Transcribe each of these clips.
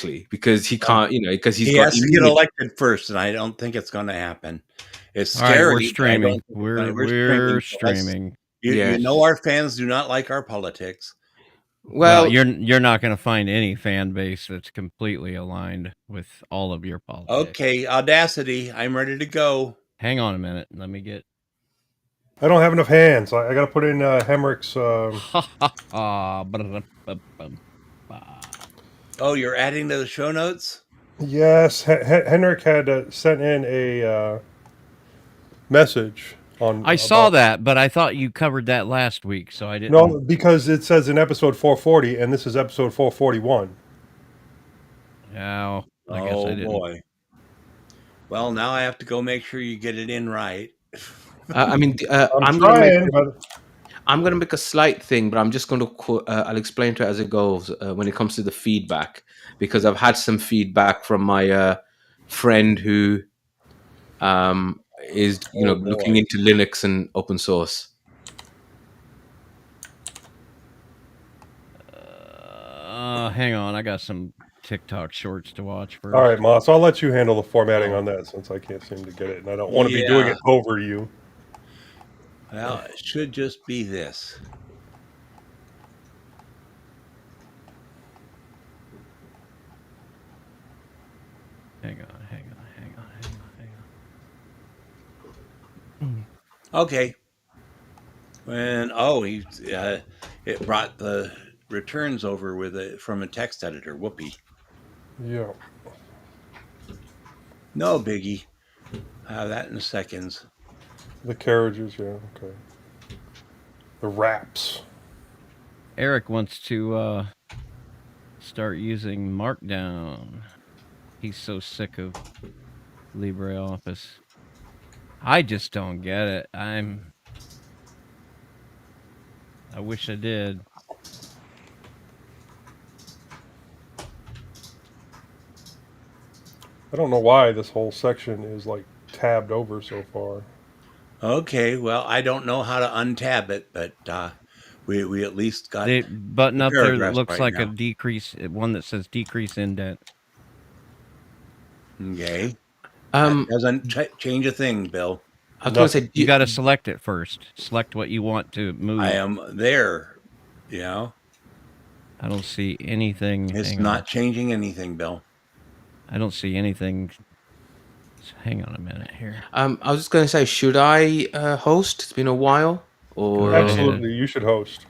quickly because he can't, because he has to get elected first, and I don't think it's going to happen. It's scary. All right, we're streaming. We're streaming. You know our fans do not like our politics. Well, you're not going to find any fan base that's completely aligned with all of your politics. Okay, Audacity, I'm ready to go. Hang on a minute. Let me get... I don't have enough hands. I got to put in Hemrick's... Oh, you're adding to the show notes? Yes, Henrik had sent in a message on... I saw that, but I thought you covered that last week, so I didn't... No, because it says in episode 440, and this is episode 441. Oh, I guess I didn't. Boy. Well, now I have to go make sure you get it in right. I'm trying, I'm going to make a slight thing, but I'm just going to I'll explain to it as it goes when it comes to the feedback, because I've had some feedback from my friend who is looking into Linux and open source. Hang on, I got some TikTok shorts to watch first. All right, Moss, I'll let you handle the formatting on that since I can't seem to get it, and I don't want to be doing it over you. Well, it should just be this. Hang on. Okay. It brought the returns over from a text editor. Whoopee. Yeah. No biggie. Have that in seconds. The carriages, yeah, okay. The wraps. Eric wants to start using Markdown. He's so sick of LibreOffice. I just don't get it. I wish I did. I don't know why this whole section is like tabbed over so far. Okay, well, I don't know how to untab it, but we at least got the button up there that looks like a decrease, one that says decrease indent. Okay. That doesn't change a thing, Bill. I was going to say, you got to select it first. Select what you want to move. I am there. I don't see anything. It's not changing anything, Bill. I don't see anything. Hang on a minute here. I was just going to say, should I host? It's been a while. Or absolutely, you should host.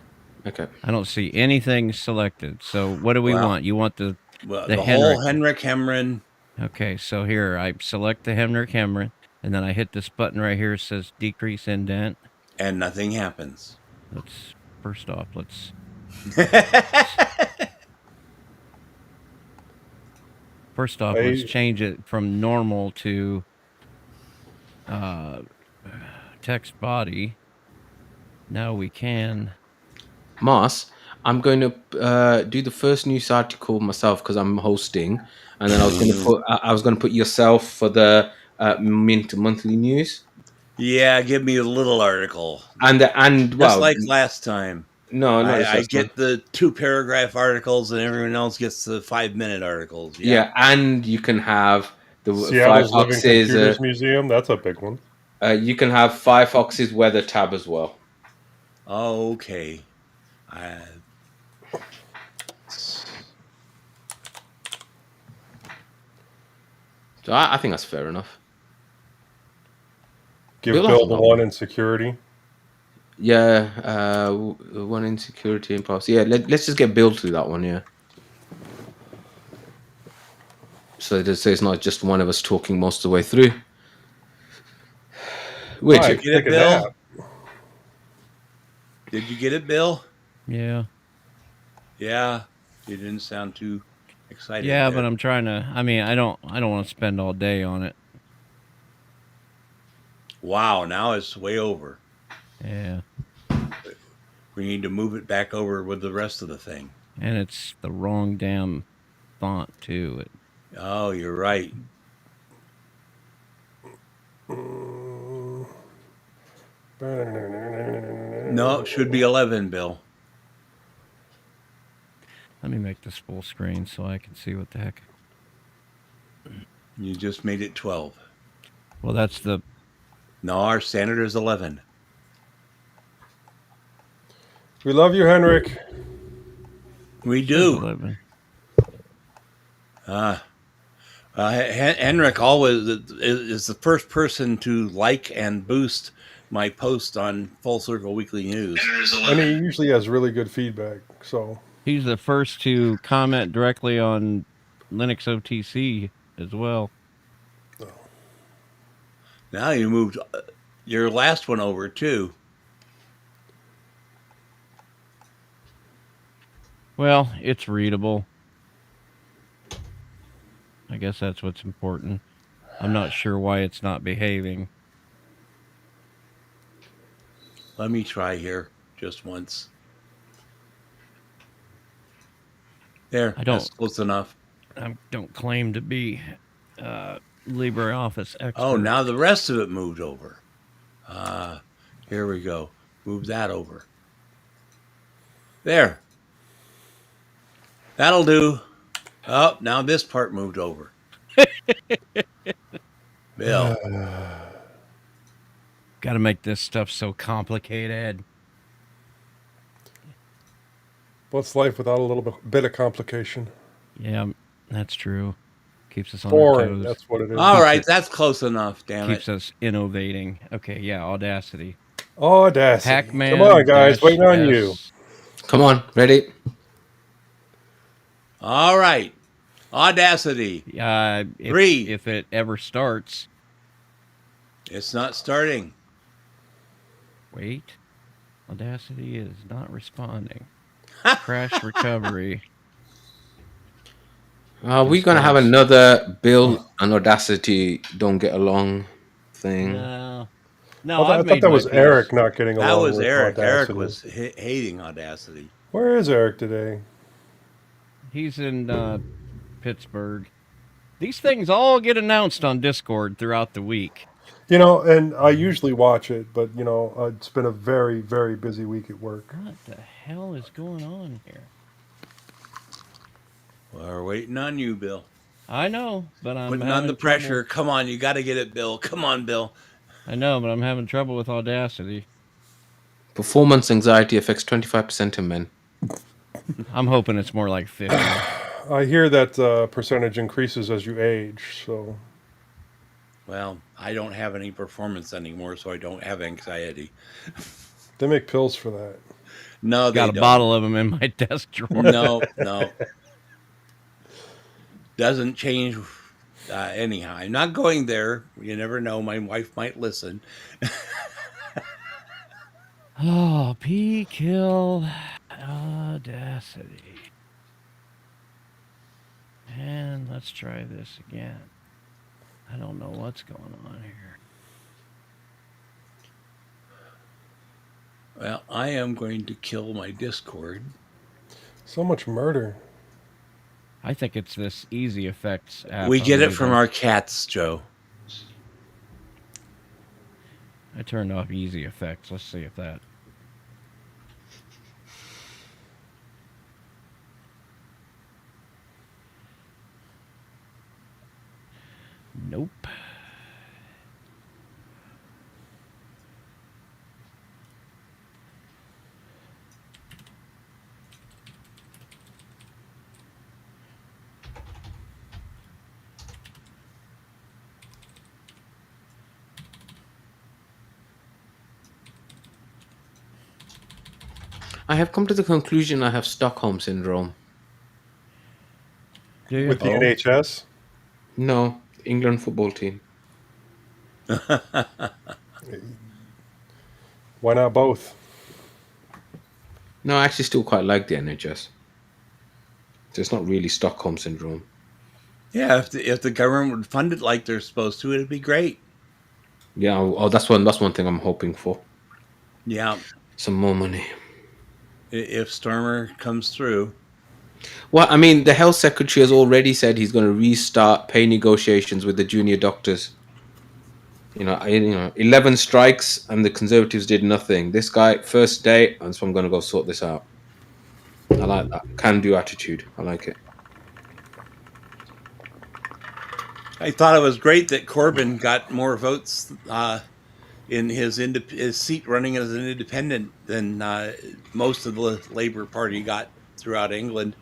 Okay. I don't see anything selected. So what do we want? You want the whole Henrik Hemren. Okay, so here I select the Henrik Hemren, and then I hit this button right here. It says decrease indent, and nothing happens. Let's first off, let's change it from normal to text body. Now we can. Moss, I'm going to do the first news article myself because I'm hosting, and then I was going to put yourself for the Mint monthly news. Yeah, give me a little article. And just like last time. No, I get the 2-paragraph articles, and everyone else gets the 5-minute articles. Yeah, and you can have the Seattle's Living Computers Museum. That's a big one. You can have Firefox's weather tab as well. Oh, okay. So I think that's fair enough. Give Bill the one in security. Yeah, one in security and policy. Yeah, let's just get Bill to that one. Yeah. So it's not just one of us talking most of the way through. Wait, did you get it, Bill? Did you get it, Bill? Yeah. Yeah, you didn't sound too excited. Yeah, but I'm trying to. I mean, I don't want to spend all day on it. Wow, now it's way over. Yeah. We need to move it back over with the rest of the thing. And it's the wrong damn font too. Oh, you're right. No, it should be 11, Bill. Let me make this full screen so I can see what the heck. You just made it 12. Well, that's the... No, our standard is 11. We love you, Henrik. We says do. 11. Henrik always is the first person to like and boost my post on Full Circle Weekly News. And he usually has really good feedback. So He's the first to comment directly on Linux OTC as well. Now you moved your last one over too. Well, it's readable. I guess that's what's important. I'm not sure why it's not behaving. Let me try here just once. There, that's close enough. I don't claim to be LibreOffice expert. Oh, now the rest of it moved over. Here we go. Move that over. There. That'll do. Oh, now this part moved over. Bill. Got to make this stuff so complicated. what's life without a little bit of complication? Yeah, that's true. Keeps us on Boring. our toes. That's what it is. All right, that's close enough. Damn Keeps it. us innovating. Okay, yeah, Audacity. Audacity. Pac-Man. Come on, guys. Waiting on you. Come on, ready? All right. Audacity. If it ever starts. It's not starting. Wait. Audacity is not responding. Crash recovery. Are we going to have another Bill and Audacity don't get along thing? No. I thought that was Eric not getting along. That was with Eric. Audacity. Eric was hating Audacity. Where is Eric today? He's in Pittsburgh. These things all get announced on Discord throughout the week. You know, and I usually watch it, but, you know, it's been a very, very busy week at work. What the hell is going on here? Well, we're waiting on you, Bill. I know, but I'm putting on the pressure. Come on, you got to get it, Bill. Come on, Bill. I know, but I'm having trouble with Audacity. Performance anxiety affects 25% of men. I'm hoping it's more like 50. I hear that percentage increases as you age, so... Well, I don't have any performance anymore, so I don't have anxiety. They make pills for that. No, they got a don't. bottle of them in my desk drawer. No. Doesn't change anyhow. I'm not going there. You never know. My wife might listen. Oh, P-Kill Audacity. And let's try this again. I don't know what's going on here. Well, I am going to kill my Discord. So much murder. I think it's this Easy Effects app. We get it from our cats, Joe. I turned off Easy Effects. Let's see if that... Nope. I have come to the conclusion I have Stockholm syndrome. With the NHS? No, England football team. Why not both? No, I actually still quite like the NHS. So it's not really Stockholm syndrome. Yeah, if the government would fund it like they're supposed to, it'd be great. Yeah, oh, that's one thing I'm hoping for. Yeah. Some more money. If Stormer comes through. Well, I mean, the health secretary has already said he's going to restart pay negotiations with the junior doctors. 11 strikes and the Conservatives did nothing. This guy, first day, and so I'm going to go sort this out. I like that can-do attitude. I like it. I thought it was great that Corbyn got more votes in his seat running as an independent than most of the Labour Party got throughout England.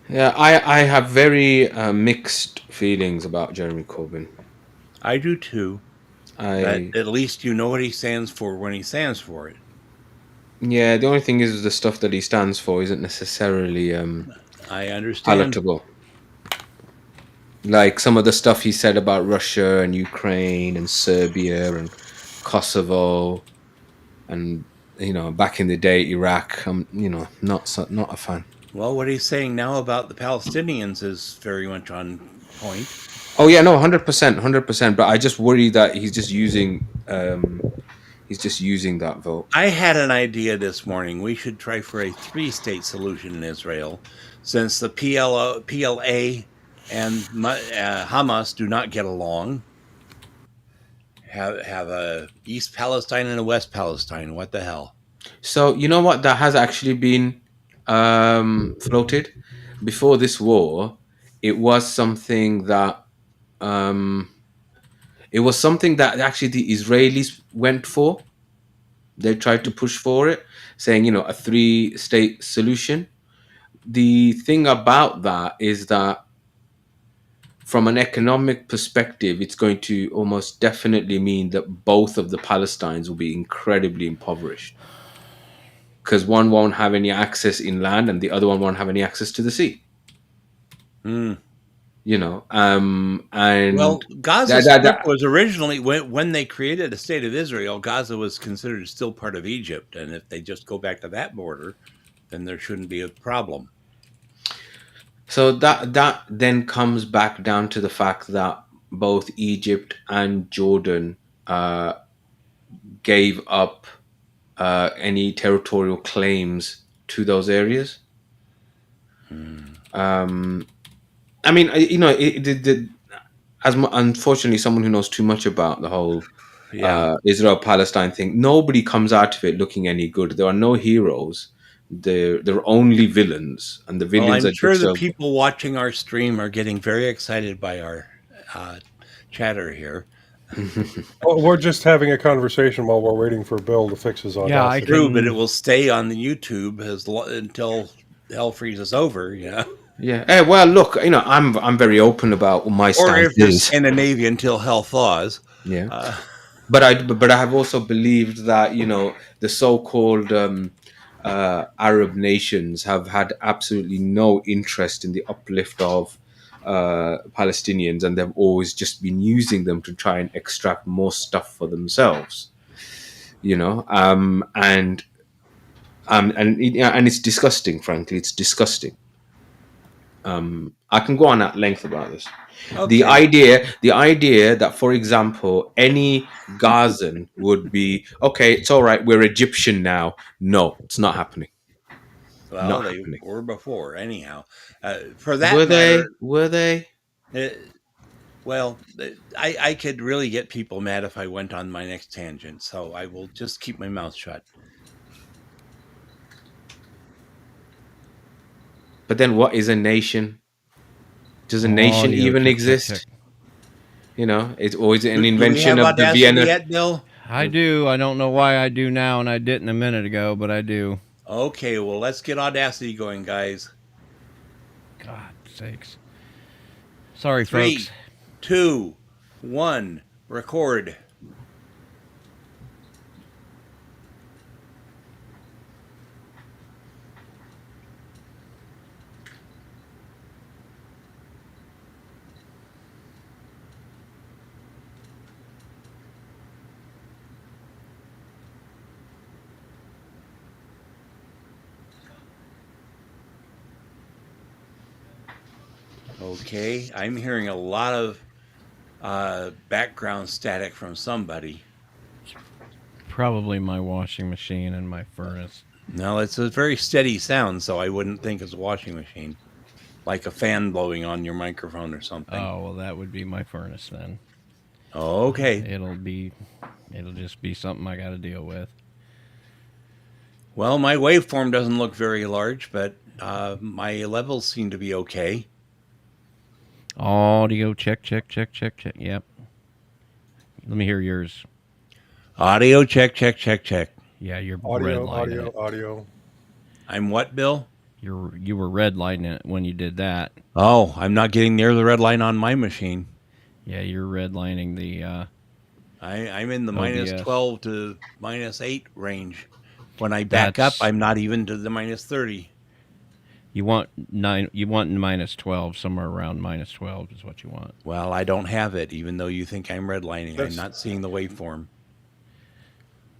Yeah, I have very mixed feelings about Jeremy Corbyn. I do too. But I at least you know what he stands for when he stands for it. Yeah, the only thing is the stuff that he stands for isn't necessarily I understand. palatable. Like some of the stuff he said about Russia and Ukraine and Serbia and Kosovo and back in the day Iraq. I'm not a fan. Well, what he's saying now about the Palestinians is very much on point. Oh yeah, no, 100%, 100%. But I just worry that he's just using that vote. I had an idea this morning. We should try for a 3-state solution in Israel, since the PLA and Hamas do not get along. Have a East Palestine and a West Palestine. What the hell? So you know what? That has actually been floated before this war. It was something that actually the Israelis went for. They tried to push for it, saying a 3-state solution. The thing about that is that from an economic perspective, it's going to almost definitely mean that both of the Palestines will be incredibly impoverished because one won't have any access inland and the other one won't have any access to the sea. Hmm. And Well, Gaza that, that, Strip that was originally, when they created the state of Israel, Gaza was considered still part of Egypt, and if they just go back to that border, then there shouldn't be a problem. So that then comes back down to the fact that both Egypt and Jordan gave up any territorial claims to those areas. I mean, unfortunately, someone who knows too much about the whole Yeah. Israel Palestine thing, nobody comes out of it looking any good. There are no heroes. They're only villains, and the Well, villains I'm are sure just the people watching our stream are getting very excited by our chatter here. Well, we're just having a conversation while we're waiting for Bill to fix his Yeah, I Audacity. True, but it will stay on the YouTube until hell freezes over. Yeah. Yeah. Hey, well, look, I'm very open about my Or if you're stances. Scandinavian, until hell thaws. Yeah. Uh, But I have also believed that the so-called Arab nations have had absolutely no interest in the uplift of Palestinians, and they've always just been using them to try and extract more stuff for themselves. And it's disgusting. Frankly, it's disgusting. I can go on at length about this. The okay. idea that, for example, any Gazan would be okay. It's all right. We're Egyptian now. No, it's not happening. Well, Not they happening. were before, anyhow. For that Were they? matter, Were they? uh, well, I could really get people mad if I went on my next tangent, so I will just keep my mouth shut. But then, what is a nation? Does a nation even exist? Is it an Do we invention have of the Audacity Vienna? yet, Bill? I do. I don't know why I do now, and I didn't a minute ago, but I do. Okay, well, let's get Audacity going, guys. God sakes. Sorry, 3, folks. 2, 1, record. Okay, I'm hearing a lot of background static from somebody. Probably my washing machine and my furnace. No, it's a very steady sound, so I wouldn't think it's a washing machine. Like a fan blowing on your microphone or something. Oh, well, that would be my furnace then. Okay. It'll just be something I got to deal with. Well, my waveform doesn't look very large, but my levels seem to be okay. Audio check. Yep. Let me hear yours. Audio check. Yeah, you're Audio, redlining audio, it. audio. I'm what, Bill? You were redlining it when you did that. Oh, I'm not getting near the red line on my machine. Yeah, you're redlining the. I'm in the OBS. -12 to -8 range. When I back up, I'm not even to the -30. You want -12, somewhere around -12 is what you want. Well, I don't have it, even though you think I'm redlining. That's- I'm not seeing the waveform.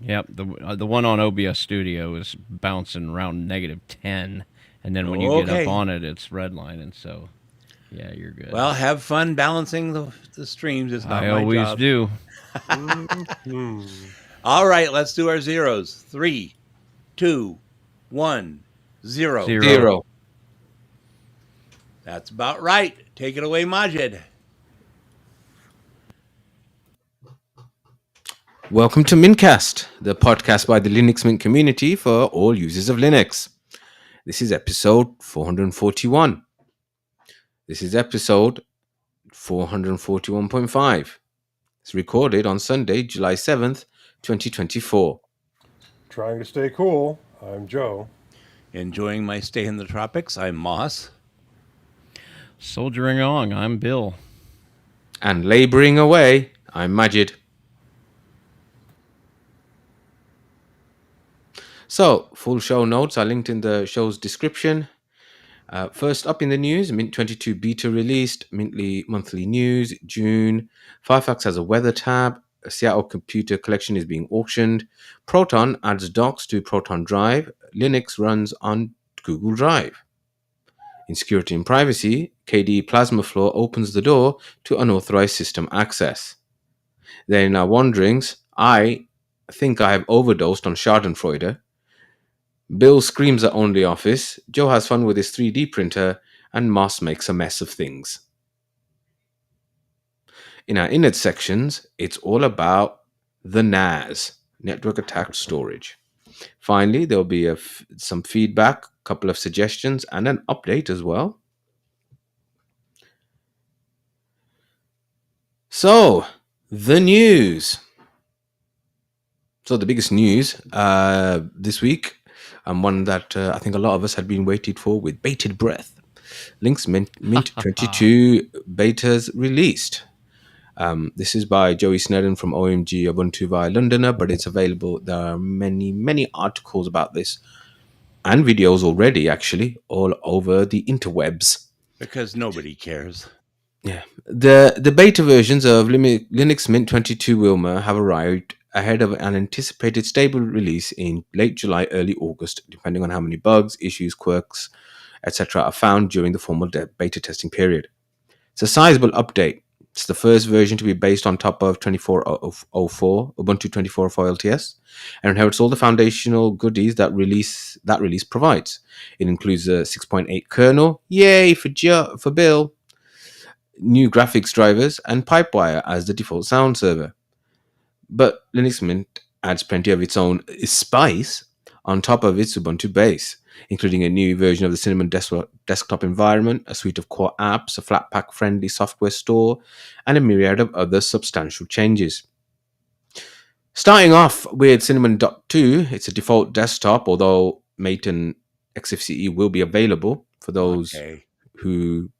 Yep, the one on OBS Studio is bouncing around -10, and then when you get Okay. up on it, it's redlining. So, yeah, you're good. Well, have fun balancing the streams. It's not I my always job. do. Mhm. All right, let's do our zeros. 3, 2, 1, 0. Zero. That's about right. Take it away, Majid. Welcome to mintCast, the podcast by the Linux Mint community for all users of Linux. This is episode 441. This is episode 441.5. It's recorded on Sunday, July 7th, 2024. Trying to stay cool. I'm Joe. Enjoying my stay in the tropics. I'm Moss. Soldiering on, I'm Bill. And laboring away, I'm Majid. So, full show notes are linked in the show's description. First up in the news, Mint 22 beta released, Mintly monthly news, June. Firefox has a weather tab. A Seattle computer collection is being auctioned. Proton adds docs to Proton Drive. Linux runs on Google Drive. In security and privacy, KDE Plasmaflow opens the door to unauthorized system access. Then in our wanderings, I think I have overdosed on Schadenfreude. Bill screams at OnlyOffice, Joe has fun with his 3D printer, and Moss makes a mess of things. In our Init sections, it's all about the NAS, Network Attached Storage. Finally, there'll be some feedback, a couple of suggestions, and an update as well. So, the news. So, the biggest news this week, and one that I think a lot of us had been waiting for with bated breath. Link's Mint 22 betas released. This is by Joey Snedden from OMG Ubuntu via Londoner, but it's available. There are many articles about this and videos already, actually, all over the interwebs. Because nobody cares. Yeah, the beta versions of Linux Mint 22 Wilma have arrived ahead of an anticipated stable release in late July, early August, depending on how many bugs, issues, quirks, etc. are found during the formal beta testing period. It's a sizable update. It's the first version to be based on top of 24.04 Ubuntu 24.04 LTS, and inherits all the foundational goodies that release provides. It includes a 6.8 kernel, yay for Bill, new graphics drivers, and Pipewire as the default sound server. But Linux Mint adds plenty of its own spice on top of its Ubuntu base, including a new version of the Cinnamon desktop environment, a suite of core apps, a Flatpak-friendly software store, and a myriad of other substantial changes. Starting off with Cinnamon.2, it's a default desktop, although Mate and XFCE will be available for those who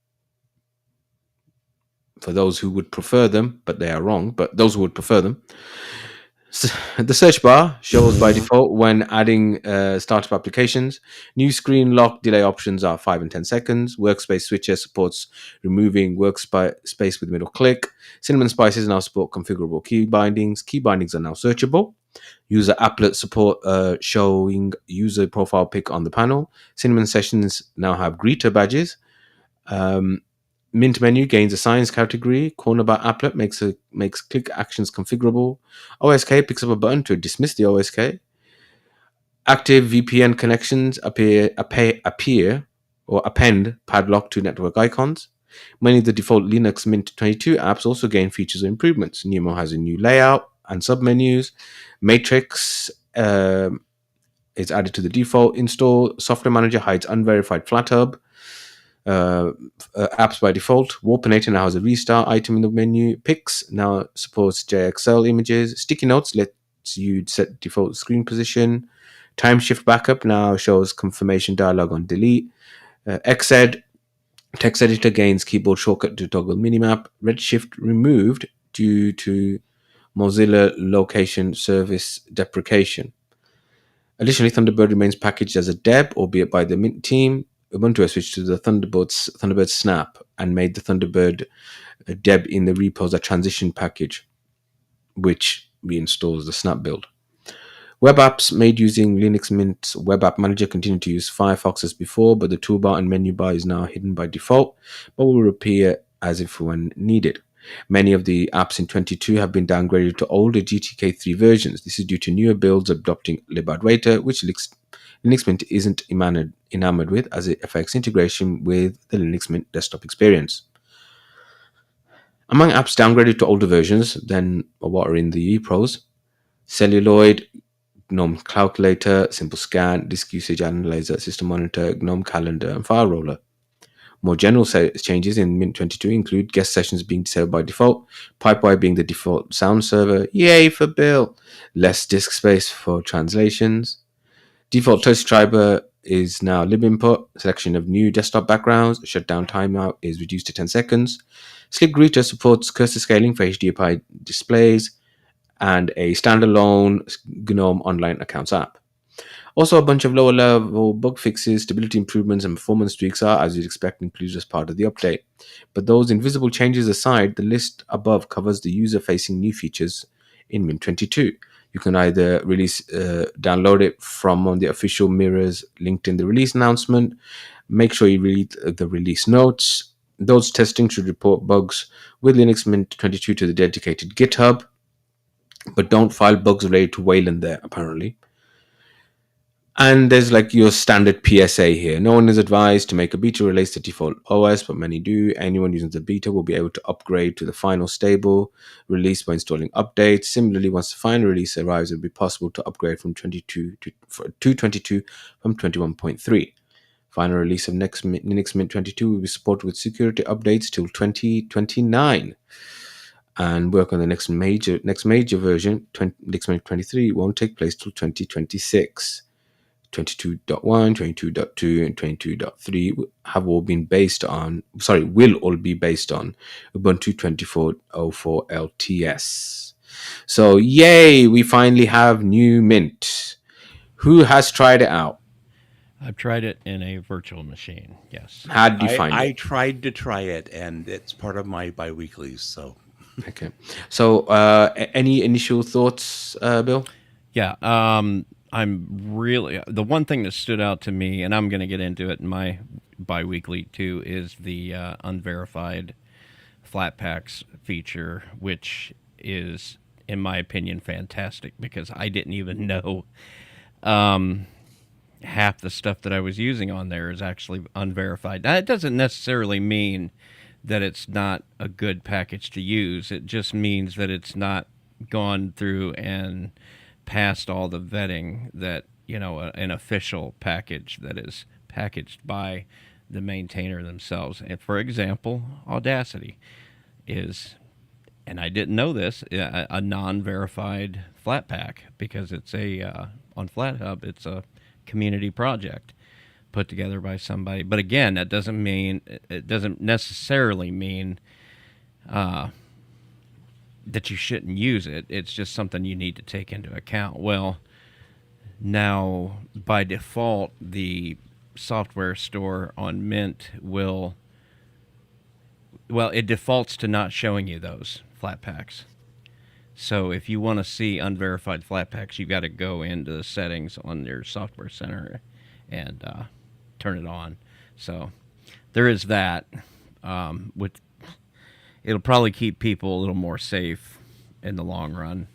would prefer them, but they are wrong, but those who would prefer them. The search bar shows by default when adding startup applications. New screen lock delay options are 5 and 10 seconds. Workspace switcher supports removing workspace with middle click. Cinnamon Spices now support configurable key bindings. Key bindings are now searchable. User applet support showing user profile pic on the panel. Cinnamon Sessions now have greeter badges. Mint menu gains a science category. Corner bar applet makes click actions configurable. OSK picks up a button to dismiss the OSK. Active VPN connections appear or append padlock to network icons. Many of the default Linux Mint 22 apps also gain features or improvements. Nemo has a new layout and submenus. Matrix is added to the default install. Software Manager hides unverified FlatHub apps by default. Warpinator now has a restart item in the menu. Pix now supports JXL images. Sticky Notes lets you set default screen position. Timeshift Backup now shows confirmation dialog on delete. Xed text editor gains keyboard shortcut to toggle minimap. Redshift removed due to Mozilla Location Service deprecation. Additionally, Thunderbird remains packaged as a deb, albeit by the Mint team. Ubuntu has switched to the Thunderbird Snap and made the Thunderbird deb in the repos a transition package, which reinstalls the Snap build. Web apps made using Linux Mint's Web App Manager continue to use Firefox as before, but the toolbar and menu bar is now hidden by default, but will appear as if when needed. Many of the apps in 22 have been downgraded to older GTK3 versions. This is due to newer builds adopting libadwaita, which Linux Mint isn't enamored with, as it affects integration with the Linux Mint desktop experience. Among apps downgraded to older versions than what are in the ePros, Celluloid, GNOME Calculator, Simple Scan, Disk Usage Analyzer, System Monitor, GNOME Calendar, and File Roller. More general changes in Mint 22 include guest sessions being disabled by default, Pipewire being the default sound server, yay for Bill, less disk space for translations. Default Toast Driver is now libinput, selection of new desktop backgrounds, shutdown timeout is reduced to 10 seconds. Sleep Greeter supports cursor scaling for HDMI displays, and a standalone GNOME Online Accounts app. Also, a bunch of lower level bug fixes, stability improvements, and performance tweaks are, as you'd expect, included as part of the update. But those invisible changes aside, the list above covers the user-facing new features in Mint 22. You can either download it from the official mirrors linked in the release announcement. Make sure you read the release notes. Those testing should report bugs with Linux Mint 22 to the dedicated GitHub, but don't file bugs related to Wayland there, apparently. And there's like your standard PSA here. No one is advised to make a beta release to default OS, but many do. Anyone using the beta will be able to upgrade to the final stable release by installing updates. Similarly, once the final release arrives, it will be possible to upgrade from 22 to 22 from 21.3. Final release of Linux Mint 22 will be supported with security updates till 2029. And work on the next major version, Linux Mint 23, won't take place till 2026. 22.1, 22.2, and 22.3 have all been based on, will all be based on Ubuntu 24.04 LTS. So, yay, we finally have new Mint. Who has tried it out? I've tried it in a virtual machine, yes. How did you find I it? tried to try it, and it's part of my bi-weeklies, so. Okay. So, any initial thoughts, Bill? Yeah, I'm really, the one thing that stood out to me, and I'm going to get into it in my bi-weekly too, is the unverified flat packs feature, which is, in my opinion, fantastic, because I didn't even know half the stuff that I was using on there is actually unverified. Now, it doesn't necessarily mean that it's not a good package to use. It just means that it's not gone through and passed all the vetting that, an official package that is packaged by the maintainer themselves. And for example, Audacity is, and I didn't know this, a non-verified flat pack, because it's on FlatHub, it's a community project put together by somebody. But again, it doesn't necessarily mean that you shouldn't use it. It's just something you need to take into account. Well, now by default, the software store on Mint it defaults to not showing you those flat packs. So if you want to see unverified flat packs, you've got to go into the settings on your software center and turn it on. So there is that. It'll probably keep people a little more safe in the long run.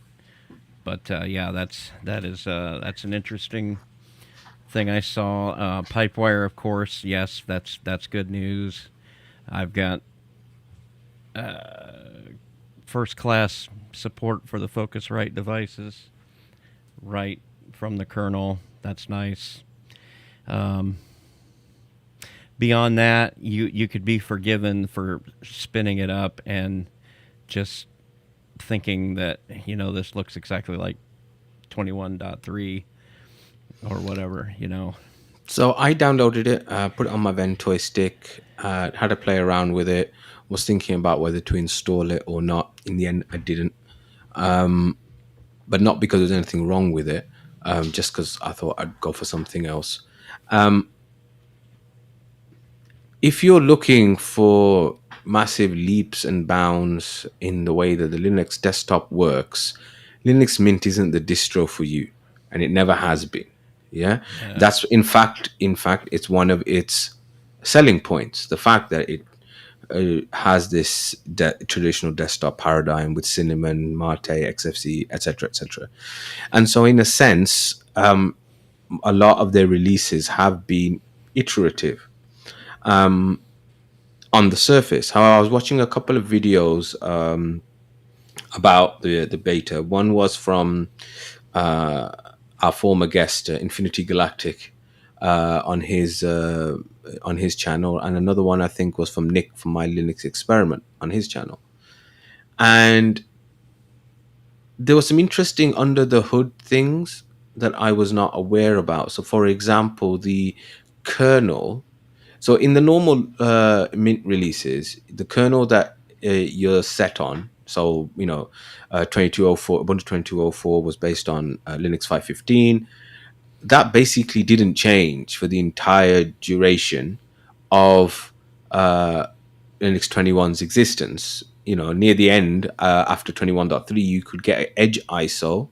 But yeah, that's an interesting thing I saw. Pipewire, of course, yes, that's good news. I've got first class support for the Focusrite devices right from the kernel. That's nice. Um, Beyond that, you could be forgiven for spinning it up and just thinking that this looks exactly like 21.3 or whatever. So I downloaded it, put it on my Ventoy stick, had a play around with it. Was thinking about whether to install it or not. In the end, I didn't. But not because there's anything wrong with it, just because I thought I'd go for something else. Um, if you're looking for massive leaps and bounds in the way that the Linux desktop works, Linux Mint isn't the distro for you, and it never has been. Yeah, Yeah. that's in fact, it's one of its selling points. The fact that it has this traditional desktop paradigm with Cinnamon, Mate, XFC, etc., etc. And so, in a sense, a lot of their releases have been iterative on the surface. How I was watching a couple of videos about the beta. One was from uh, our former guest, Infinity Galactic, on his channel, and another one I think was from Nick from My Linux Experiment on his channel. And there were some interesting under the hood things that I was not aware about. So, for example, the kernel. So, in the normal Mint releases, the kernel that you're set on, so 2204, Ubuntu 2204 was based on Linux 5.15. That basically didn't change for the entire duration of Linux 21's existence. Near the end, after 21.3, you could get Edge ISO,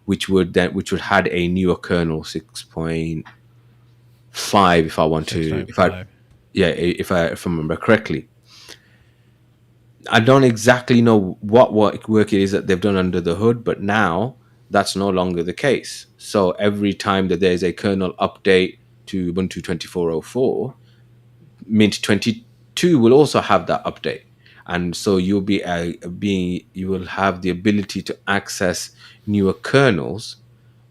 which would had a newer kernel 6.5, if I want to, if I 6.5. yeah, if I remember correctly. I don't exactly know what work it is that they've done under the hood, but now that's no longer the case. So every time that there's a kernel update to Ubuntu 24.04, Mint 22 will also have that update, and so you will have the ability to access newer kernels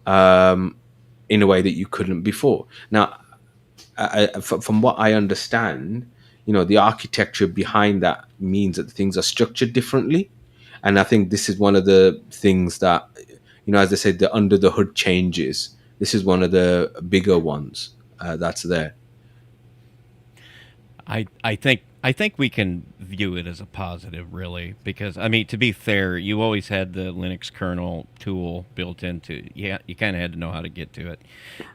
in a way that you couldn't before. Now, from what I understand, the architecture behind that means that things are structured differently, and I think this is one of the things that, as I said, the under the hood changes. This is one of the bigger ones that's there. I think we can view it as a positive, really, because I mean, to be fair, you always had the Linux kernel tool built into. Yeah, you kind of had to know how to get to it,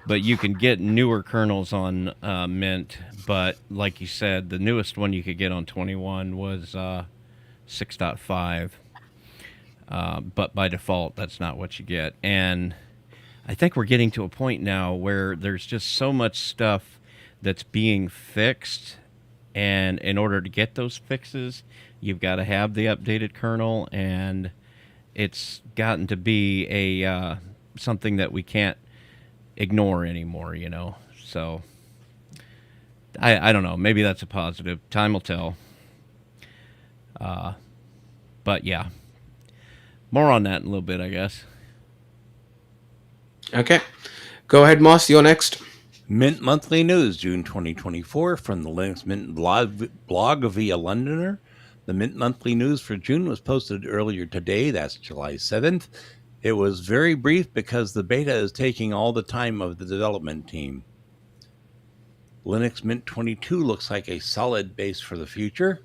but you can get newer kernels on Mint. But like you said, the newest one you could get on 21 was 6.5. But by default, that's not what you get, and I think we're getting to a point now where there's just so much stuff that's being fixed, and in order to get those fixes, you've got to have the updated kernel, and it's gotten to be a something that we can't ignore anymore. So I don't know. Maybe that's a positive. Time will tell. But yeah, more on that in a little bit, I guess. Okay, go ahead, Moss. You're next. Mint Monthly News, June 2024, from the Linux Mint blog via Londoner. The Mint Monthly News for June was posted earlier today, that's July 7th. It was very brief because the beta is taking all the time of the development team. Linux Mint 22 looks like a solid base for the future,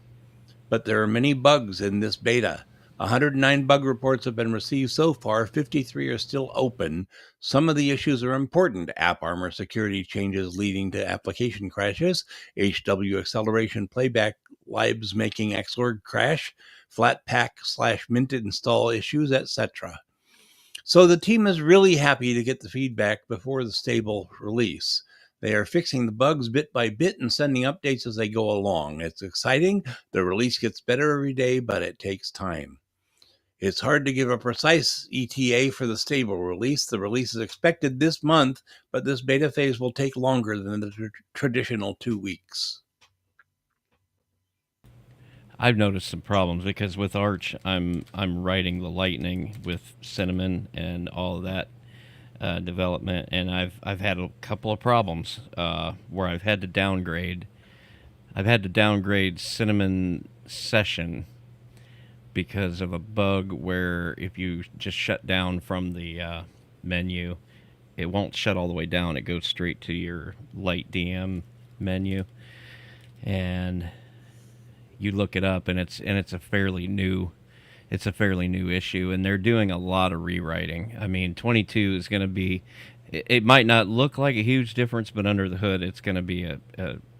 but there are many bugs in this beta. 109 bug reports have been received so far, 53 are still open. Some of the issues are important: AppArmor security changes leading to application crashes, HW acceleration playback libs making Xorg crash, Flatpak/Mint install issues, etc. So the team is really happy to get the feedback before the stable release. They are fixing the bugs bit by bit and sending updates as they go along. It's exciting. The release gets better every day, but it takes time. It's hard to give a precise ETA for the stable release. The release is expected this month, but this beta phase will take longer than the traditional 2 weeks. I've noticed some problems because with Arch, I'm writing the Lightning with Cinnamon and all of that. development, and I've had a couple of problems where I've had to downgrade. I've had to downgrade Cinnamon Session because of a bug where if you just shut down from the menu, it won't shut all the way down. It goes straight to your light DM menu, and you look it up, and it's a fairly new issue, and they're doing a lot of rewriting. I mean, 22 is going to be. It might not look like a huge difference, but under the hood, it's going to be a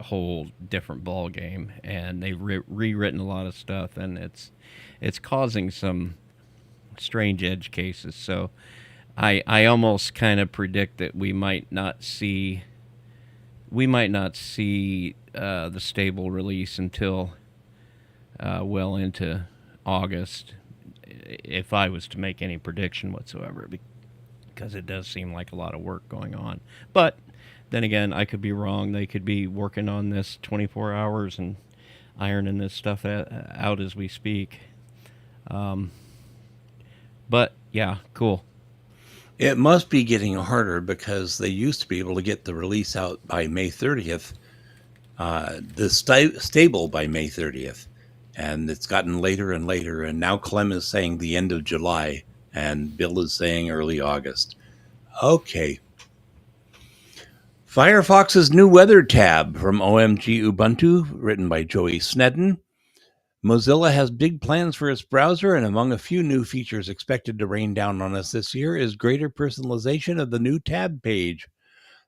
whole different ball game. And they've rewritten a lot of stuff, and it's causing some strange edge cases. So I almost kind of predict that we might not see the stable release until well into August, if I was to make any prediction whatsoever, because it does seem like a lot of work going on. But then again, I could be wrong. They could be working on this 24 hours and ironing this stuff out as we speak. But yeah, cool. It must be getting harder because they used to be able to get the release out by May 30th, the stable by May 30th. And it's gotten later and later. And now Clem is saying the end of July, and Bill is saying early August. Okay. Firefox's new weather tab from OMG Ubuntu, written by Joey Snedden. Mozilla has big plans for its browser, and among a few new features expected to rain down on us this year is greater personalization of the new tab page.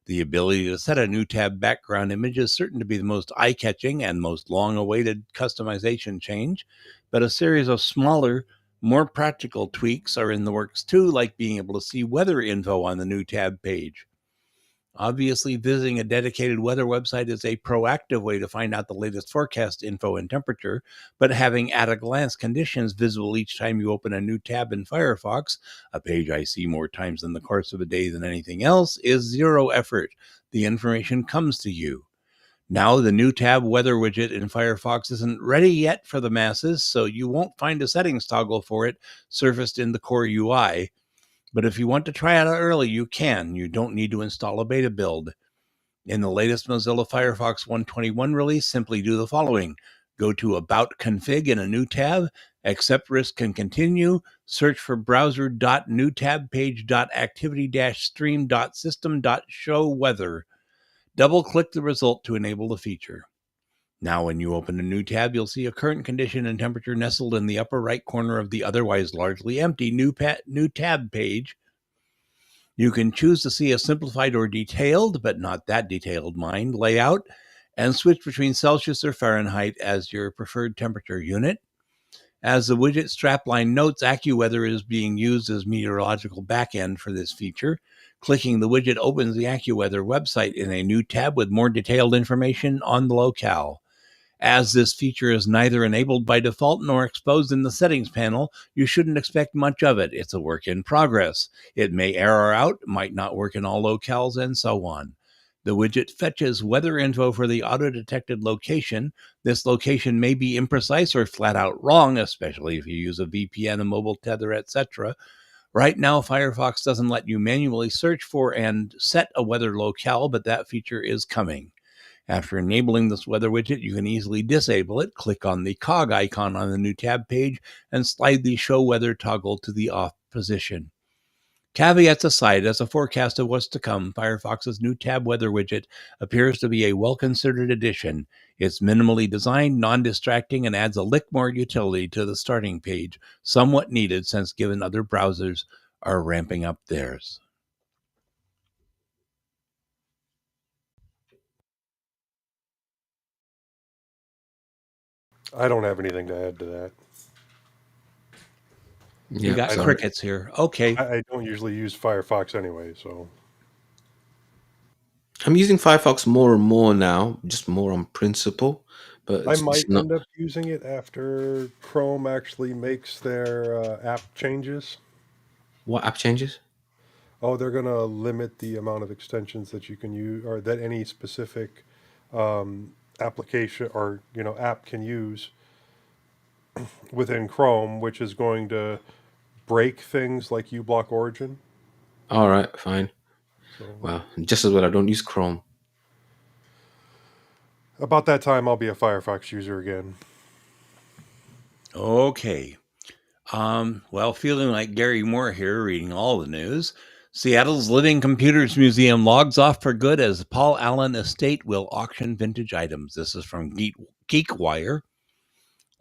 The ability to set a new tab background image is certain to be the most eye-catching and most long-awaited customization change, but a series of smaller, more practical tweaks are in the works too, like being able to see weather info on the new tab page. Obviously, visiting a dedicated weather website is a proactive way to find out the latest forecast info and temperature, but having at-a-glance conditions visible each time you open a new tab in Firefox, a page I see more times in the course of a day than anything else, is zero effort. The information comes to you. Now, the new tab weather widget in Firefox isn't ready yet for the masses, so you won't find a settings toggle for it surfaced in the core UI. But if you want to try it out early, you can. You don't need to install a beta build. In the latest Mozilla Firefox 121 release, simply do the following. Go to About Config in a new tab, accept risk and continue, search for browser.newtab-page.activity-stream.system.show weather. Double-click the result to enable the feature. Now, when you open a new tab, you'll see a current condition and temperature nestled in the upper right corner of the otherwise largely empty new tab page. You can choose to see a simplified or detailed, but not that detailed, mind layout, and switch between Celsius or Fahrenheit as your preferred temperature unit. As the widget strapline notes, AccuWeather is being used as meteorological backend for this feature. Clicking the widget opens the AccuWeather website in a new tab with more detailed information on the locale. As this feature is neither enabled by default nor exposed in the settings panel, you shouldn't expect much of it. It's a work in progress. It may error out, might not work in all locales, and so on. The widget fetches weather info for the auto-detected location. This location may be imprecise or flat out wrong, especially if you use a VPN, a mobile tether, etc. Right now, Firefox doesn't let you manually search for and set a weather locale, but that feature is coming. After enabling this weather widget, you can easily disable it. Click on the cog icon on the new tab page and slide the show weather toggle to the off position. Caveats aside, as a forecast of what's to come, Firefox's new tab weather widget appears to be a well-considered addition. It's minimally designed, non-distracting, and adds a lick more utility to the starting page, somewhat needed since given other browsers are ramping up theirs. I don't have anything to add to that. You got so crickets here. Okay. I don't usually use Firefox anyway, so I'm using Firefox more and more now, just more on principle. But I might it's not. end up using it after Chrome actually makes their app changes. What app changes? Oh, they're going to limit the amount of extensions that you can use, or that any specific application or app can use within Chrome, which is going to break things like uBlock Origin. All right, fine. So Well, just as well I don't use Chrome. about that time, I'll be a Firefox user again. Okay. Well, feeling like Gary Moore here, reading all the news. Seattle's Living Computers Museum logs off for good as Paul Allen Estate will auction vintage items. This is from GeekWire.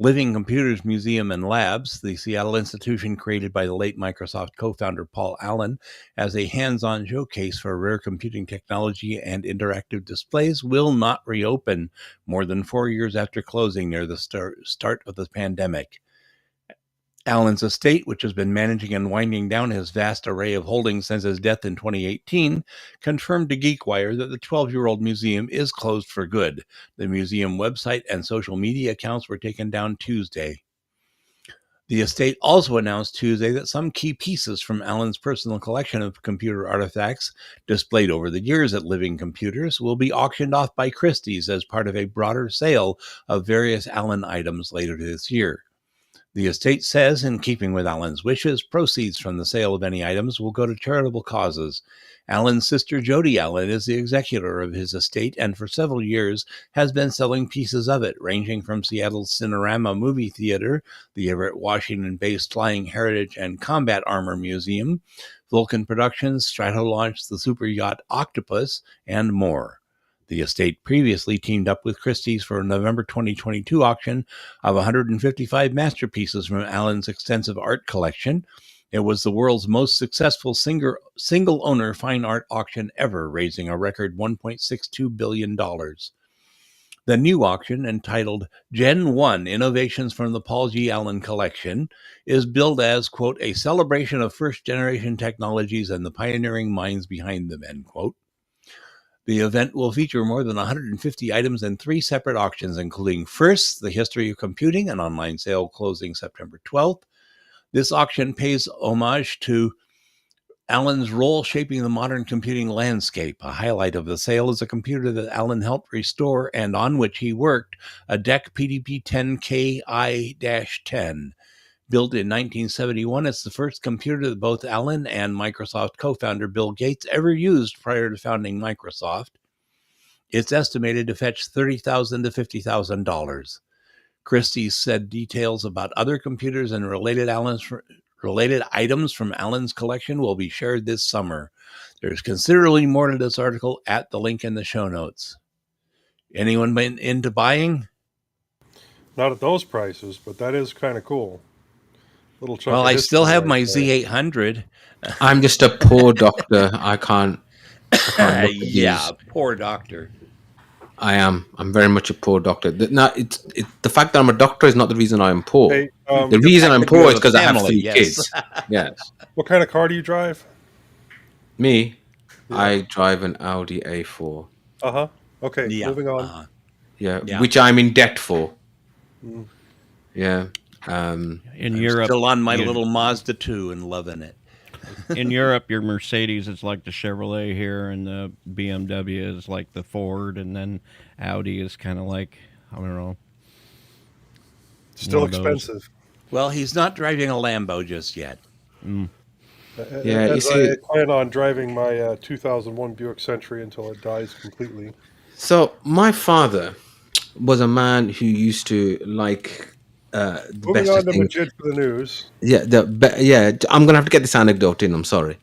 Living Computers Museum and Labs, the Seattle institution created by the late Microsoft co-founder Paul Allen as a hands-on showcase for rare computing technology and interactive displays, will not reopen more than 4 years after closing near the start of the pandemic. Allen's estate, which has been managing and winding down his vast array of holdings since his death in 2018, confirmed to GeekWire that the 12-year-old museum is closed for good. The museum website and social media accounts were taken down Tuesday. The estate also announced Tuesday that some key pieces from Allen's personal collection of computer artifacts, displayed over the years at Living Computers, will be auctioned off by Christie's as part of a broader sale of various Allen items later this year. The estate says, in keeping with Allen's wishes, proceeds from the sale of any items will go to charitable causes. Allen's sister Jody Allen is the executor of his estate and for several years has been selling pieces of it, ranging from Seattle's Cinerama Movie Theater, the Everett, Washington-based Flying Heritage and Combat Armor Museum, Vulcan Productions, Stratolaunch, the super yacht Octopus, and more. The estate previously teamed up with Christie's for a November 2022 auction of 155 masterpieces from Allen's extensive art collection. It was the world's most successful single-owner fine art auction ever, raising a record $1.62 billion. The new auction, entitled Gen 1 Innovations from the Paul G. Allen Collection, is billed as, quote, a celebration of first-generation technologies and the pioneering minds behind them, end quote. The event will feature more than 150 items in 3 separate auctions, including First, the History of Computing, an online sale closing September 12th. This auction pays homage to Allen's role shaping the modern computing landscape. A highlight of the sale is a computer that Allen helped restore and on which he worked, a DEC PDP-10Ki-10. Built in 1971, it's the first computer that both Allen and Microsoft co-founder Bill Gates ever used prior to founding Microsoft. It's estimated to fetch $30,000 to $50,000. Christie said details about other computers and related items from Allen's collection will be shared this summer. There's considerably more to this article at the link in the show notes. Anyone been into buying? Not at those prices, but that is kind of cool. Little chunk Well, of I history still have right my there. Z800. I'm just a poor doctor. I can't look at Yeah, these. poor doctor. I am. I'm very much a poor doctor. The fact that I'm a doctor is not the reason I am poor. Hey, The reason I'm fact that you poor have is a because I have family, 3 yes. kids. Yes. what kind of car do you drive? Me, Yeah. I drive an Audi A4. Uh-huh. Okay, Yeah. moving on. Yeah, Yeah. which I'm in debt for. Mm. Yeah. In I'm Europe, still on my you- little Mazda 2 and loving it. in Europe, your Mercedes is like the Chevrolet here, and the BMW is like the Ford, and then Audi is kind of like, I don't know. Still One of those. expensive. Well, he's not driving a Lambo just yet. Yeah, you As see- I plan on driving my 2001 Buick Century until it dies completely. So my father was a man who used to like the Moving best on of to things. Majid for the news. Yeah, I'm gonna have to get this anecdote in. I'm sorry.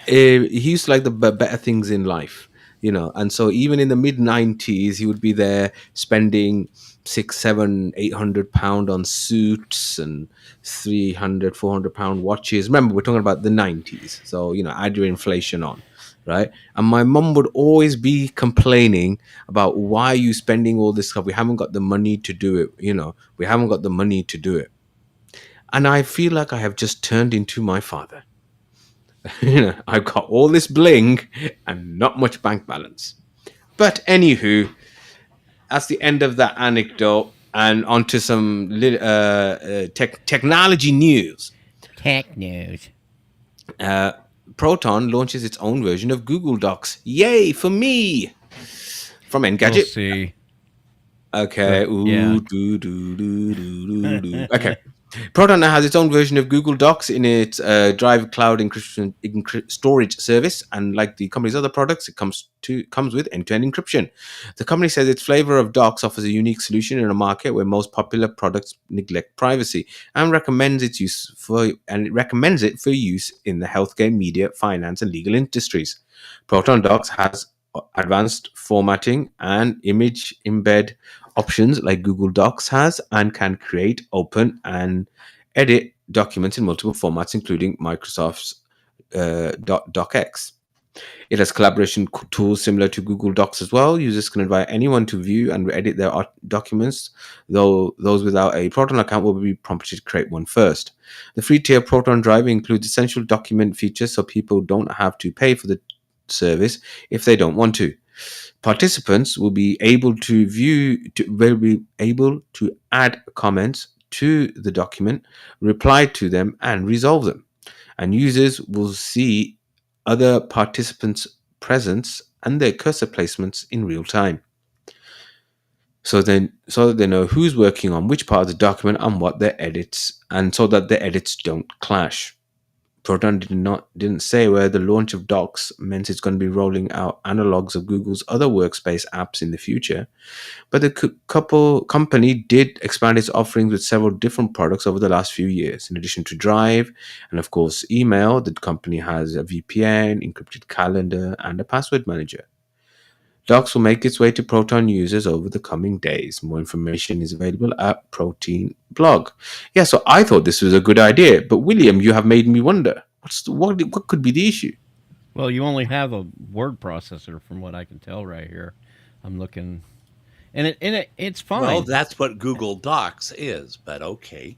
He used to like the better things in life, and so even in the mid 90s, he would be there spending 6, 7, 800 pound on suits and 300, 400 pound watches. Remember, we're talking about the 90s, so add your inflation on, right? And my mum would always be complaining about, why are you spending all this stuff? We haven't got the money to do it. We haven't got the money to do it. And I feel like I have just turned into my father. I've got all this bling and not much bank balance. But anywho, that's the end of that anecdote, and onto some technology news. Tech news. Proton launches its own version of Google Docs. Yay for me! From We'll Engadget. see. Okay. Ooh, Yeah. doo, doo, doo, doo, doo, doo. Okay. Proton now has its own version of Google Docs in its Drive Cloud encryption storage service, and like the company's other products, it comes with end-to-end encryption. The company says its flavor of Docs offers a unique solution in a market where most popular products neglect privacy, and recommends it for use in the healthcare, media, finance, and legal industries. Proton Docs has advanced formatting and image embed options like Google Docs has, and can create, open, and edit documents in multiple formats, including Microsoft's DocX. It has collaboration tools similar to Google Docs as well. Users can invite anyone to view and edit their documents, though those without a Proton account will be prompted to create one first. The free tier Proton Drive includes essential document features, so people don't have to pay for the service if they don't want to. Participants will be able to add comments to the document, reply to them, and resolve them. And users will see other participants' presence and their cursor placements in real time. So that they know who's working on which part of the document and what their edits, and so that the edits don't clash. Proton didn't say where the launch of Docs meant it's going to be rolling out analogs of Google's other workspace apps in the future, but the company did expand its offerings with several different products over the last few years. In addition to Drive and of course email, the company has a VPN, encrypted calendar, and a password manager. Docs will make its way to Proton users over the coming days. More information is available at Protein blog. Yeah, so I thought this was a good idea, but William, you have made me wonder. What could be the issue? Well, you only have a word processor, from what I can tell right here. I'm looking, and it's fine. Well, that's what Google Docs is, but okay.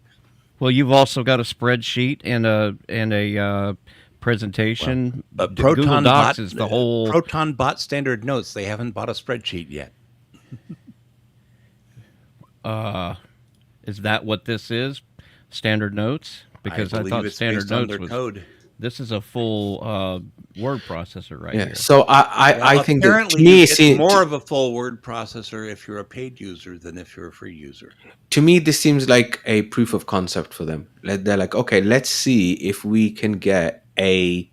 Well, you've also got a spreadsheet and a presentation. But Google Proton Docs bought, is the whole. Proton bought Standard Notes. They haven't bought a spreadsheet yet. Is that what this is? Standard Notes? Because I thought it's Standard based on Notes their was. code. This is a full word processor right here. So I think that Apparently, to me, it's more of a full word processor if you're a paid user than if you're a free user. To me, this seems like a proof of concept for them. They're like, okay, let's see if we can get a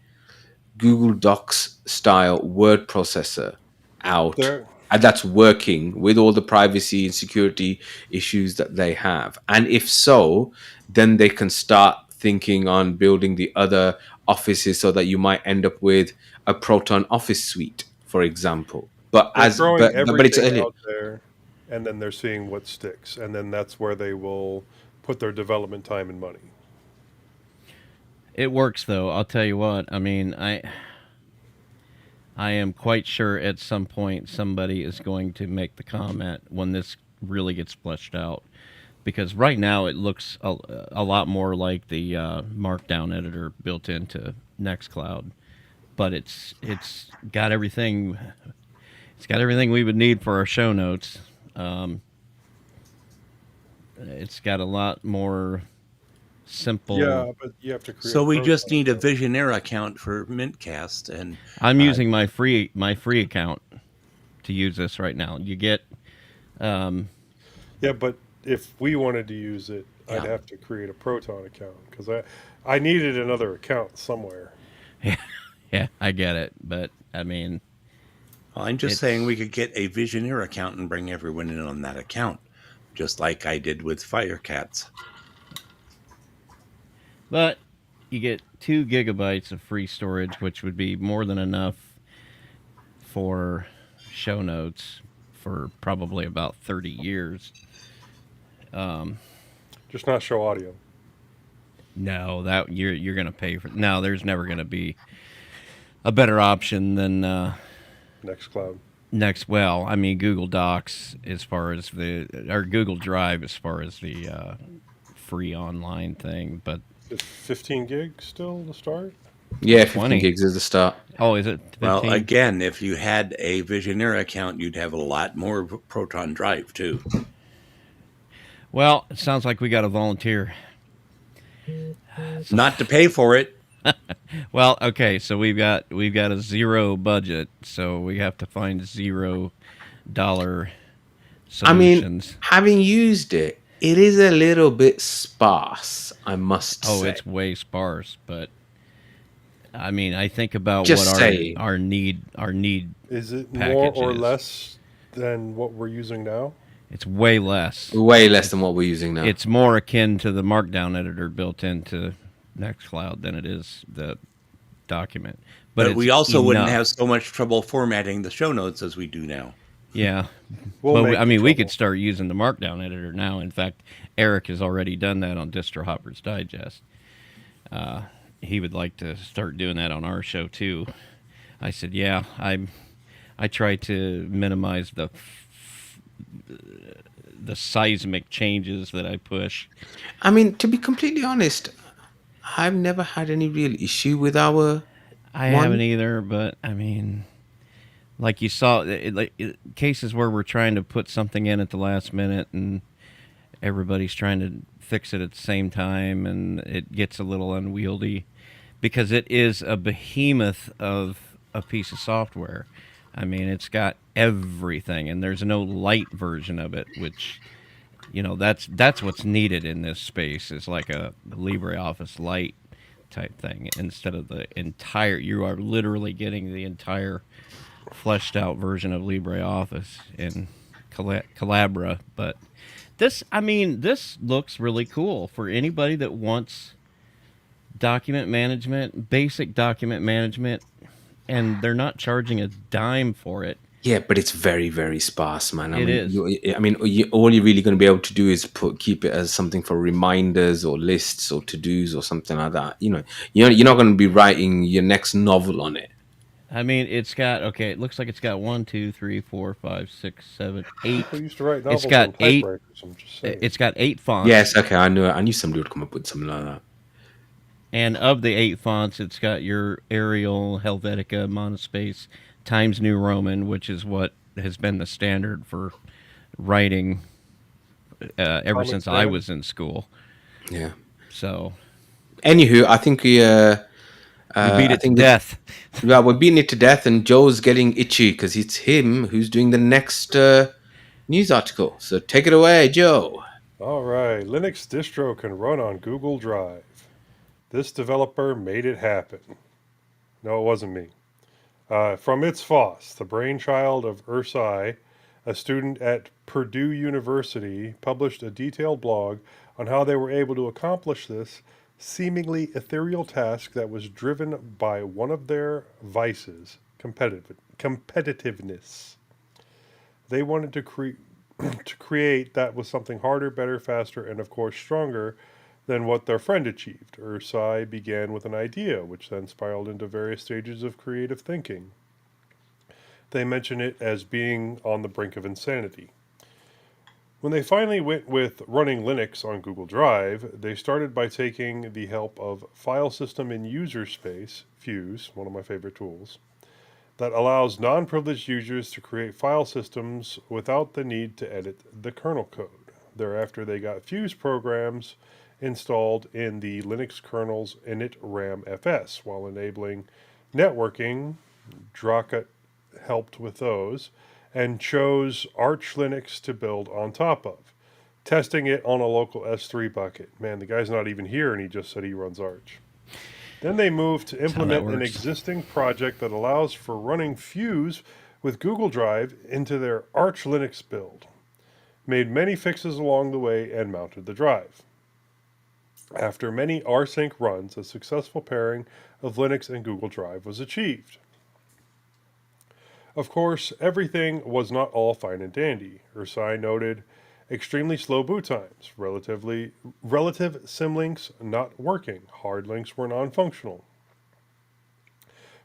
Google Docs style word processor out, and that's working with all the privacy and security issues that they have. And if so, then they can start thinking on building the other offices so that you might end up with a Proton Office suite, for example. But They're it's everything early. out there, and then they're seeing what sticks, and then that's where they will put their development time and money. It works, though. I'll tell you what. I mean, I am quite sure at some point somebody is going to make the comment when this really gets fleshed out. Because right now it looks a lot more like the Markdown editor built into Nextcloud, but it's got everything. It's got everything we would need for our show notes. It's got a lot more simple. Yeah, but you have to create. So we just need a Visionaire account for mintCast, and I'm using my free account to use this right now. You get. Yeah, but if we wanted to use it, I'd have to create a Proton account because I needed another account somewhere. Yeah, I get it, but I mean, I'm just saying we could get a Visionaire account and bring everyone in on that account, just like I did with Firecats. But you get 2 gigabytes of free storage, which would be more than enough for show notes for probably about 30 years. Just not show audio. No, that you're going to pay for. No, there's never going to be a better option than Nextcloud. Well, I mean Google Docs as far as or Google Drive as far as the free online thing, but is 15 gigs still the start? Yeah, 15 20 gigs is the start. Oh, is it 15? Well, again, if you had a Visionaire account, you'd have a lot more Proton Drive too. Well, it sounds like we got a volunteer. Not to pay for it. Well, okay, so we've got a zero budget, so we have to find $0 solutions. I mean, having used it, It is a little bit sparse, I must Oh, say. it's way sparse, but I mean, I think about what Just saying. our need Is it more package or is. less than what we're using now? It's way less. Way less than what we're using now. It's more akin to the Markdown editor built into Nextcloud than it is the document. But But it's we also wouldn't have enough. so much trouble formatting the show notes as we do now. Yeah. We'll But make I the mean, we could trouble. start using the Markdown editor now. In fact, Eric has already done that on Distro Hopper's Digest. He would like to start doing that on our show too. I said, yeah, I try to minimize the seismic changes that I push. I mean, to be completely honest, I've never had any real issue with our I haven't one. either, but I mean, like you saw, cases where we're trying to put something in at the last minute and everybody's trying to fix it at the same time, and it gets a little unwieldy because it is a behemoth of a piece of software. I mean, it's got everything, and there's no light version of it, which that's what's needed in this space is like a LibreOffice Lite type thing instead of the entire. You are literally getting the entire fleshed out version of LibreOffice in Calabra, but this looks really cool for anybody that wants document management, basic document management, and they're not charging a dime for it. Yeah, but it's very, very sparse, man. It is. All you're really going to be able to do is keep it as something for reminders or lists or to dos or something like that. You're not going to be writing your next novel on it. I mean, it's got okay. It looks like it's got 8. People used to write It's novels got on eight. typewriters. I'm just saying. It's got 8 fonts, Yes, okay, I knew it. I knew somebody would come up with something like that. and of the 8 fonts, it's got your Arial, Helvetica, Monospace, Times New Roman, which is what has been the standard for writing ever Comic since I Sans. was in school. Yeah. So Anywho, I think we we beat I it to think death. we're beating it to death, and Joe's getting itchy because it's him who's doing the next news article. So take it away, Joe. All right, Linux distro can run on Google Drive. This developer made it happen. No, it wasn't me. From its Foss, the brainchild of Ursai, a student at Purdue University, published a detailed blog on how they were able to accomplish this seemingly ethereal task that was driven by one of their vices, competitiveness. They wanted to create that was something harder, better, faster, and of course stronger than what their friend achieved. Ursai began with an idea, which then spiraled into various stages of creative thinking. They mention it as being on the brink of insanity. When they finally went with running Linux on Google Drive, they started by taking the help of File System in User Space, Fuse, one of my favorite tools, that allows non privileged users to create file systems without the need to edit the kernel code. Thereafter, they got Fuse programs installed in the Linux kernel's init RAM FS while enabling networking. Draka helped with those and chose Arch Linux to build on top of, testing it on a local S3 bucket. Man, the guy's not even here and he just said he runs Arch. Then they moved to That's how that implement an works. existing project that allows for running Fuse with Google Drive into their Arch Linux build, made many fixes along the way, and mounted the drive. After many rsync runs, a successful pairing of Linux and Google Drive was achieved. Of course, everything was not all fine and dandy. Ursai noted extremely slow boot times, relative symlinks not working, hard links were non-functional.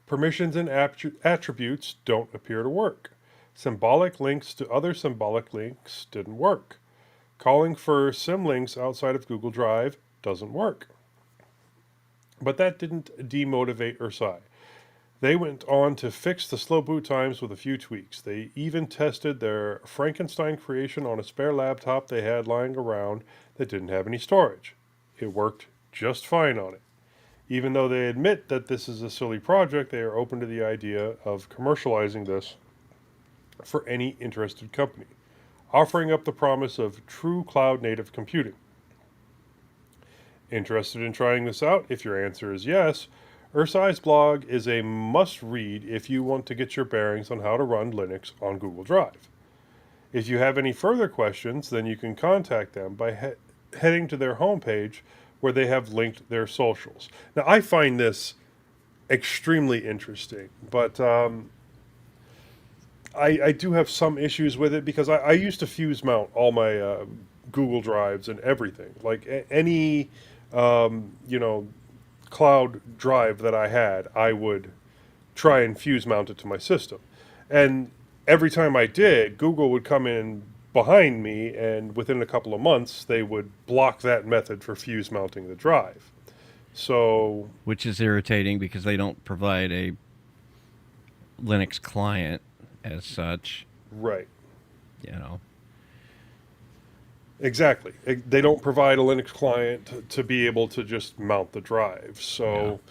Permissions and attributes don't appear to work. Symbolic links to other symbolic links didn't work. Calling for symlinks outside of Google Drive doesn't work. But that didn't demotivate Ursai. They went on to fix the slow boot times with a few tweaks. They even tested their Frankenstein creation on a spare laptop they had lying around that didn't have any storage. It worked just fine on it. Even though they admit that this is a silly project, they are open to the idea of commercializing this for any interested company. offering up the promise of true cloud native computing. Interested in trying this out? If your answer is yes, Ursai's blog is a must read if you want to get your bearings on how to run Linux on Google Drive. If you have any further questions, then you can contact them by heading to their homepage where they have linked their socials. Now, I find this extremely interesting, but I do have some issues with it because I used to fuse mount all my Google Drives and everything. Like any, you know, cloud drive that I had, I would try and fuse mount it to my system. And every time I did, Google would come in behind me, and within a couple of months, they would block that method for fuse mounting the drive. So, Which is irritating because they don't provide a Linux client as such, right. you know. Exactly. They don't provide a Linux client to be able to just mount the drive. So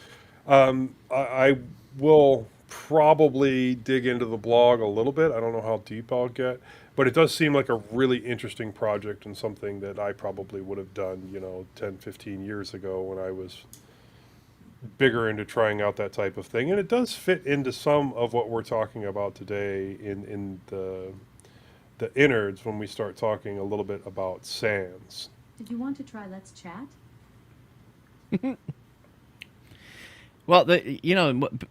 I will probably dig into the blog a little bit. I don't know how deep I'll get, but it does seem like a really interesting project and something that I probably would have done, 10, 15 years ago when I was bigger into trying out that type of thing. And it does fit into some of what we're talking about today in the innards when we start talking a little bit about SANs. Did you want to try Let's Chat? Well,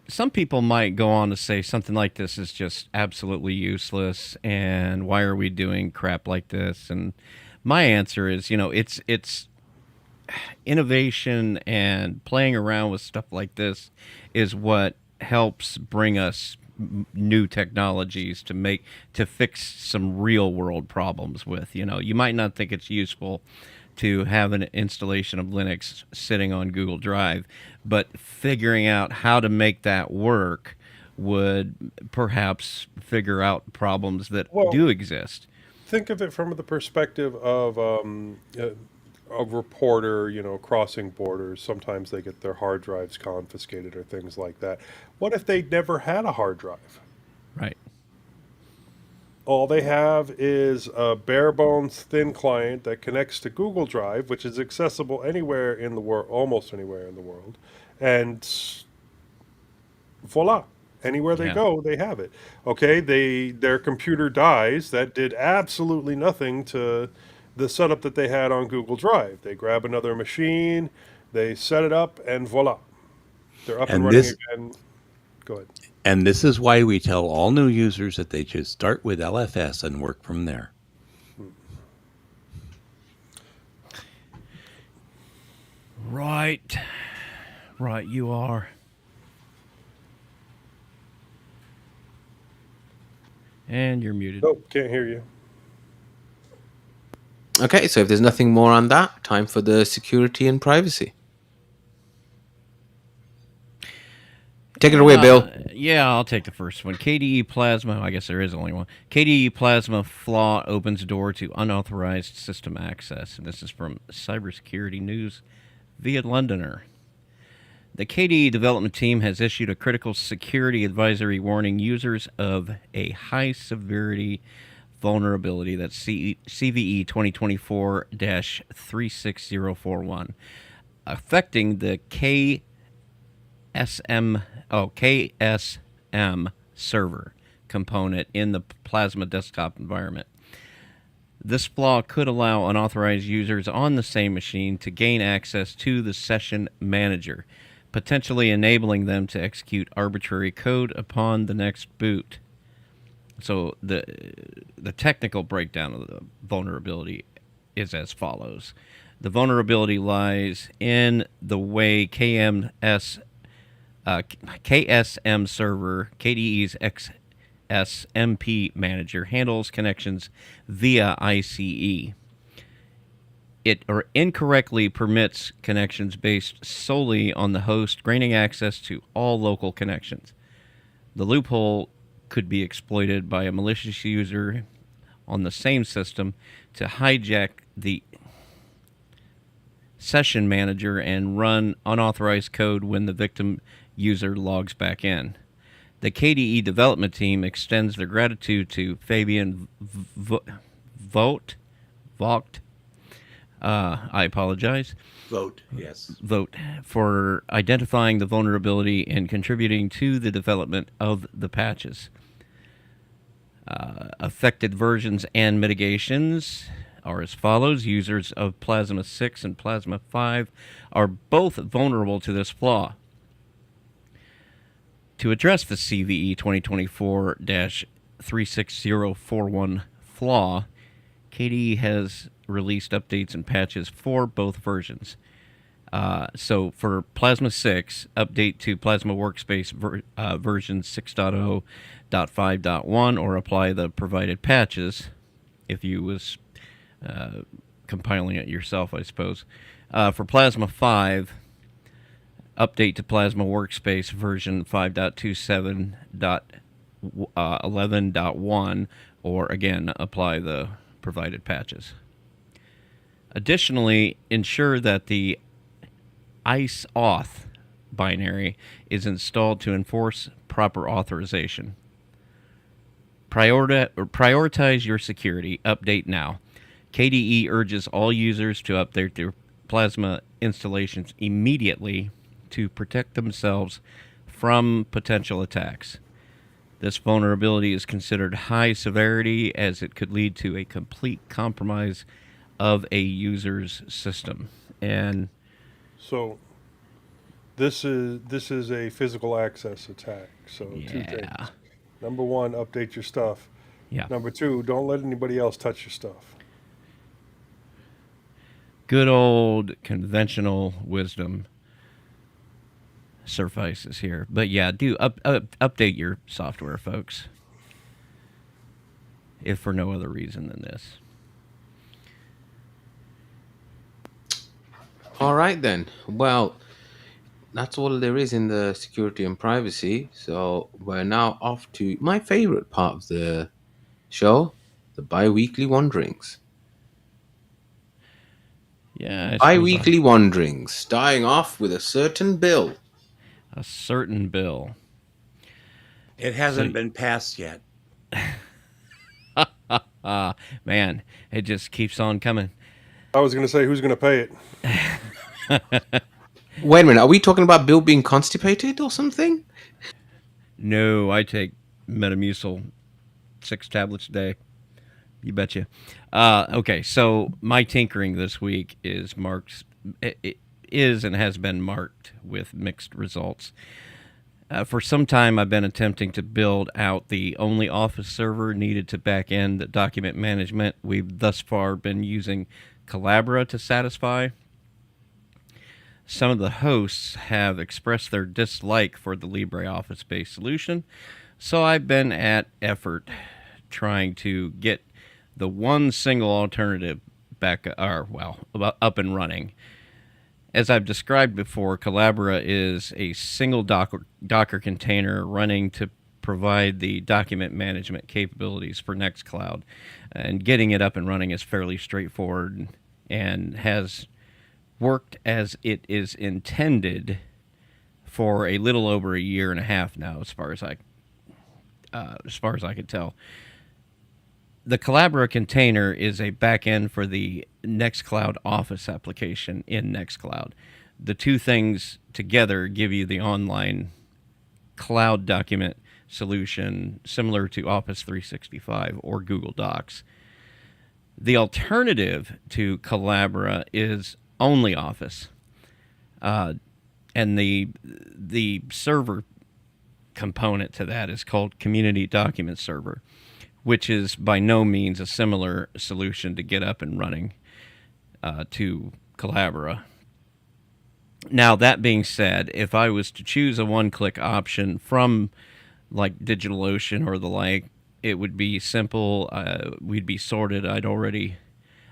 some people might go on to say something like this is just absolutely useless, and why are we doing crap like this? And my answer is, it's innovation and playing around with stuff like this is what helps bring us new technologies to fix some real world problems with. You might not think it's useful to have an installation of Linux sitting on Google Drive, but figuring out how to make that work would perhaps figure out problems that do exist. Think of it from the perspective of a reporter, crossing borders. Sometimes they get their hard drives confiscated or things like that. What if they never had a hard drive? Right. All they have is a bare bones thin client that connects to Google Drive, which is accessible anywhere in the world, almost anywhere in the world. And voila, anywhere they go, they have it. Okay, their computer dies. That did absolutely nothing to the setup that they had on Google Drive. They grab another machine, they set it up, and voila, they're up and running again. Go ahead. And this is why we tell all new users that they should start with LFS and work from there. Right. Right, you are. And you're muted. Nope, can't hear you. Okay, so if there's nothing more on that, time for the security and privacy. Take it away, Bill. Yeah, I'll take the first one. KDE Plasma, I guess there is only one. KDE Plasma flaw opens door to unauthorized system access. And this is from Cybersecurity News via Londoner. The KDE development team has issued a critical security advisory warning users of a high severity vulnerability, that's CVE 2024-36041, affecting the KSM server component in the Plasma desktop environment. This flaw could allow unauthorized users on the same machine to gain access to the session manager, potentially enabling them to execute arbitrary code upon the next boot. So the technical breakdown of the vulnerability is as follows. The vulnerability lies in the way KSM server, KDE's XSMP manager, handles connections via ICE. It incorrectly permits connections based solely on the host granting access to all local connections. The loophole could be exploited by a malicious user on the same system to hijack the session manager and run unauthorized code when the victim user logs back in. The KDE development team extends their gratitude to Fabian Vogt. I apologize. Vote For identifying the vulnerability and contributing to the development of the patches. Affected versions and mitigations are as follows. Users of Plasma 6 and Plasma 5 are both vulnerable to this flaw. To address the CVE 2024-36041 flaw, KDE has released updates and patches for both versions. So for Plasma 6, update to Plasma Workspace version 6.0.5.1 or apply the provided patches if you was compiling it yourself, I suppose. For Plasma 5, update to Plasma Workspace version 5.27.11.1 or again apply the provided patches. Additionally, ensure that the IceAuth binary is installed to enforce proper authorization. Prioritize your security. Update now. KDE urges all users to update their Plasma installations immediately to protect themselves from potential attacks. This vulnerability is considered high severity as it could lead to a complete compromise of a user's system. And So this is a physical access attack. So two things. yeah, Number one, update your stuff. yeah. Number two, don't let anybody else touch your stuff. Good old conventional wisdom suffices here. But yeah, do update your software, folks. If for no other reason than this. All right then. Well, that's all there is in the security and privacy. So we're now off to my favorite part of the show, the bi-weekly wanderings. Yeah, I suppose Bi-weekly wanderings, starting off with a certain bill. a certain bill. It hasn't been passed yet. Man, it just keeps on coming. I was going to say, who's going to pay it? Wait a minute, are we talking about Bill being constipated or something? No, I take Metamucil 6 tablets a day. You betcha. Okay, so my tinkering this week is it is and has been marked with mixed results. For some time, I've been attempting to build out the only Office server needed to back end the document management. We've thus far been using Collabora to satisfy. Some of the hosts have expressed their dislike for the LibreOffice-based solution, so I've been at effort trying to get the one single alternative up and running. As I've described before, Collabora is a single Docker container running to provide the document management capabilities for Nextcloud, and getting it up and running is fairly straightforward and has worked as it is intended for a little over a year and a half now, as far as I can tell. The Collabora container is a backend for the Nextcloud Office application in Nextcloud. The two things together give you the online cloud document solution similar to Office 365 or Google Docs. The alternative to Collabora is only Office, and the server component to that is called Community Document Server, which is by no means a similar solution to get up and running to Collabora. Now, that being said, if I was to choose a one-click option from like DigitalOcean or the like, it would be simple. We'd be sorted.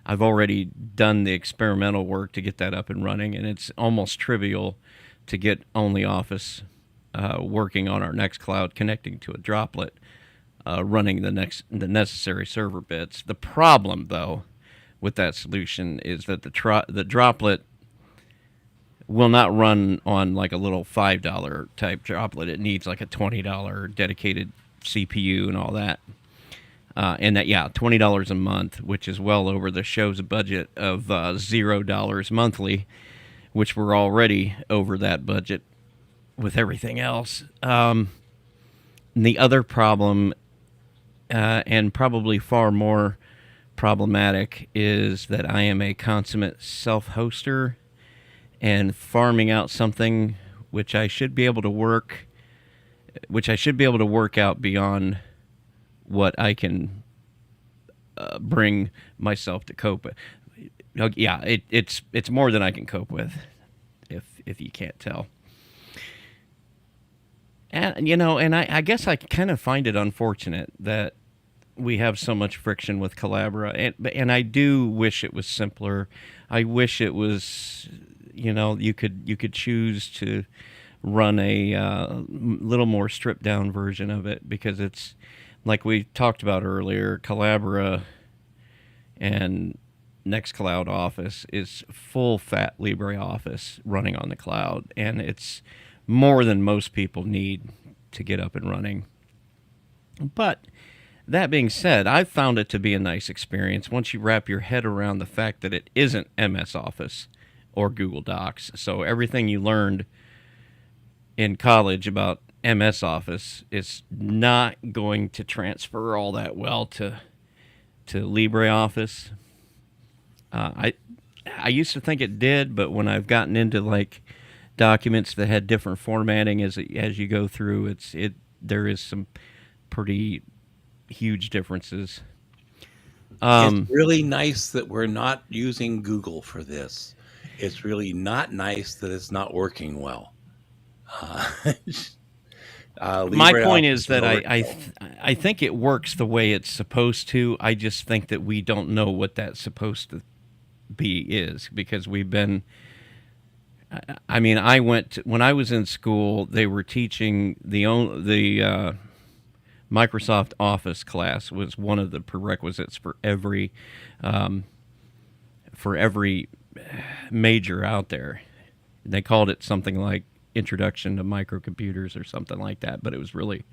I've already done the experimental work to get that up and running, and it's almost trivial to get only Office working on our Nextcloud, connecting to a droplet, running the necessary server bits. The problem, though, with that solution is that the droplet will not run on like a little $5 type droplet. It needs like a $20 dedicated CPU and all that. And that, yeah, $20 a month, which is well over the show's budget of $0 monthly, which we're already over that budget with everything else. The other problem, and probably far more problematic, is that I am a consummate self-hoster, and farming out something which I should be able to work out beyond what I can bring myself to cope with. Yeah, it's more than I can cope with, if you can't tell. And I guess I kind of find it unfortunate that we have so much friction with Collabora, and I do wish it was simpler. I wish it was, you could choose to run a little more stripped down version of it, because it's like we talked about earlier. Collabora and Nextcloud Office is full fat LibreOffice running on the cloud, and it's more than most people need to get up and running. But that being said, I've found it to be a nice experience once you wrap your head around the fact that it isn't MS Office or Google Docs. So everything you learned in college about MS Office is not going to transfer all that well to LibreOffice. I used to think it did, but when I've gotten into like documents that had different formatting as you go through, there is some pretty huge differences. It's really nice that we're not using Google for this. It's really not nice that it's not working well. My point is that I think it works the way it's supposed to. I just think that we don't know what that's supposed to be is, because we've been. I mean, when I was in school, they were teaching the Microsoft Office class was one of the prerequisites for every major out there. They called it something like Introduction to Microcomputers or something like that, but it was really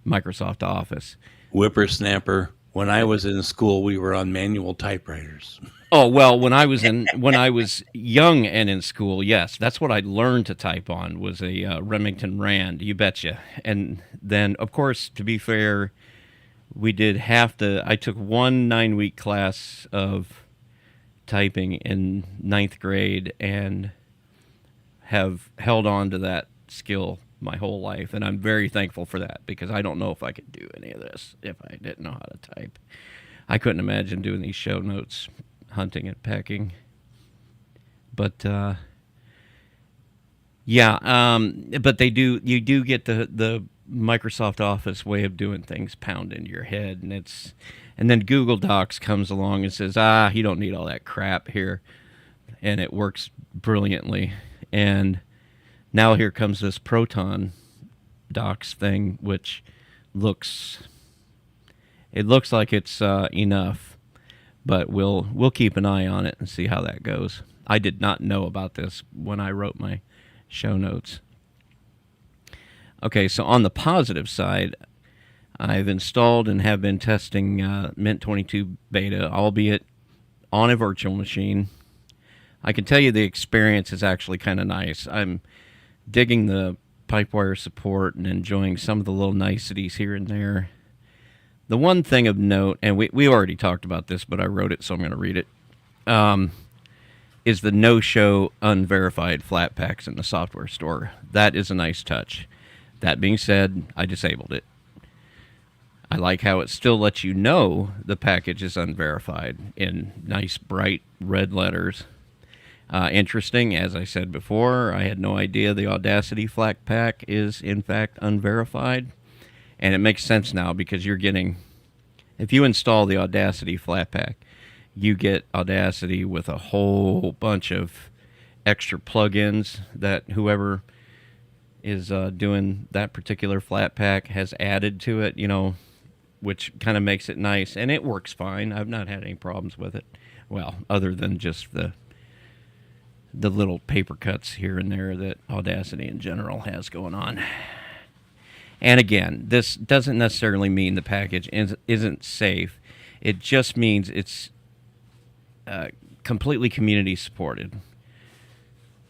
Microsoft Office. Whippersnapper. When I was in school, we were on manual typewriters. Oh, well, when I was young and in school, yes, that's what I learned to type on, was a Remington Rand, you betcha. And then, of course, to be fair, we did I took one 9-week class of typing in 9th grade and have held on to that skill my whole life, and I'm very thankful for that, because I don't know if I could do any of this if I didn't know how to type. I couldn't imagine doing these show notes, hunting and pecking. But but you do get the Microsoft Office way of doing things pound into your head, and then Google Docs comes along and says, you don't need all that crap here, and it works brilliantly. And now here comes this Proton Docs thing, which looks like it's enough, but we'll keep an eye on it and see how that goes. I did not know about this when I wrote my show notes. Okay, so on the positive side, I've installed and have been testing Mint 22 beta, albeit on a virtual machine. I can tell you the experience is actually kind of nice. I'm digging the Pipewire support and enjoying some of the little niceties here and there. The one thing of note, and we already talked about this, but I wrote it, so I'm going to read it, is the no-show unverified flat packs in the software store. That is a nice touch. That being said, I disabled it. I like how it still lets you know the package is unverified in nice, bright red letters. Interesting, as I said before, I had no idea the Audacity flat pack is, in fact, unverified. And it makes sense now, because if you install the Audacity flat pack, you get Audacity with a whole bunch of extra plugins that whoever is doing that particular flat pack has added to it, which kind of makes it nice. And it works fine. I've not had any problems with it. Well, other than just the little paper cuts here and there that Audacity in general has going on. And again, this doesn't necessarily mean the package isn't safe. It just means it's completely community supported.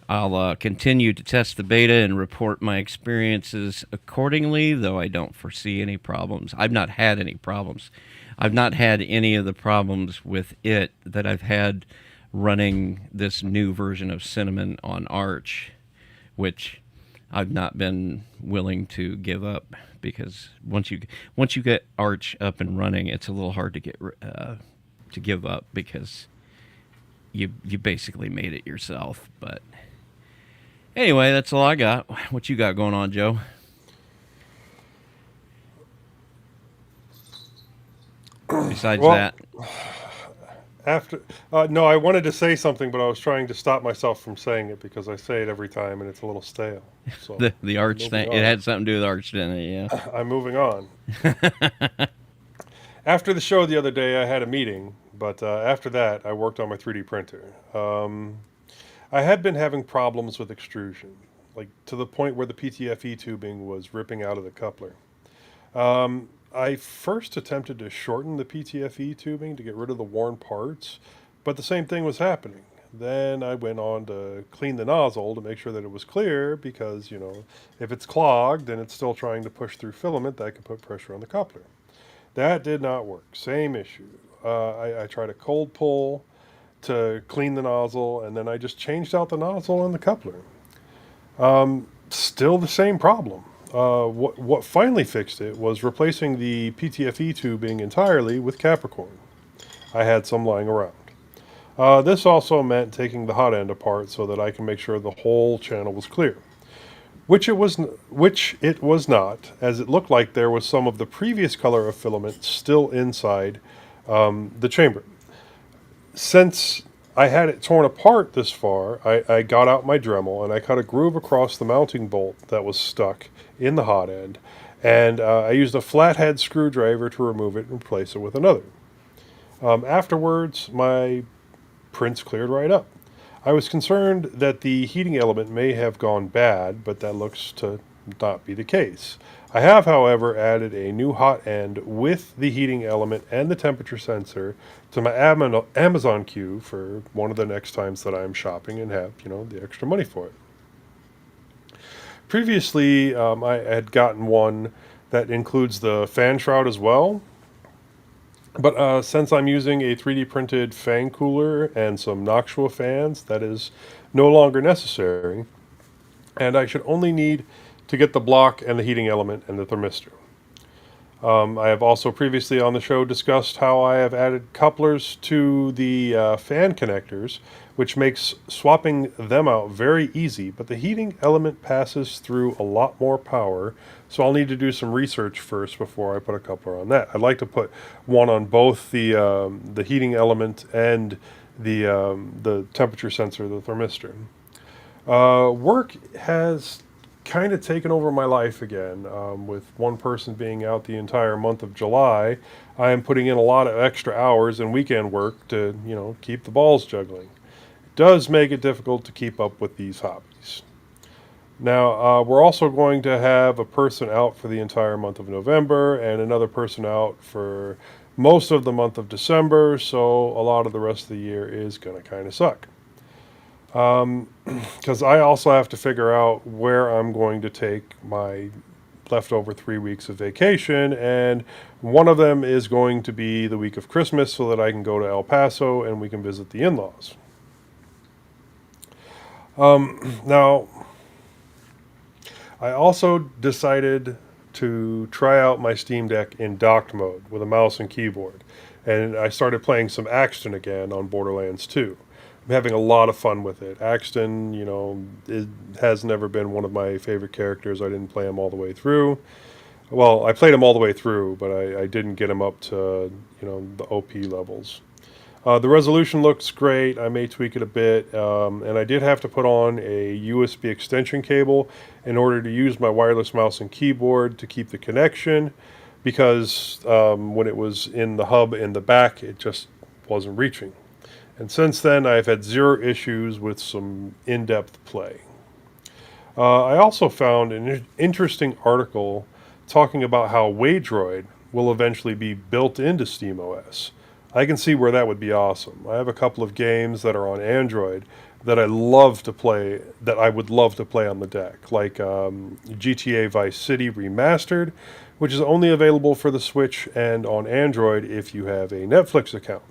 I'll continue to test the beta and report my experiences accordingly, though I don't foresee any problems. I've not had any problems. I've not had any of the problems with it that I've had running this new version of Cinnamon on Arch, which I've not been willing to give up because once you get Arch up and running, it's a little hard to give up because you basically made it yourself. But anyway, that's all I got. What you got going on, Joe? Besides Well, that, after no, I wanted to say something, but I was trying to stop myself from saying it because I say it every time and it's a little stale. So the I'm Arch moving thing, it on. had something to do with Arch, didn't it? I'm moving on. After the show the other day, I had a meeting, but after that, I worked on my 3D printer. I had been having problems with extrusion, like to the point where the PTFE tubing was ripping out of the coupler. I first attempted to shorten the PTFE tubing to get rid of the worn parts, but the same thing was happening. Then I went on to clean the nozzle to make sure that it was clear because, if it's clogged and it's still trying to push through filament, that could put pressure on the coupler. That did not work. Same issue. I tried a cold pull to clean the nozzle, and then I just changed out the nozzle and the coupler. Still the same problem. What finally fixed it was replacing the PTFE tubing entirely with Capricorn. I had some lying around. This also meant taking the hot end apart so that I can make sure the whole channel was clear, which it was not, as it looked like there was some of the previous color of filament still inside the chamber. Since I had it torn apart this far, I got out my Dremel and I cut a groove across the mounting bolt that was stuck in the hot end, and I used a flathead screwdriver to remove it and replace it with another. Afterwards, my prints cleared right up. I was concerned that the heating element may have gone bad, but that looks to not be the case. I have, however, added a new hot end with the heating element and the temperature sensor to my Amazon queue for one of the next times that I'm shopping and have, the extra money for it. Previously, I had gotten one that includes the fan shroud as well, but since I'm using a 3D printed fan cooler and some Noctua fans, that is no longer necessary, and I should only need to get the block and the heating element and the thermistor. I have also previously on the show discussed how I have added couplers to the fan connectors, which makes swapping them out very easy, but the heating element passes through a lot more power, so I'll need to do some research first before I put a coupler on that. I'd like to put one on both the heating element and the temperature sensor, the thermistor. Work has kind of taken over my life again. With one person being out the entire month of July, I am putting in a lot of extra hours and weekend work to, keep the balls juggling. It does make it difficult to keep up with these hobbies. Now, we're also going to have a person out for the entire month of November and another person out for most of the month of December, so a lot of the rest of the year is going to kind of suck. Because I also have to figure out where I'm going to take my leftover 3 weeks of vacation, and one of them is going to be the week of Christmas so that I can go to El Paso and we can visit the in-laws. Now, I also decided to try out my Steam Deck in docked mode with a mouse and keyboard, and I started playing some Axton again on Borderlands 2. I'm having a lot of fun with it. Axton, it has never been one of my favorite characters. I didn't play him all the way through. Well, I played him all the way through, but I didn't get him up to, the OP levels. The resolution looks great. I may tweak it a bit, and I did have to put on a USB extension cable in order to use my wireless mouse and keyboard to keep the connection, because when it was in the hub in the back, it just wasn't reaching. And since then, I've had zero issues with some in-depth play. I also found an interesting article talking about how Waydroid will eventually be built into SteamOS. I can see where that would be awesome. I have a couple of games that are on Android that I love to play, that I would love to play on the deck, like GTA Vice City Remastered, which is only available for the Switch and on Android if you have a Netflix account.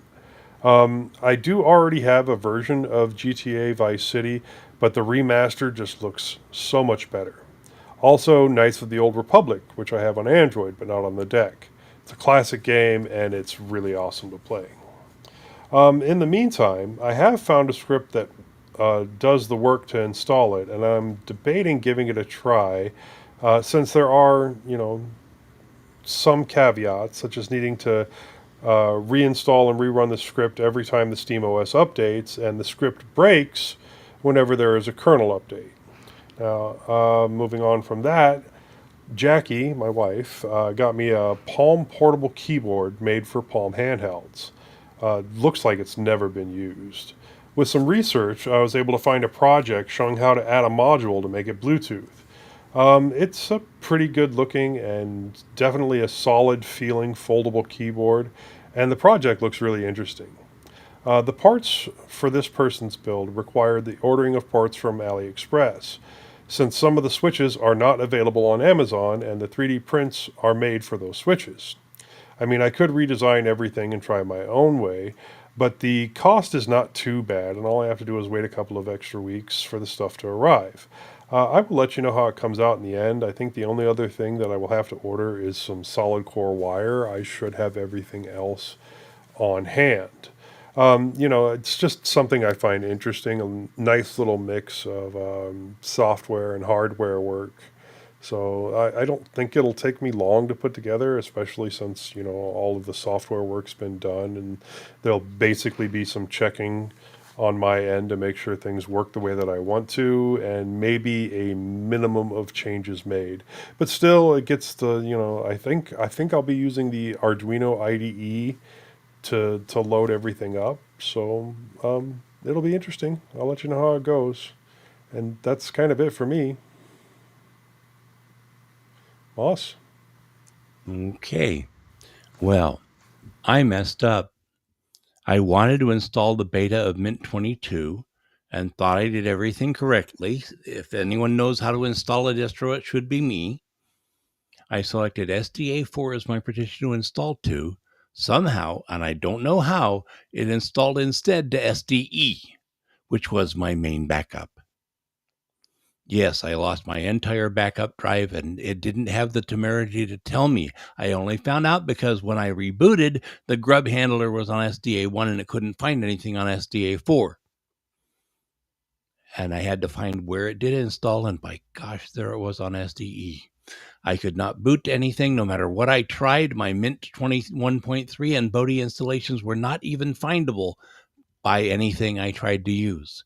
I do already have a version of GTA Vice City, but the remaster just looks so much better. Also, Knights of the Old Republic, which I have on Android but not on the deck. It's a classic game and it's really awesome to play. In the meantime, I have found a script that does the work to install it, and I'm debating giving it a try since there are, some caveats, such as needing to reinstall and rerun the script every time the SteamOS updates, and the script breaks whenever there is a kernel update. Now, moving on from that, Jackie, my wife, got me a Palm portable keyboard made for Palm handhelds. Looks like it's never been used. With some research, I was able to find a project showing how to add a module to make it Bluetooth. It's a pretty good looking and definitely a solid feeling foldable keyboard, and the project looks really interesting. The parts for this person's build required the ordering of parts from AliExpress, since some of the switches are not available on Amazon and the 3D prints are made for those switches. I mean, I could redesign everything and try my own way, but the cost is not too bad, and all I have to do is wait a couple of extra weeks for the stuff to arrive. I will let you know how it comes out in the end. I think the only other thing that I will have to order is some solid core wire. I should have everything else on hand. It's just something I find interesting, a nice little mix of software and hardware work. So I don't think it'll take me long to put together, especially since, all of the software work's been done, and there'll basically be some checking on my end to make sure things work the way that I want to, and maybe a minimum of changes made. But still, it gets the, I think I'll be using the Arduino IDE to load everything up. So it'll be interesting. I'll let you know how it goes. And that's kind of it for me. Moss? Okay. Well, I messed up. I wanted to install the beta of Mint 22 and thought I did everything correctly. If anyone knows how to install a distro, it should be me. I selected SDA4 as my partition to install to. Somehow, and I don't know how, it installed instead to SDE, which was my main backup. Yes, I lost my entire backup drive, and it didn't have the temerity to tell me. I only found out because when I rebooted, the grub handler was on SDA1 and it couldn't find anything on SDA4. And I had to find where it did install, and by gosh, there it was on SDE. I could not boot anything no matter what I tried. My Mint 21.3 and Bodhi installations were not even findable by anything I tried to use.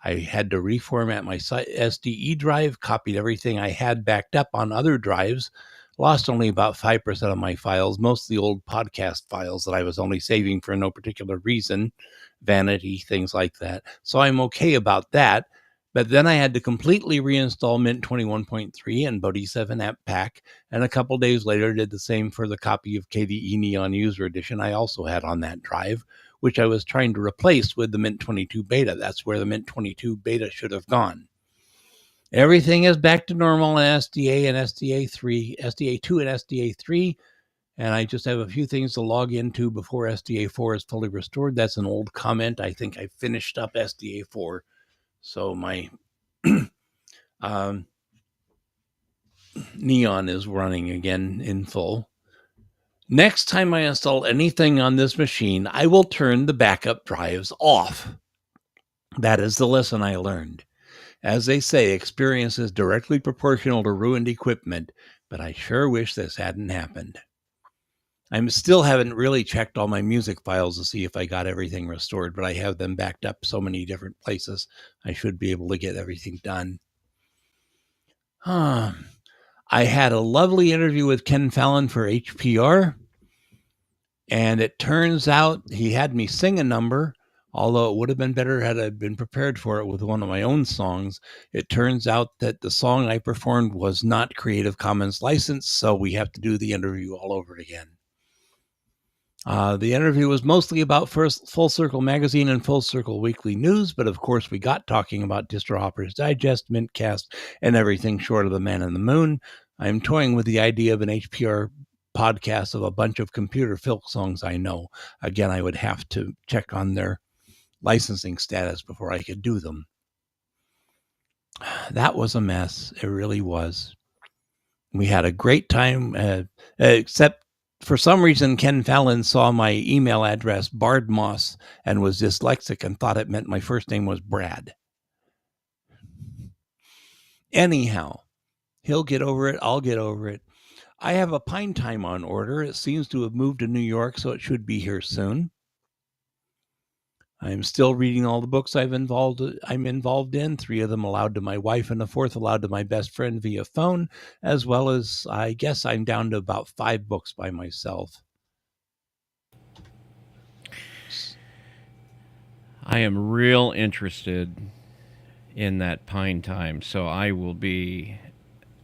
I had to reformat my SDE drive, copied everything I had backed up on other drives, lost only about 5% of my files, mostly old podcast files that I was only saving for no particular reason, vanity, things like that. So I'm okay about that. But then I had to completely reinstall Mint 21.3 and Bodhi 7 app pack, and a couple days later did the same for the copy of KDE Neon User Edition I also had on that drive, which I was trying to replace with the Mint 22 beta. That's where the Mint 22 beta should have gone. Everything is back to normal in SDA and SDA3, SDA2 and SDA3, and I just have a few things to log into before SDA4 is fully restored. That's an old comment. I think I finished up SDA4. So my Neon is running again in full. Next time I install anything on this machine, I will turn the backup drives off. That is the lesson I learned. As they say, experience is directly proportional to ruined equipment, but I sure wish this hadn't happened. I still haven't really checked all my music files to see if I got everything restored, but I have them backed up so many different places. I should be able to get everything done. I had a lovely interview with Ken Fallon for HPR, and it turns out he had me sing a number Although it would have been better had I been prepared for it with one of my own songs, it turns out that the song I performed was not Creative Commons licensed, so we have to do the interview all over again. The interview was mostly about Full Circle Magazine and Full Circle Weekly News, but of course we got talking about Distro Hoppers Digest, mintCast, and everything short of the Man in the Moon. I'm toying with the idea of an HPR podcast of a bunch of computer folk songs I know. Again, I would have to check on their licensing status before I could do them. That was a mess. It really was. We had a great time, except for some reason, Ken Fallon saw my email address, Bardmoss, and was dyslexic and thought it meant my first name was Brad. Anyhow, he'll get over it. I'll get over it. I have a Pine Time on order. It seems to have moved to New York, so it should be here soon. I'm still reading all the books I'm involved in, 3 of them allowed to my wife and the 4th allowed to my best friend via phone, as well as I guess I'm down to about 5 books by myself. I am real interested in that Pine Time, so I will be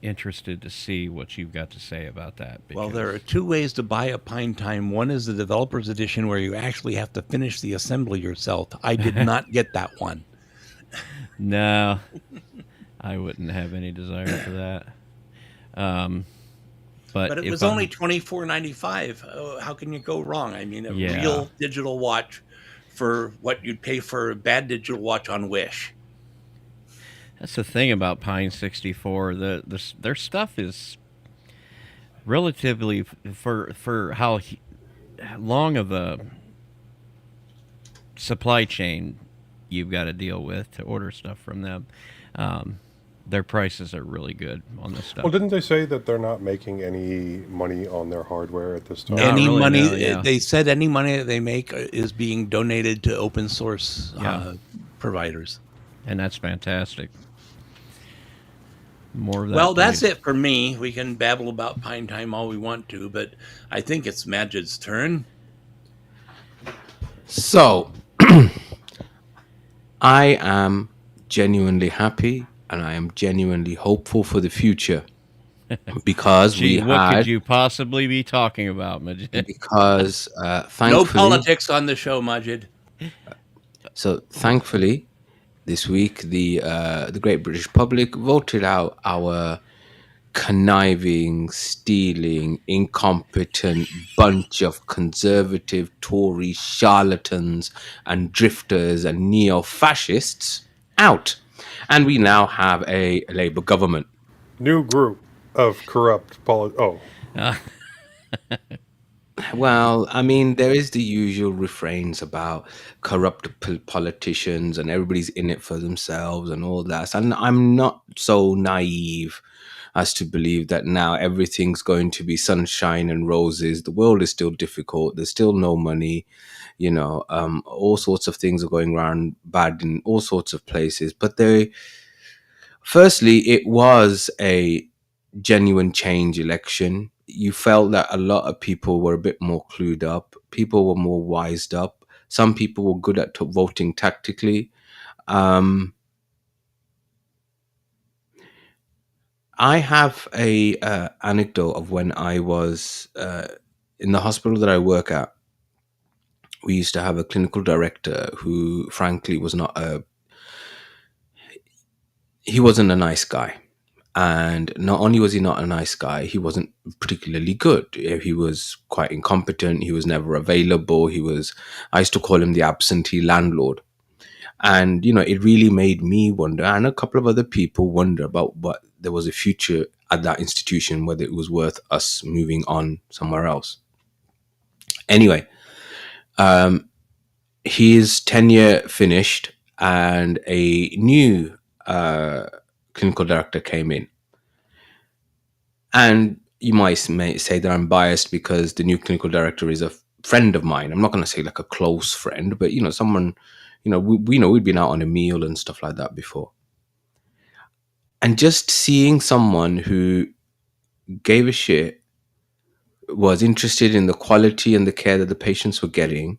interested to see what you've got to say about that. Well, there are 2 ways to buy a Pine Time. One is the developer's edition where you actually have to finish the assembly yourself. I did not get that one. No, I wouldn't have any desire for that. But it was only $24.95. How can you go wrong? I mean, a real digital watch for what you'd pay for a bad digital watch on Wish. That's the thing about Pine 64. Their stuff is relatively, for how long of a supply chain you've got to deal with to order stuff from them. Their prices are really good on this stuff. Well, didn't they say that they're not making any money on their hardware at this time? They said any money that they make is being donated to open source providers. And that's fantastic. More of that. Well, that's it for me. We can babble about Pine Time all we want to, but I think it's Majid's turn. So, I am genuinely happy and I am genuinely hopeful for the future because what could you possibly be talking about, Majid? Because thankfully, no politics on the show, Majid. So thankfully, this week the Great British Public voted out our conniving, stealing, incompetent bunch of conservative Tory charlatans and drifters and neo-fascists out. And we now have a Labour government. New group of corrupt Well, I mean, there is the usual refrains about corrupt politicians and everybody's in it for themselves and all that. And I'm not so naive as to believe that now everything's going to be sunshine and roses. The world is still difficult. There's still no money. You know, all sorts of things are going around bad in all sorts of places. But firstly, it was a genuine change election. You felt that a lot of people were a bit more clued up. People were more wised up. Some people were good at voting tactically. I have a anecdote of when I was in the hospital that I work at. We used to have a clinical director who, frankly, was he wasn't a nice guy. And not only was he not a nice guy, he wasn't particularly good. He was quite incompetent. He was never available. I used to call him the absentee landlord. And, you know, it really made me wonder, and a couple of other people wonder about what there was a future at that institution, whether it was worth us moving on somewhere else. Anyway, his tenure finished and a new clinical director came in. And you may say that I'm biased because the new clinical director is a friend of mine. I'm not going to say like a close friend, but, you know, someone, you know, we know we'd been out on a meal and stuff like that before. And just seeing someone who gave a shit, was interested in the quality and the care that the patients were getting,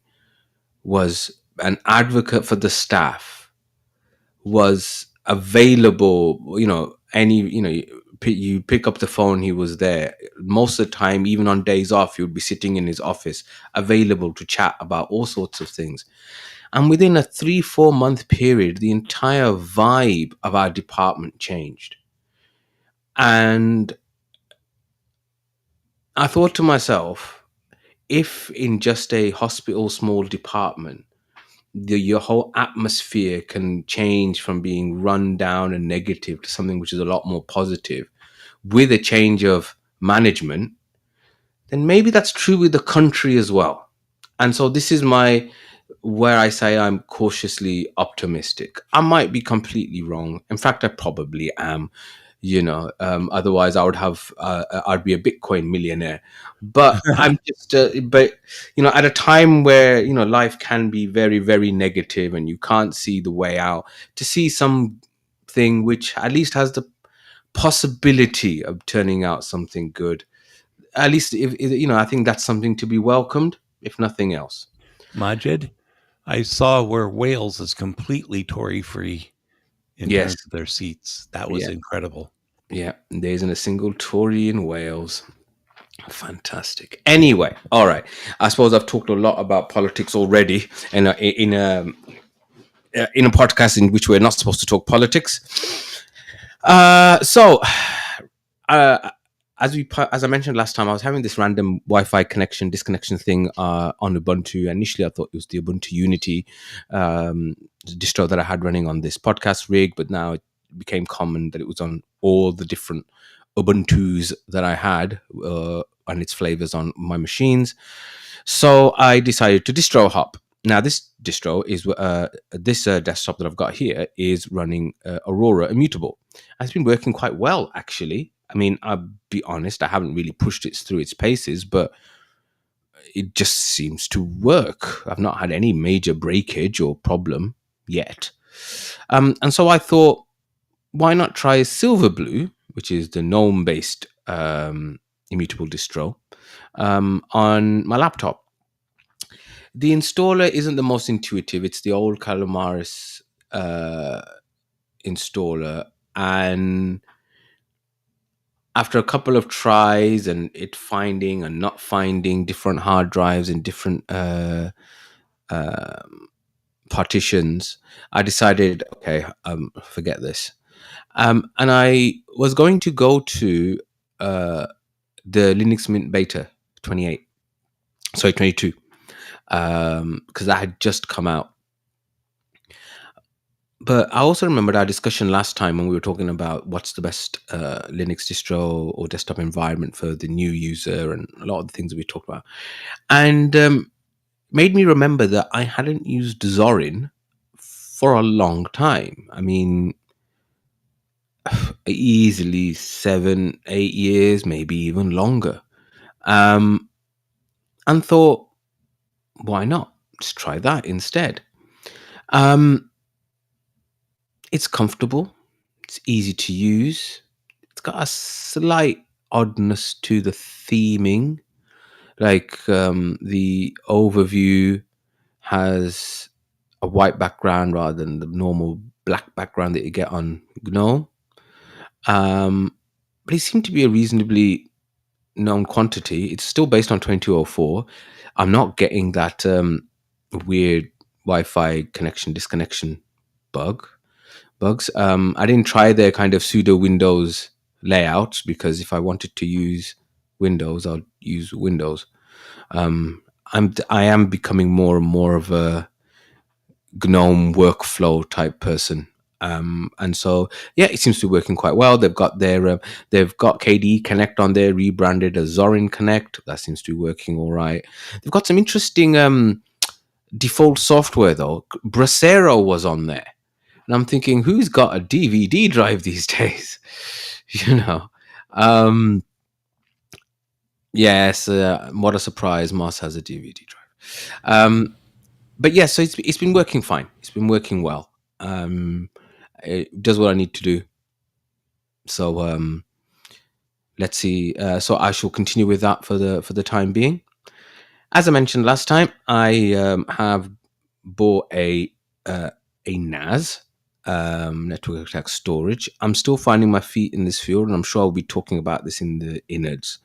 was an advocate for the staff was available, you pick up the phone, he was there most of the time. Even on days off, he would be sitting in his office available to chat about all sorts of things. And within a 3-4 month period, the entire vibe of our department changed. And I thought to myself, if in just a hospital small department, your whole atmosphere can change from being run down and negative to something which is a lot more positive with a change of management, then maybe that's true with the country as well. And so this is where I say I'm cautiously optimistic. I might be completely wrong. In fact, I probably am. Otherwise I'd be a Bitcoin millionaire. But I'm just, at a time where life can be very, very negative and you can't see the way out, to see something which at least has the possibility of turning out something good, at least if I think that's something to be welcomed, if nothing else. Majid, I saw where Wales is completely Tory free in Yes. terms of their seats. That was incredible. Yeah, there isn't a single Tory in Wales. Fantastic. Anyway, all right. I suppose I've talked a lot about politics already, and in a podcast in which we're not supposed to talk politics. So, as I mentioned last time, I was having this random Wi-Fi connection disconnection thing on Ubuntu. Initially, I thought it was the Ubuntu Unity distro that I had running on this podcast rig, but now it became common that it was on all the different Ubuntus that I had and its flavors on my machines. So I decided to distro hop. Now this distro is this desktop that I've got here is running Aurora Immutable. It's been working quite well, actually. I mean, I'll be honest, I haven't really pushed it through its paces, but it just seems to work. I've not had any major breakage or problem yet. And so I thought, why not try Silverblue, which is the GNOME-based immutable distro, on my laptop. The installer isn't the most intuitive. It's the old Calamaris installer. And after a couple of tries and it finding and not finding different hard drives in different partitions, I decided, okay, forget this. And I was going to go to the Linux Mint Beta 22, because that had just come out. But I also remembered our discussion last time when we were talking about what's the best Linux distro or desktop environment for the new user and a lot of the things that we talked about. And made me remember that I hadn't used Zorin for a long time. I mean, easily 7-8 years, maybe even longer. And thought, why not? Let's try that instead. It's comfortable. It's easy to use. It's got a slight oddness to the theming. Like the overview has a white background rather than the normal black background that you get on GNOME. But it seemed to be a reasonably known quantity. It's still based on 2204. I'm not getting that weird Wi-Fi connection disconnection bugs. I didn't try their kind of pseudo Windows layouts, because if I wanted to use Windows, I'll use Windows. I am becoming more and more of a GNOME workflow type person. And so, yeah, it seems to be working quite well. They've got KDE Connect on there, rebranded as Zorin Connect. That seems to be working all right. They've got some interesting default software though. Bracero was on there, and I'm thinking, who's got a DVD drive these days? Yes, what a surprise! Moss has a DVD drive. But yeah, so it's been working fine. It's been working well. It does what I need to do. So let's see. So I shall continue with that for the time being. As I mentioned last time, I have bought a NAS, network attack storage. I'm still finding my feet in this field, and I'm sure I'll be talking about this in the innards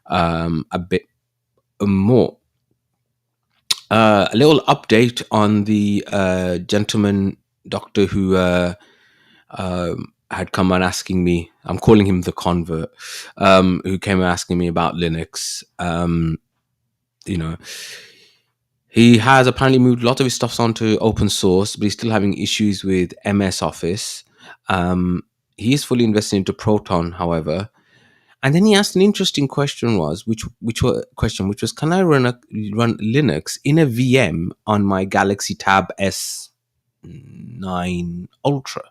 a bit more. A little update on the gentleman doctor who had come on asking me. I'm calling him the convert, who came asking me about Linux. You know, he has apparently moved a lot of his stuff onto open source, but he's still having issues with MS Office. He is fully invested into Proton, however. And then he asked an interesting question, which was, can I run Linux in a VM on my Galaxy Tab S9 Ultra?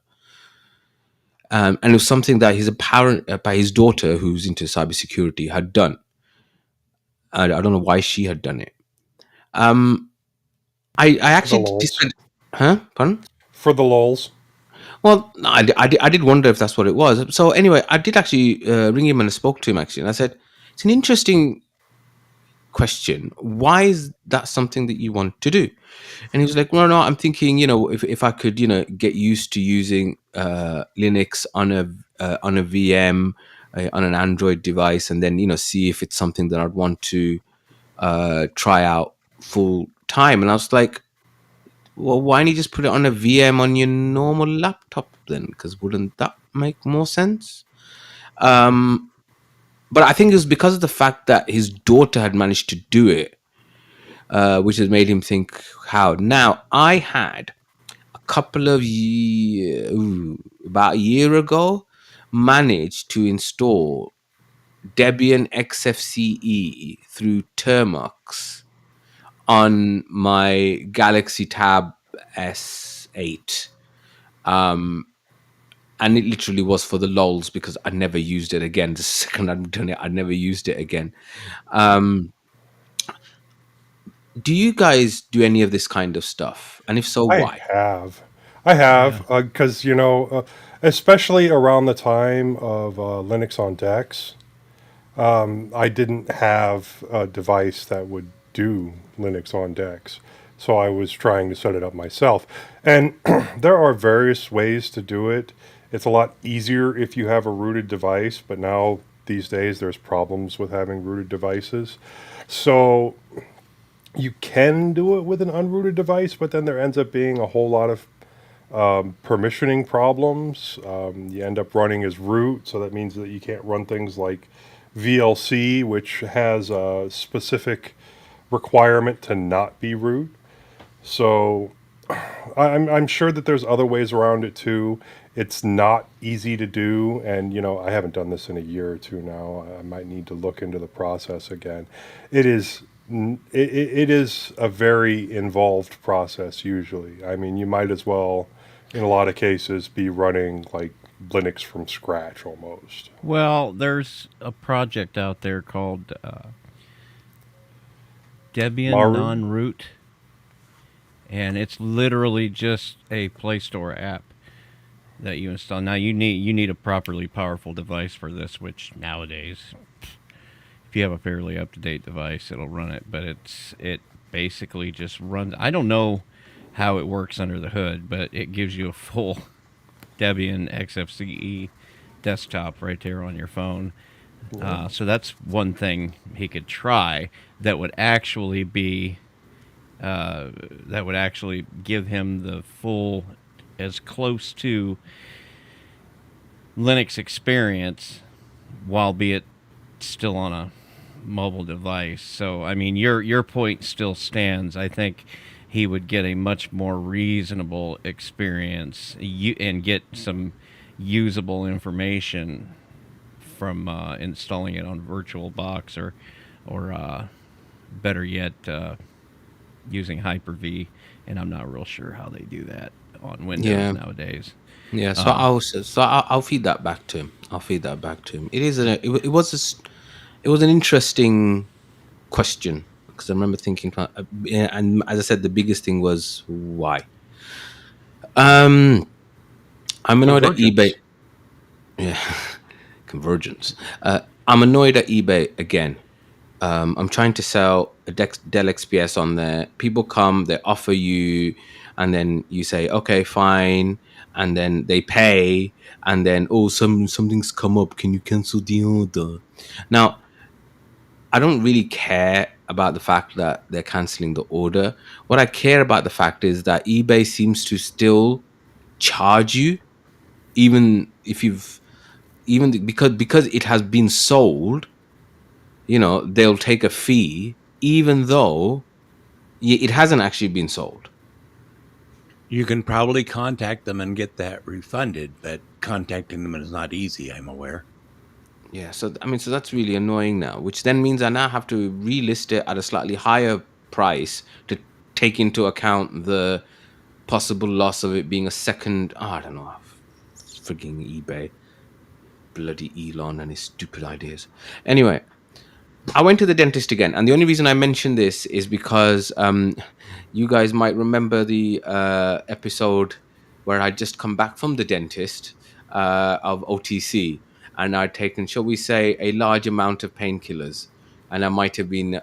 And it was something that his apparent by his daughter, who's into cybersecurity, had done. I don't know why she had done it. I actually lols. huh? Pardon? For the lols. Well, no, I did wonder if that's what it was. So anyway, I did actually ring him and I spoke to him actually, and I said, it's an interesting question. Why is that something that you want to do? And he was like, well, no, I'm thinking, if I could, get used to using Linux on a VM, on an Android device, and then, see if it's something that I'd want to try out full time. And I was like, well, why don't you just put it on a VM on your normal laptop then? Because wouldn't that make more sense? But I think it was because of the fact that his daughter had managed to do it, which has made him think how. Now, I had a couple of about a year ago, managed to install Debian XFCE through Termux on my Galaxy Tab S8. And it literally was for the lols because I never used it again. The second I'd done it, I never used it again. Do you guys do any of this kind of stuff? And if so, why? I have, because especially around the time of Linux on Dex, I didn't have a device that would do Linux on Dex, so I was trying to set it up myself. And there are various ways to do it. It's a lot easier if you have a rooted device, but now these days there's problems with having rooted devices. So you can do it with an unrooted device, but then there ends up being a whole lot of permissioning problems. You end up running as root, so that means that you can't run things like VLC, which has a specific requirement to not be root. So I'm sure that there's other ways around it too. It's not easy to do, and I haven't done this in a year or two now. I might need to look into the process again. It is it is a very involved process usually. I mean, you might as well, in a lot of cases, be running like Linux from scratch almost. Well, there's a project out there called Debian Maru? Non-Root, and it's literally just a Play Store app that you install. Now you need a properly powerful device for this, which nowadays, if you have a fairly up-to-date device, it'll run it. But it basically just runs. I don't know how it works under the hood, but it gives you a full Debian XFCE desktop right there on your phone. So that's one thing he could try that would actually be that would actually give him the full, as close to Linux experience, while be it still on a mobile device. So I mean, your point still stands. I think he would get a much more reasonable experience and get some usable information from installing it on VirtualBox or better yet, using Hyper-V. And I'm not real sure how they do that on Windows nowadays. Yeah, so I'll feed that back to him. It was an interesting question because I remember thinking, and as I said, the biggest thing was why. I'm annoyed at eBay. Yeah, convergence. I'm annoyed at eBay again I'm trying to sell a Dell XPS on there. People come, they offer you, and then you say, okay, fine, and then they pay, and then something's come up. Can you cancel the order? Now, I don't really care about the fact that they're canceling the order. What I care about the fact is that eBay seems to still charge you, even if you've even because it has been sold. They'll take a fee, even though it hasn't actually been sold. You can probably contact them and get that refunded, but contacting them is not easy, I'm aware. Yeah, so I mean, so that's really annoying now, which then means I now have to relist it at a slightly higher price to take into account the possible loss of it being a second. I don't know, frigging eBay, bloody Elon and his stupid ideas. Anyway, I went to the dentist again, and the only reason I mention this is because you guys might remember the episode where I'd just come back from the dentist of OTC, and I'd taken, shall we say, a large amount of painkillers, and I might have been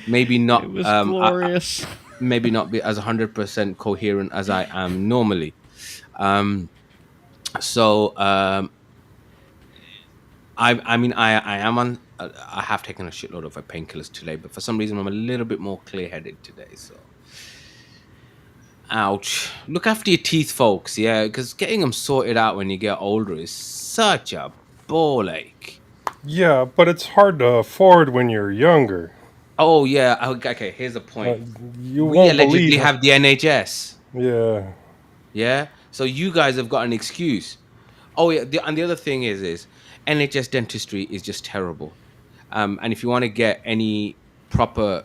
maybe It not was glorious. maybe not be as 100% coherent as I am normally. Um, so I mean, I am on. I have taken a shitload of painkillers today, but for some reason I'm a little bit more clear-headed today. So, ouch! Look after your teeth, folks. Yeah, because getting them sorted out when you get older is such a ball ache. Yeah, but it's hard to afford when you're younger. Oh yeah. Okay. Here's the Uh, point. you We won't believe. allegedly have the NHS. Yeah. Yeah. So you guys have got an excuse. Oh yeah. And the other thing is NHS dentistry is just terrible. And if you want to get any proper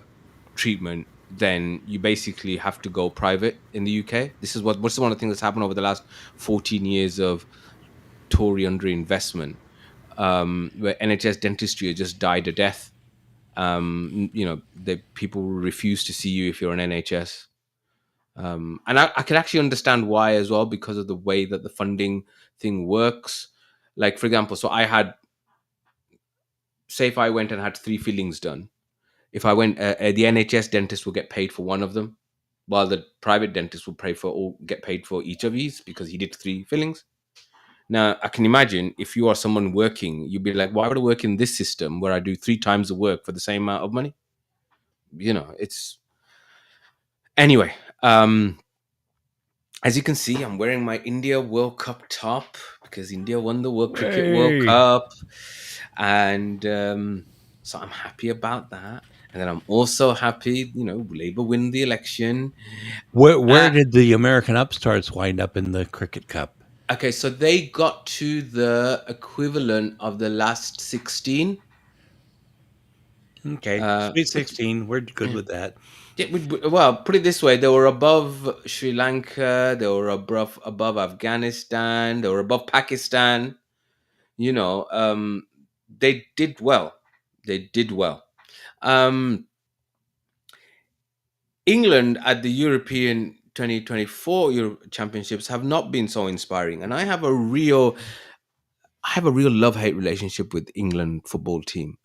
treatment, then you basically have to go private in the UK. What's one of the things that's happened over the last 14 years of Tory underinvestment, where NHS dentistry has just died a death. The people refuse to see you if you're an NHS. And I can actually understand why as well, because of the way that the funding thing works. Like, for example, so I had, say if I went and had 3 fillings done, if I went, the NHS dentist will get paid for one of them, while the private dentist will get paid for each of these because he did 3 fillings. Now, I can imagine if you are someone working, you'd be like, why would I work in this system where I do 3 times the work for the same amount of money? It's anyway. As you can see, I'm wearing my India World Cup top because India won the Cricket World Hey. Cup, and so I'm happy about that. And then I'm also happy, Labour win the election. Where did the American upstarts wind up in the Cricket Cup? Okay, so they got to the equivalent of the last 16. Okay, Sweet 16. We're good with that. Yeah, well, put it this way: they were above Sri Lanka, they were above Afghanistan, they were above Pakistan. They did well. They did well. Um, England at the European 2024 Euro Championships have not been so inspiring, and I have a real love-hate relationship with England football team.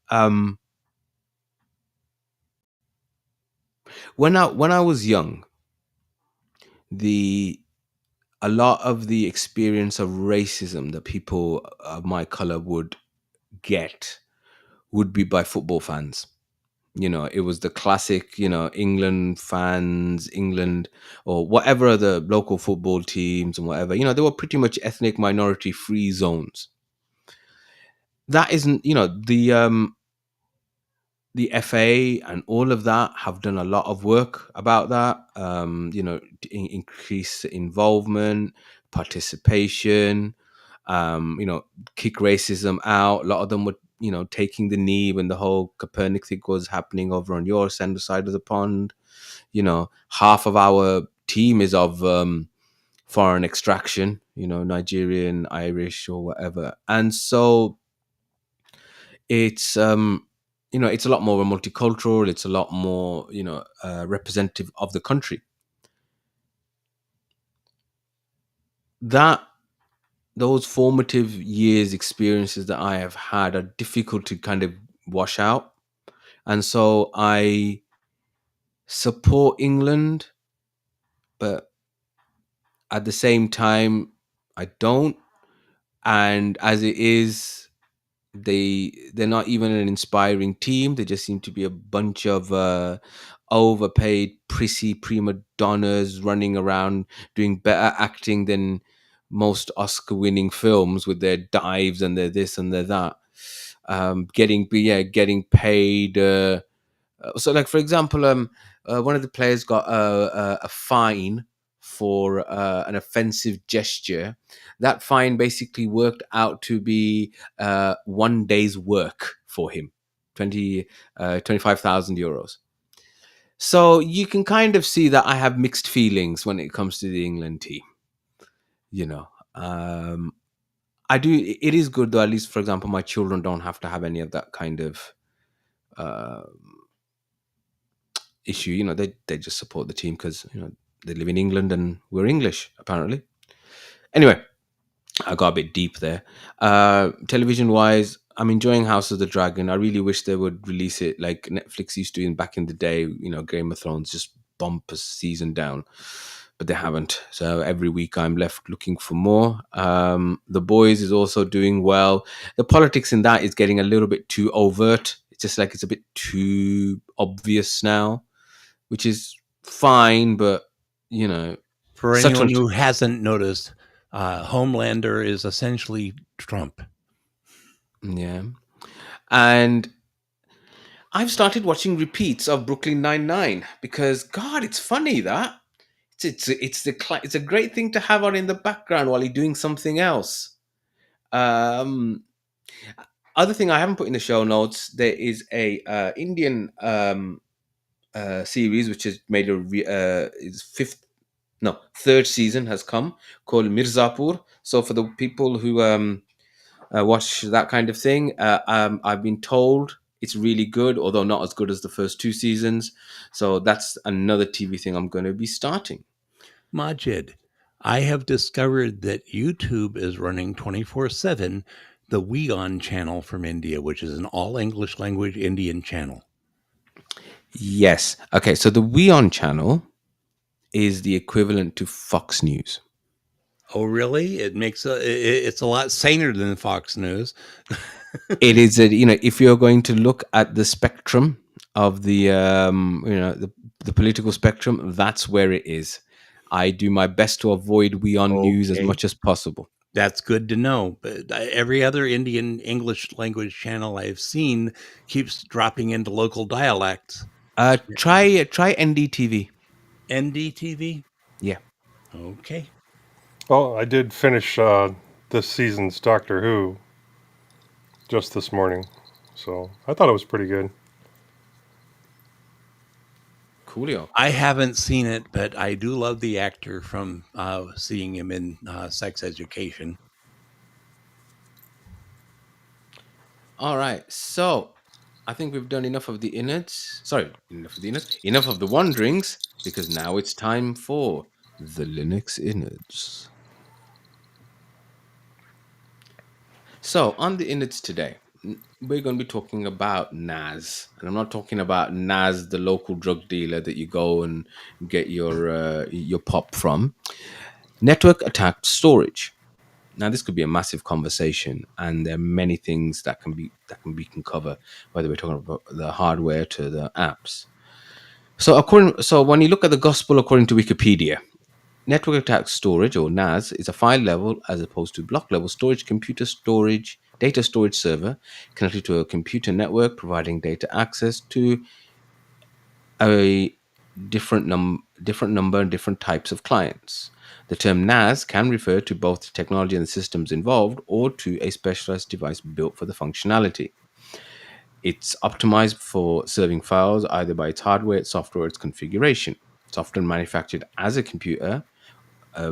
When I was young, the a lot of the experience of racism that people of my color would get would be by football fans. It was the classic, England fans, England, or whatever other local football teams and whatever. They were pretty much ethnic minority free zones. That isn't, the FA and all of that have done a lot of work about that. Increase involvement, participation, kick racism out. A lot of them were, taking the knee when the whole Copernic thing was happening over on your side of the pond. Half of our team is of foreign extraction, Nigerian, Irish, or whatever. And so it's a lot more multicultural. It's a lot more representative of the country. That those formative years experiences that I have had are difficult to kind of wash out, and so I support England, but at the same time, I don't. And as it is, they're not even an inspiring team. They just seem to be a bunch of overpaid prissy prima donnas running around doing better acting than most Oscar winning films with their dives and their this and their that. Getting paid. So, like for example, one of the players got a fine for an offensive gesture. That fine basically worked out to be 1 day's work for him, 25,000 euros. So you can kind of see that I have mixed feelings when it comes to the England team. You know, I do. It is good though. At least, for example, my children don't have to have any of that kind of uh, issue. They just support the team because they live in England and we're English apparently. Anyway, I got a bit deep there. Television wise, I'm enjoying House of the Dragon. I really wish they would release it like Netflix used to in back in the day. Game of Thrones just bump a season down, but they haven't. So every week I'm left looking for more. The Boys is also doing well. The politics in that is getting a little bit too overt. It's just like it's a bit too obvious now, which is fine, but you know, For subtle. anyone who hasn't noticed, Homelander is essentially Trump. Yeah, and I've started watching repeats of Brooklyn Nine-Nine because God, it's funny that it's a great thing to have on in the background while you're doing something else. Um, Other thing I haven't put in the show notes, there is a Indian series which has made is fifth no third season has come, called Mirzapur. So for the people who watch that kind of thing, I've been told it's really good, although not as good as the first two seasons. So that's another TV thing I'm going to be starting. Majid, I have discovered that YouTube is running 24/7 the WeOn channel from India, which is an all English language Indian channel. Yes. Okay. So the WeOn channel is the equivalent to Fox News. Oh, really? It's a lot saner than Fox News. It is if you're going to look at the spectrum of the political spectrum, that's where it is. I do my best to avoid WeOn News as Okay. much as possible. That's good to know. But every other Indian English language channel I've seen keeps dropping into local dialects. Try NDTV. NDTV? Yeah. Okay. Well, I did finish this season's Doctor Who just this morning, so I thought it was pretty good. Coolio. I haven't seen it, but I do love the actor from seeing him in Sex Education. All right. So I think we've done enough of the innards. Sorry, enough of the innards. Enough of the wanderings, because now it's time for the Linux innards. So on the innards today, we're going to be talking about NAS, and I'm not talking about NAS, the local drug dealer that you go and get your pop from. Network attacked storage. Now, this could be a massive conversation, and there are many things that we can cover, whether we're talking about the hardware to the apps. So when you look at the gospel according to Wikipedia, network attack storage, or NAS, is a file level as opposed to block level storage data storage server connected to a computer network, providing data access to a different number and different types of clients. The term NAS can refer to both the technology and the systems involved, or to a specialized device built for the functionality. It's optimized for serving files either by its hardware, its software, or its configuration. It's often manufactured as a computer,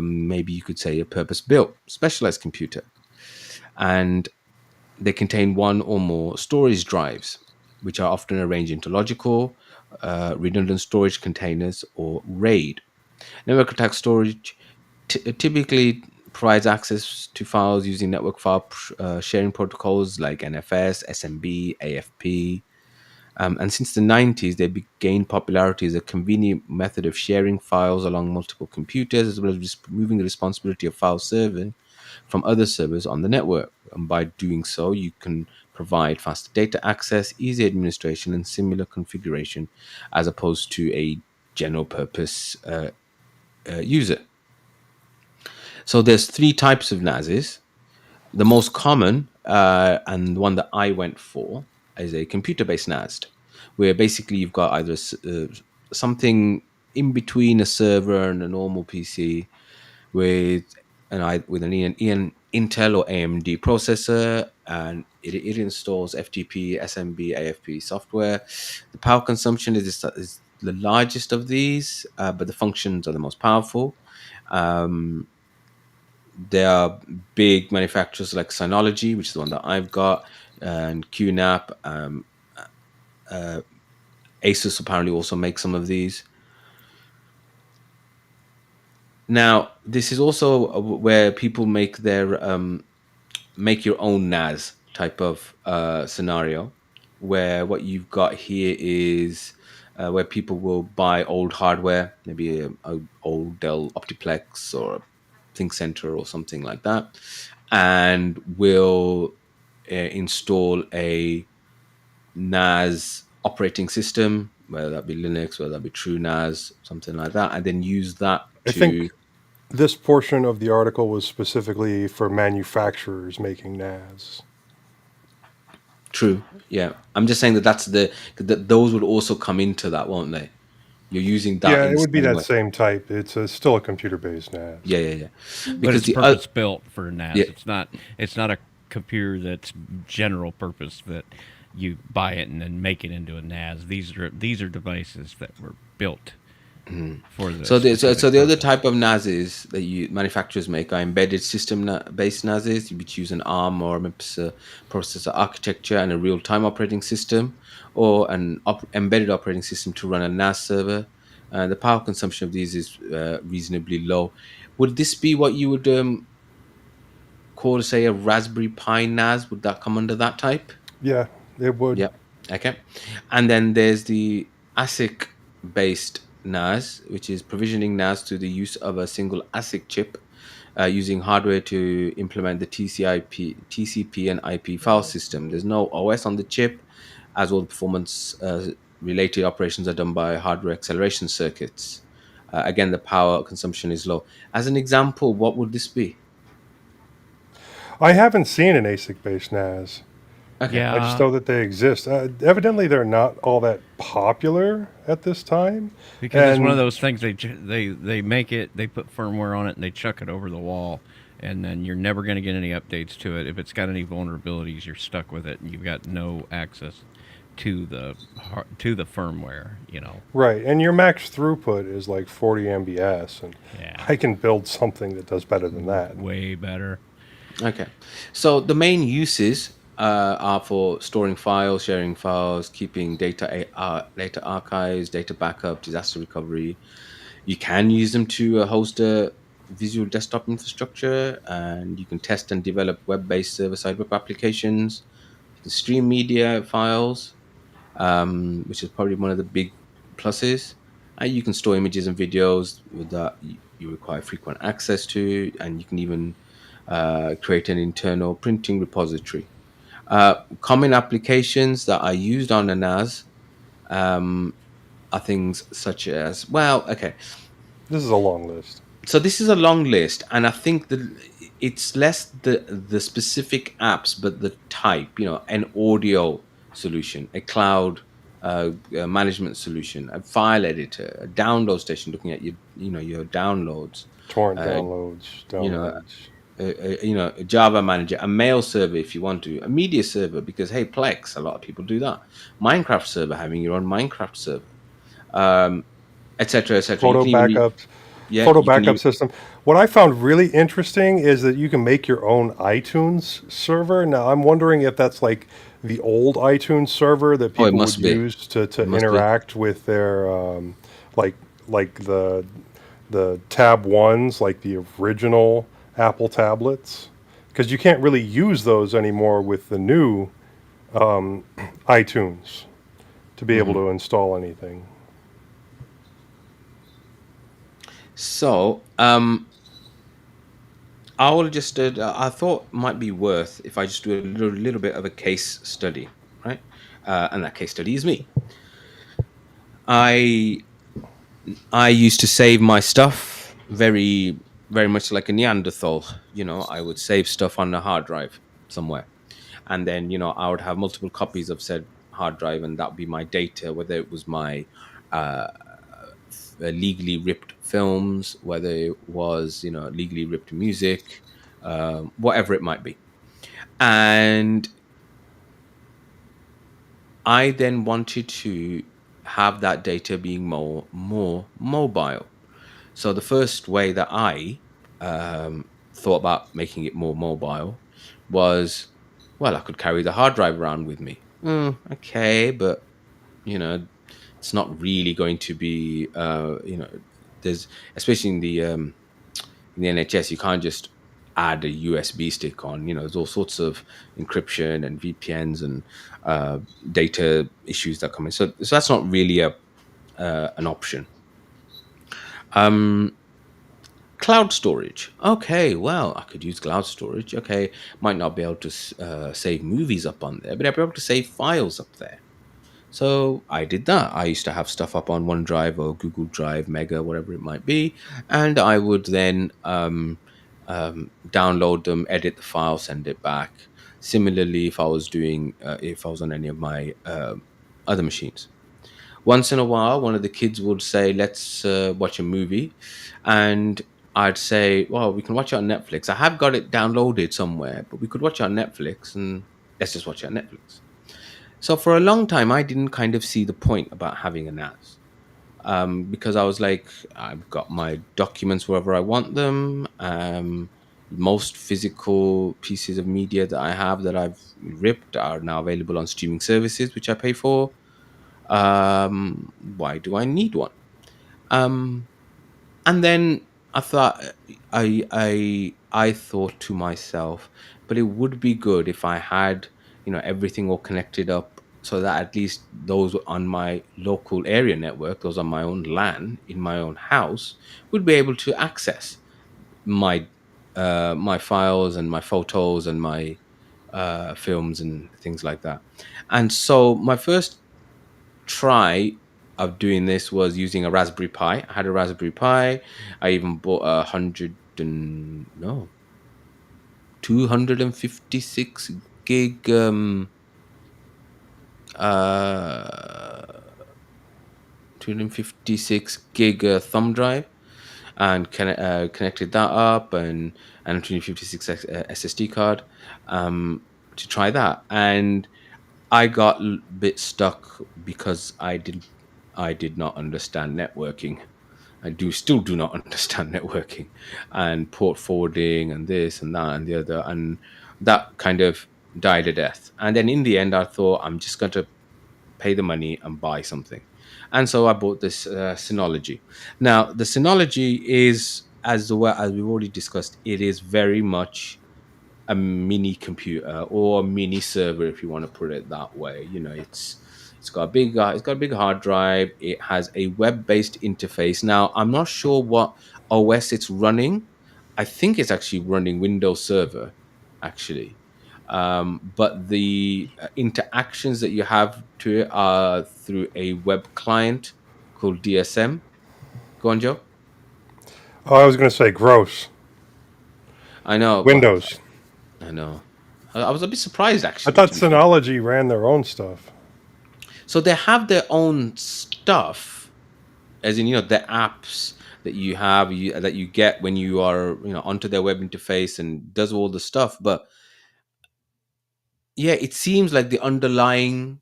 maybe you could say a purpose-built, specialized computer, and they contain one or more storage drives, which are often arranged into logical, redundant storage containers, or RAID. Network attack storage typically provides access to files using network file sharing protocols like NFS, SMB, AFP, And since the 90s, they gained popularity as a convenient method of sharing files along multiple computers, as well as removing the responsibility of file serving from other servers on the network. And by doing so, you can provide faster data access, easy administration, and similar configuration as opposed to a general purpose user. So there's three types of NASes. The most common and the one that I went for is a computer-based NAS, where basically you've got either something in between a server and a normal PC with an Intel or AMD processor, and it installs FTP, SMB, AFP software. The power consumption is the largest of these, but the functions are the most powerful. Um, there are big manufacturers like Synology, which is the one that I've got, and QNAP. Asus apparently also makes some of these. Now, this is also where people make your own NAS type of scenario, where what you've got here is where people will buy old hardware, maybe a old Dell Optiplex or a ThinkCenter or something like that, and will install a NAS operating system, whether that be Linux, whether that be True NAS, something like that, and then use that I to. think this portion of the article was specifically for manufacturers making NAS. True. Yeah. I'm just saying that those would also come into that, won't they? You're using that Yeah, in it the would be same that way. same type. Still a computer-based NAS. Yeah, yeah, yeah. But Because it's the purpose built for yeah, NAS. It's not a computer that's general purpose that you buy it and then make it into a NAS. These are devices that were built for the so specific the other purpose. type of NASs that you manufacturers make are embedded system based NASs. You would choose an ARM or a MIPS processor architecture and a real time operating system, or an embedded operating system to run a NAS server. The power consumption of these is reasonably low. Would this be what you would call, say, a Raspberry Pi NAS? Would that come under that type? Yeah, it would. Yeah. Okay. And then there's the ASIC based NAS, which is provisioning NAS to the use of a single ASIC chip using hardware to implement the TCP and IP file system. There's no OS on the chip, as all the performance related operations are done by hardware acceleration circuits. Again, the power consumption is low. As an example, what would this be? I haven't seen an ASIC-based NAS. Okay. I just Yeah, know that they exist. Evidently, they're not all that popular at this time. because it's one of And those things they make it, they put firmware on it, and they chuck it over the wall, and then you're never going to get any updates to it. If it's got any vulnerabilities, you're stuck with it, and you've got no access to the firmware. right, and your max throughput is like 40 MBS, and Yeah, I can build something that does better than that. way better. Okay. So the main uses are for storing files, sharing files, keeping data archives, data backup, disaster recovery. You can use them to host a visual desktop infrastructure, and you can test and develop web-based server-side web applications. You can stream media files, which is probably one of the big pluses. And you can store images and videos that you require frequent access to, and you can even create an internal printing repository. Common applications that are used on a NAS are things such as, well, okay, This is a long list. so this is a long list, and I think that it's less the specific apps, but the type. An audio solution, a cloud management solution, a file editor, a download station, looking at your downloads. Torrent Uh, downloads, you know, downloads. a Java manager, a mail server if you want to, a media server because hey, Plex, a lot of people do that. Minecraft server, having your own Minecraft server, um, etc., etc. You Photo can even backups, yeah, photo you can backup even. system. What I found really interesting is that you can make your own iTunes server. Now, I'm wondering if that's like the old iTunes server that Oh, it people would must be. use to It must be. interact with their like like the Tab ones, like the original Apple tablets, because you can't really use those anymore with the new iTunes. to be able to install anything. So, I will just. I thought might be worth if I just do a little bit of a case study, right? And that case study is me. I I used to save my stuff very much like a Neanderthal. I would save stuff on a hard drive somewhere, and then I would have multiple copies of said hard drive, and that would be my data, whether it was my uh, legally ripped films, whether it was legally ripped music, whatever it might be. And I then wanted to have that data being more mobile. So the first way that I thought about making it more mobile was, well, I could carry the hard drive around with me. Okay, but you know, it's not really going to be, there's, especially in the NHS, you can't just add a USB stick on. There's all sorts of encryption and VPNs and data issues that come in. So that's not really an option. Um, Cloud storage. Okay, well, I could use cloud storage. Okay, might not be able to save movies up on there, but I'd be able to save files up there. So I did that. I used to have stuff up on OneDrive or Google Drive, Mega, whatever it might be, and I would then download them, edit the file, send it back. Similarly, if I was on any of my other machines. Once in a while, one of the kids would say, "Let's watch a movie," and I'd say, "Well, we can watch it on Netflix. I have got it downloaded somewhere, but we could watch it on Netflix, and let's just watch it on Netflix." So for a long time, I didn't kind of see the point about having a NAS, because I was like, I've got my documents wherever I want them. Most physical pieces of media that I have that I've ripped are now available on streaming services, which I pay for. Why do I need one? Um, and then I thought, I thought to myself, but it would be good if I had everything all connected up, so that at least those on my local area network, those on my own LAN in my own house, would be able to access my my files and my photos and my films and things like that. And so my first try of doing this was using a Raspberry Pi. I had a Raspberry Pi. I even bought 256 gig uh 256 gig thumb drive, and connected that up, and a 256 SSD card to try that. And I got a bit stuck because I did not understand networking. I still do not understand networking and port forwarding and this and that and the other, and that kind of died a death. And then in the end, I thought, I'm just going to pay the money and buy something, and so I bought this Synology. Now, the Synology is, as we've already discussed, it is very much a mini computer or a mini server, if you want to put it that way. It's got a big hard drive. It has a web-based interface. Now, I'm not sure what OS it's running. I think it's actually running Windows Server, actually. But the interactions that you have to it are through a web client called DSM. Go on, Joe. Oh, I was going to say gross. I know. Well, Windows. I know. I was a bit surprised, I actually, thought to be fair. Synology ran their own stuff. So they have their own stuff, as in the apps that you have, that you get when you are onto their web interface, and does all the stuff. But yeah, it seems like the underlying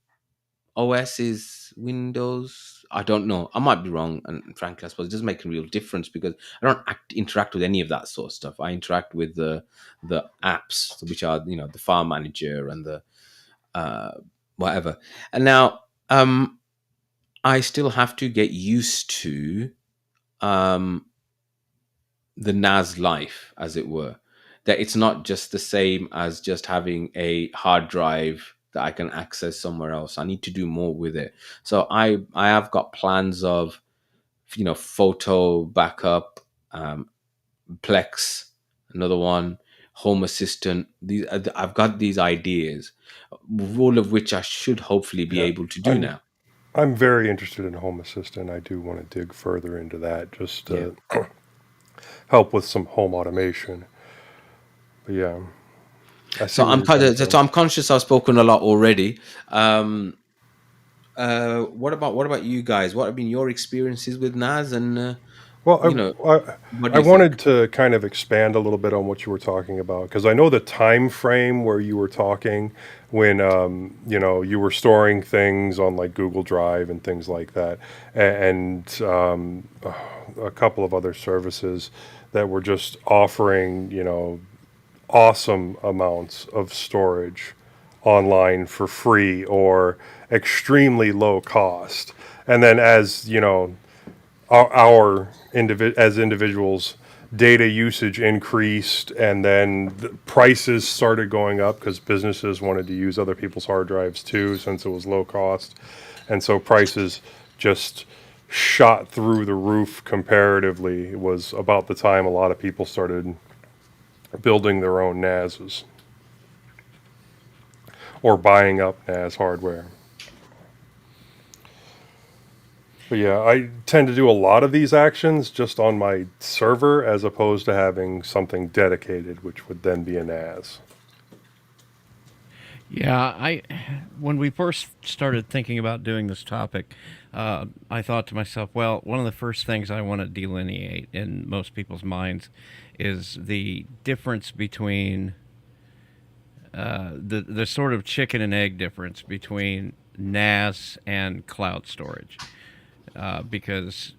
OS is Windows. I don't know. I might be wrong, and frankly, I suppose it doesn't make a real difference because I don't interact with any of that sort of stuff. I interact with the apps, which are the file manager and the uh, whatever. And now, I still have to get used to um, the NAS life, as it were. That it's not just the same as just having a hard drive that I can access somewhere else. I need to do more with it. So I have got plans of, photo backup, Plex, another one, Home Assistant. These I've got these ideas, all of which I should hopefully be Yeah, able to do now. I'm very interested in Home Assistant. I do want to dig further into that just Yeah. to help with some home automation. But yeah, I see So where I'm you're coming from. I'm conscious I've spoken a lot already. What about you guys? What have been your experiences with NAS, and you know, Well, what do I you think? wanted to kind of expand a little bit on what you were talking about because I know the time frame where you were talking when you were storing things on like Google Drive and things like that, and a couple of other services that were just offering awesome amounts of storage online for free or extremely low cost. And then as as individuals, data usage increased, and then the prices started going up because businesses wanted to use other people's hard drives too, since it was low cost, and so prices just shot through the roof comparatively. It was about the time a lot of people started building their own NASs or buying up NAS hardware. But yeah, I tend to do a lot of these actions just on my server as opposed to having something dedicated, which would then be a NAS. Yeah, when we first started thinking about doing this topic, I thought to myself, well, one of the first things I want to delineate in most people's minds is the difference between the sort of chicken and egg difference between NAS and cloud storage, because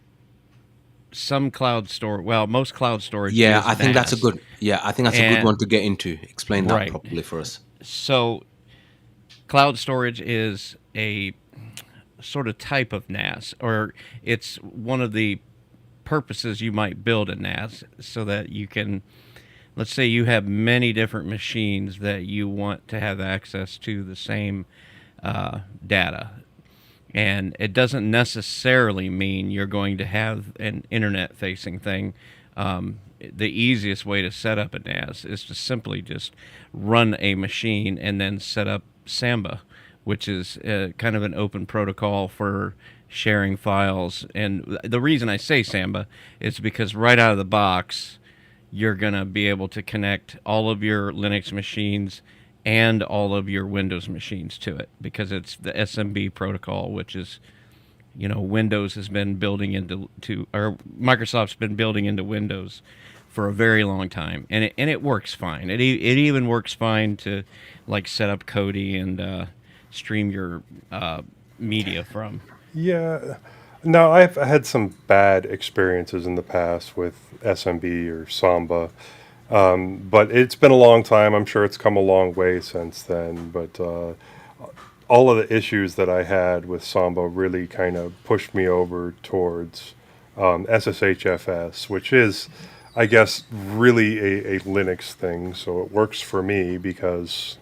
most cloud storage Yeah, is I think that's a NAS, good. Yeah, I think that's a good and one to get into. Explain that right. properly for us. So cloud storage is a sort of type of NAS, or it's one of the purposes you might build a NAS so that you can, let's say you have many different machines that you want to have access to the same data. And it doesn't necessarily mean you're going to have an internet facing thing. The easiest way to set up a NAS is to simply just run a machine and then set up Samba, which is kind of an open protocol for sharing files. And the reason I say Samba is because right out of the box, you're going to be able to connect all of your Linux machines and all of your Windows machines to it, because it's the SMB protocol, which is, Windows has been building or Microsoft's been building into Windows for a very long time, and it works fine. It even works fine to like set up Kodi and stream your media from. Yeah. Now, I've had some bad experiences in the past with SMB or Samba, but it's been a long time. I'm sure it's come a long way since then. But all of the issues that I had with Samba really kind of pushed me over towards SSHFS, which is, I guess, really a Linux thing. So it works for me because,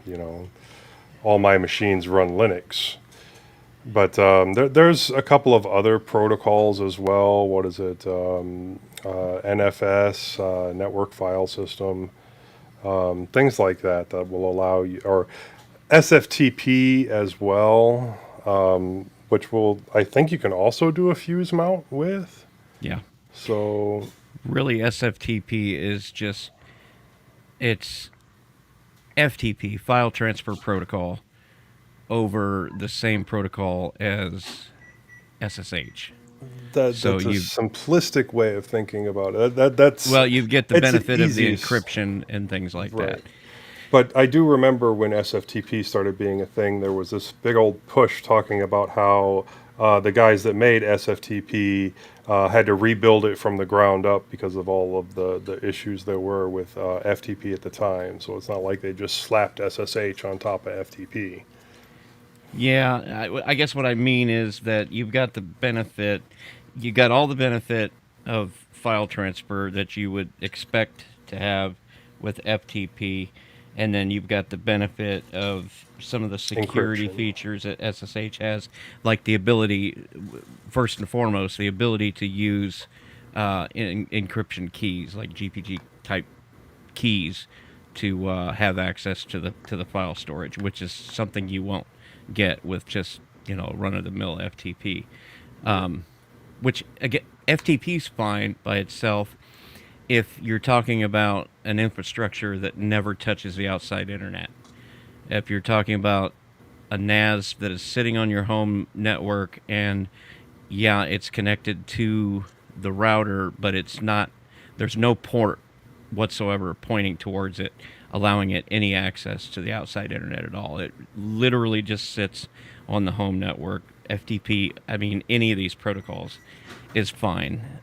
all my machines run Linux. But there's a couple of other protocols as well. What is it? NFS, Network File System, things like that that will allow you, or SFTP as well, which will, I think you can also do a fuse mount with. Yeah. So Really, SFTP is just, it's FTP, file transfer protocol, over the same protocol as SSH. So that's a you simplistic way of thinking about it. That's Well, you get the it's the benefit of the easiest. encryption and things like that. Right. But I do remember when SFTP started being a thing, there was this big old push talking about how the guys that made SFTP had to rebuild it from the ground up because of all of the issues there were with FTP at the time. So it's not like they just slapped SSH on top of FTP. Yeah, I guess what I mean is that you've got the benefit, you got all the benefit of file transfer that you would expect to have with FTP, And then you've got the benefit of some of the security Encryption. features that SSH has, like the ability, first and foremost, the ability to use encryption keys, like GPG type keys, to have access to the file storage, which is something you won't get with just run of the mill FTP. Which again, FTP's fine by itself if you're talking about an infrastructure that never touches the outside internet. If you're talking about a NAS that is sitting on your home network and yeah, it's connected to the router, but it's not, there's no port whatsoever pointing towards it, allowing it any access to the outside internet at all. It literally just sits on the home network. FTP, I mean, any of these protocols is fine.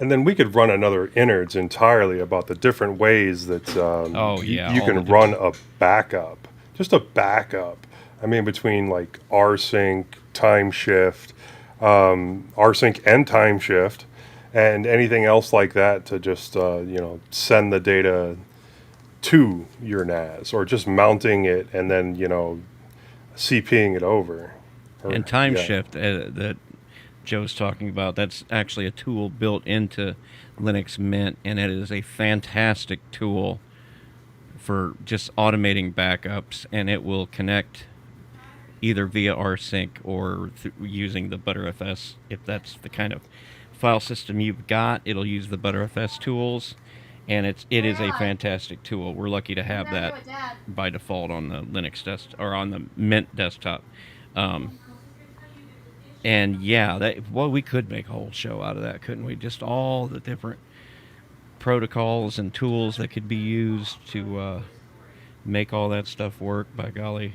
And then we could run another innards entirely about the different ways that Oh, yeah, you all the can run a backup, just a backup. I mean, between like rsync, time shift, rsync and time shift, and anything else like that to just send the data to your NAS, or just mounting it and then CPing it over. And time shift that Joe's talking about, that's actually a tool built into Linux Mint, and it is a fantastic tool for just automating backups, and it will connect either via rsync or using the Btrfs. If that's the kind of file system you've got, it'll use the Btrfs tools, and it is a fantastic tool. We're lucky to have that by default on the Linux or on the Mint desktop. And yeah, we could make a whole show out of that, couldn't we? Just all the different protocols and tools that could be used to make all that stuff work, by golly.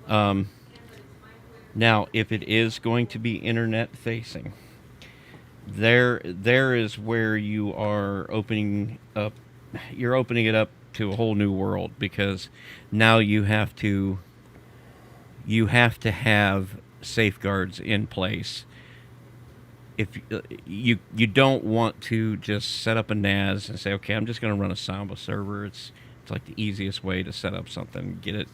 Now, if it is going to be internet facing, there is where you are opening it up to a whole new world, because now you have to have safeguards in place. If you don't want to just set up a NAS and say, okay, I'm just going to run a Samba server. It's like the easiest way to set up something, get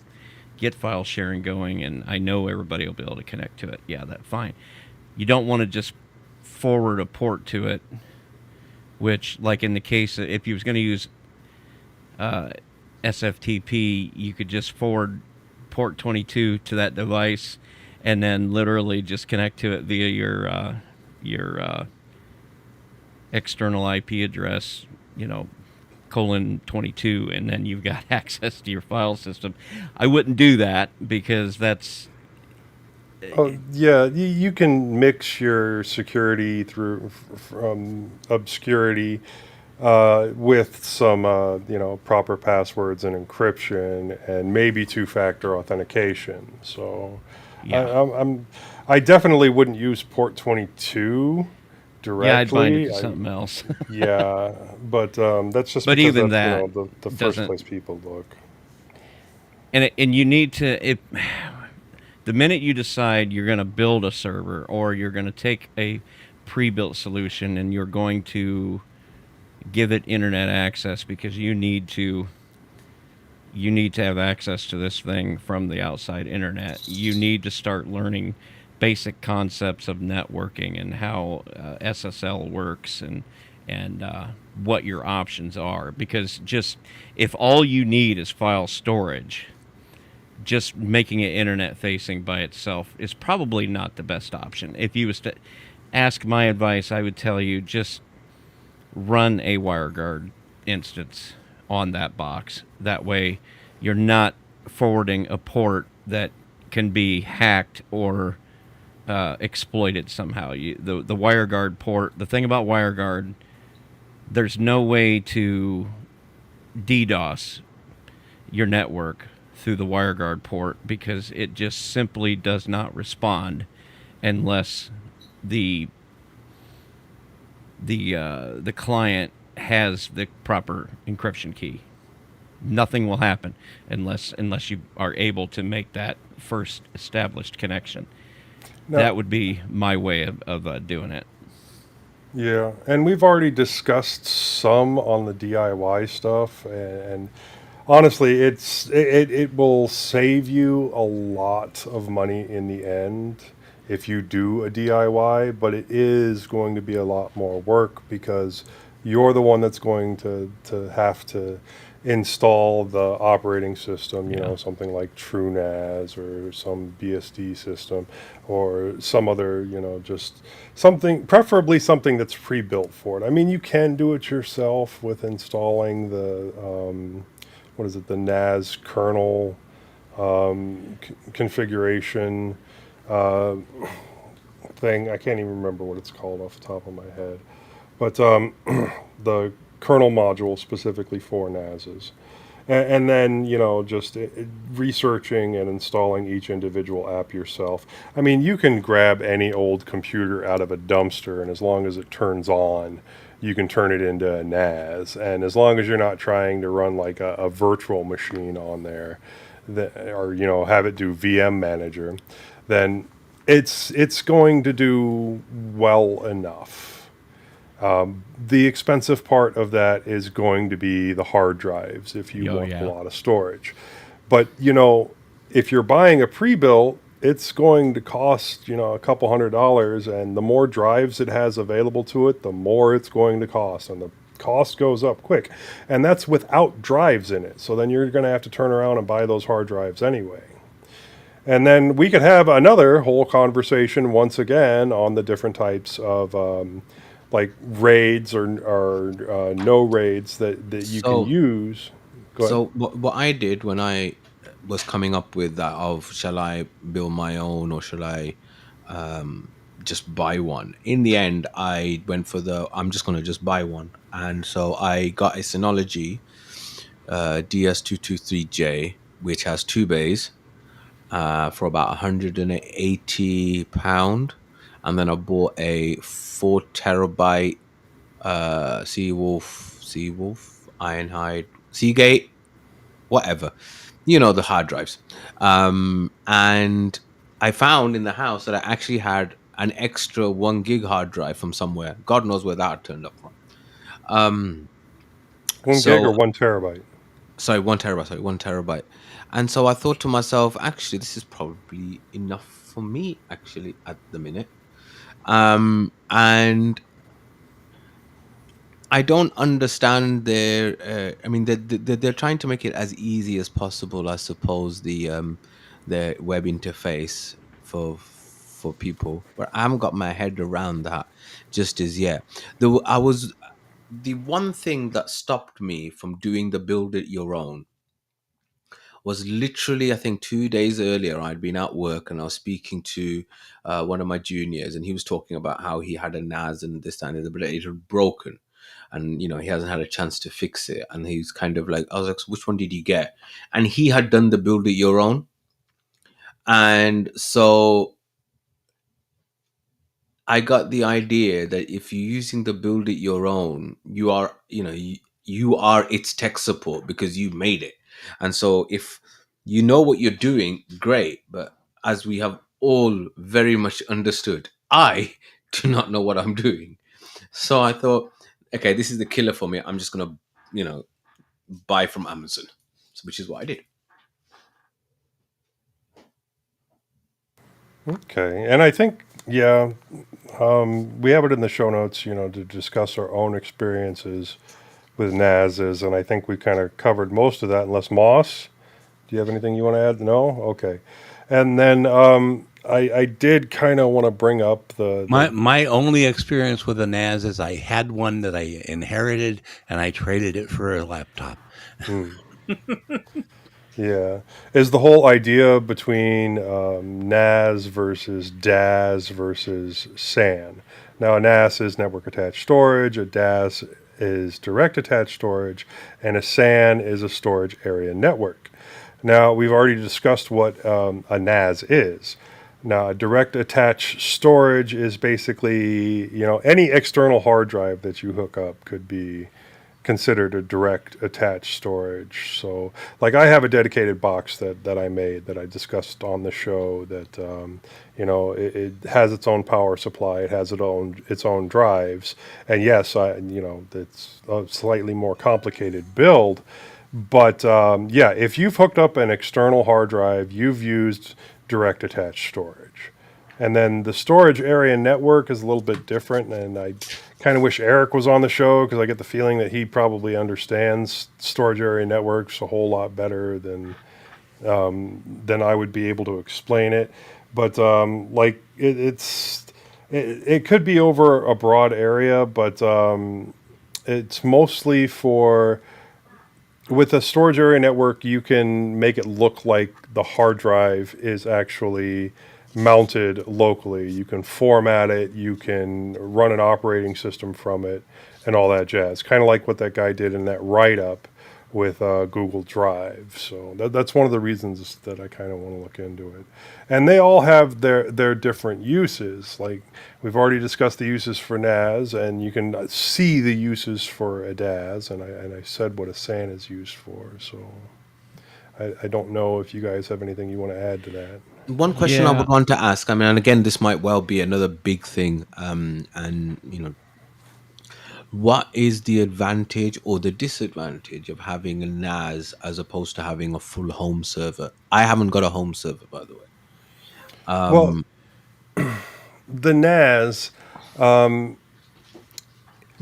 file sharing going, and I know everybody will be able to connect to it. Yeah, that's fine. You don't want to just forward a port to it, which, like in the case, if you was going to use SFTP, you could just forward port 22 to that device, and then literally just connect to it via your external IP address, :22, and then you've got access to your file system. I wouldn't do that, because that's... Oh, yeah, you can mix your security from obscurity with some proper passwords and encryption, and maybe two-factor authentication. So Yeah. I definitely wouldn't use port 22 directly. Yeah, I'd bind it to something else. Yeah, but that's just But because even that's that the first doesn't... place people look. And you need to... the minute you decide you're going to build a server, or you're going to take a pre-built solution and you're going to give it internet access, because you need to have access to this thing from the outside internet, you need to start learning basic concepts of networking and how SSL works, and what your options are. Because just, if all you need is file storage, just making it internet facing by itself is probably not the best option. If you was to ask my advice, I would tell you just run a WireGuard instance on that box. That way you're not forwarding a port that can be hacked or exploited somehow. The WireGuard port, the thing about WireGuard, there's no way to DDoS your network through the WireGuard port, because it just simply does not respond unless the client has the proper encryption key. Nothing will happen unless you are able to make that first established connection. Now, That would be my way of doing it. Yeah, and we've already discussed some on the DIY stuff, and honestly, it will save you a lot of money in the end if you do a DIY, but it is going to be a lot more work because you're the one that's going to have to install the operating system, you Yeah. know, something like TrueNAS or some BSD system or some other, you know, just something, preferably something that's pre-built for it. I mean, you can do it yourself with installing the, what is it, the NAS kernel configuration uh, thing. I can't even remember what it's called off the top of my head. But the kernel module specifically for NASs. And then, you know, just researching and installing each individual app yourself. I mean, you can grab any old computer out of a dumpster, and as long as it turns on, you can turn it into a NAS. And as long as you're not trying to run like a virtual machine on there, that, or, you know, have it do VM manager, then it's going to do well enough. The expensive part of that is going to be the hard drives if you Oh want a yeah. lot of storage. But, you know, if you're buying a pre-built, it's going to cost, you know, a couple $100, and the more drives it has available to it, the more it's going to cost, and the cost goes up quick. And that's without drives in it. So then you're going to have to turn around and buy those hard drives anyway. And then we could have another whole conversation once again on the different types of like raids or no raids that you can So, use. Go ahead. so what I did when I was coming up with that of shall I build my own or shall I just buy one? In the end, I went for the I'm just gonna just buy one, and so I got a Synology DS223J, which has two bays for about £180, and then I bought a 4 terabyte Seawolf, Ironhide, Seagate, whatever, you know, the hard drives. And I found in the house that I actually had an extra 1 gig hard drive from somewhere. God knows where that turned up from. Um, 1 gig or so 1 terabyte? sorry, 1 terabyte, sorry, 1 terabyte. And so I thought to myself, actually, this is probably enough for me, actually, at the minute. And I don't understand their. I mean, they're trying to make it as easy as possible, I suppose. The web interface for people, but I haven't got my head around that just as yet. I was the one thing that stopped me from doing the build it your own was literally, I think, 2 days earlier. I'd been at work and I was speaking to one of my juniors, and he was talking about how he had a NAS and this and that, but it had broken, and you know he hasn't had a chance to fix it. And he's kind of like, I was like, "So which one did you get?" And he had done the build it your own, and so I got the idea that if you're using the build it your own, you are, you are its tech support because you made it. And so if you know what you're doing, great. But as we have all very much understood, I do not know what I'm doing. So I thought, okay, this is the killer for me. I'm just going to, buy from Amazon, which is what I did. Okay, and I think, yeah, we have it in the show notes, you know, to discuss our own experiences with NASs, and I think we kind of covered most of that. Unless Moss, do you have anything you want to add? No, okay. And then I did kind of want to bring up My only experience with a NAS is I had one that I inherited and I traded it for a laptop. hmm, yeah, is the whole idea between NAS versus DAS versus SAN. Now, a NAS is network attached storage, a DAS is direct attached storage, and a SAN is a storage area network. Now, we've already discussed what a NAS is. Now, a direct attached storage is basically, you know, any external hard drive that you hook up could be considered a direct attached storage. So, like, I have a dedicated box that I made that I discussed on the show that, it has its own power supply, it has its own drives. And yes, it's a slightly more complicated build. But yeah, if you've hooked up an external hard drive, you've used direct attached storage. And then the storage area network is a little bit different, and I kind of wish Eric was on the show because I get the feeling that he probably understands storage area networks a whole lot better than I would be able to explain it. But it could be over a broad area, but it's mostly for with a storage area network, you can make it look like the hard drive is actually mounted locally. You can format it, you can run an operating system from it, and all that jazz. Kind of like what that guy did in that write up with Google Drive. So that's one of the reasons that I kind of want to look into it. And they all have their different uses. Like we've already discussed the uses for NAS, and you can see the uses for a DAS, and I said what a SAN is used for. So I don't know if you guys have anything you want to add to that. One question I Yeah, would want to ask, I mean, and again, this might well be another big thing, and what is the advantage or the disadvantage of having a NAS as opposed to having a full home server? I haven't got a home server, by the way. Well, the NAS,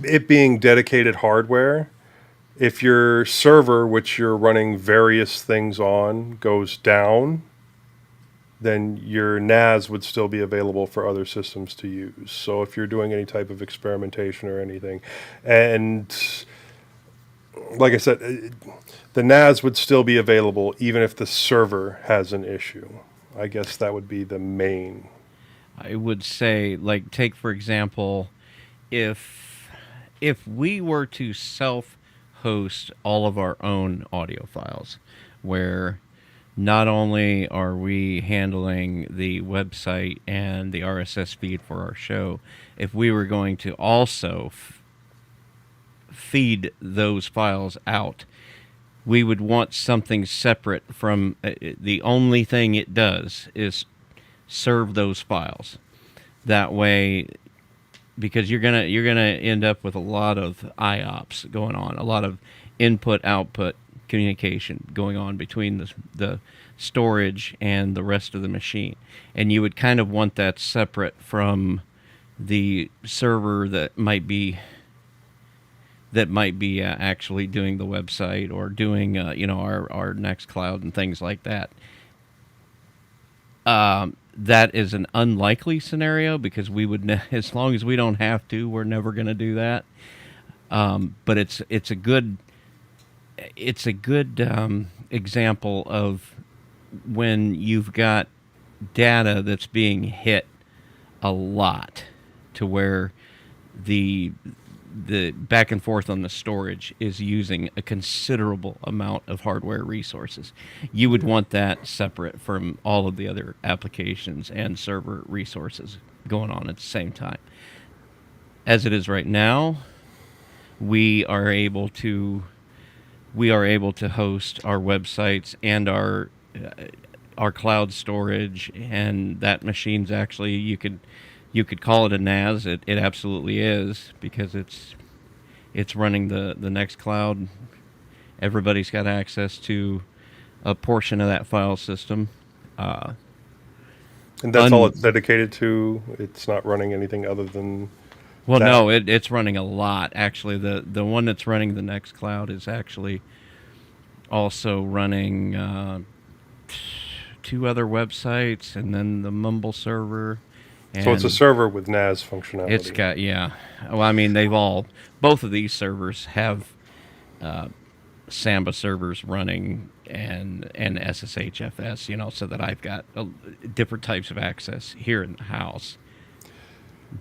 it being dedicated hardware, if your server, which you're running various things on, goes down, then your NAS would still be available for other systems to use. So if you're doing any type of experimentation or anything, and like I said, the NAS would still be available even if the server has an issue. I guess that would be the main. I would say, like, take for example, if we were to self-host all of our own audio files, where not only are we handling the website and the RSS feed for our show, if we were going to also feed those files out, we would want something separate from the only thing it does is serve those files. That way, because you're gonna end up with a lot of IOPS going on, a lot of input output communication going on between the storage and the rest of the machine, and you would kind of want that separate from the server that might be actually doing the website or doing our Nextcloud and things like that. That is an unlikely scenario because we would, as long as we don't have to, we're never going to do that. But it's a good example of when you've got data that's being hit a lot, to where the back and forth on the storage is using a considerable amount of hardware resources. You would want that separate from all of the other applications and server resources going on at the same time. As it is right now, we are able to host our websites and our cloud storage, and that machine's actually, you could call it a NAS. It absolutely is, because it's running the Nextcloud. Everybody's got access to a portion of that file system. And that's all it's dedicated to? It's not running anything other than well, that? no, it's running a lot. Actually, the one that's running the Nextcloud is actually also running 2 other websites, and then the Mumble server. So it's a server with NAS functionality. It's got, yeah. Well, I mean, both of these servers have Samba servers running and SSHFS, so that I've got different types of access here in the house.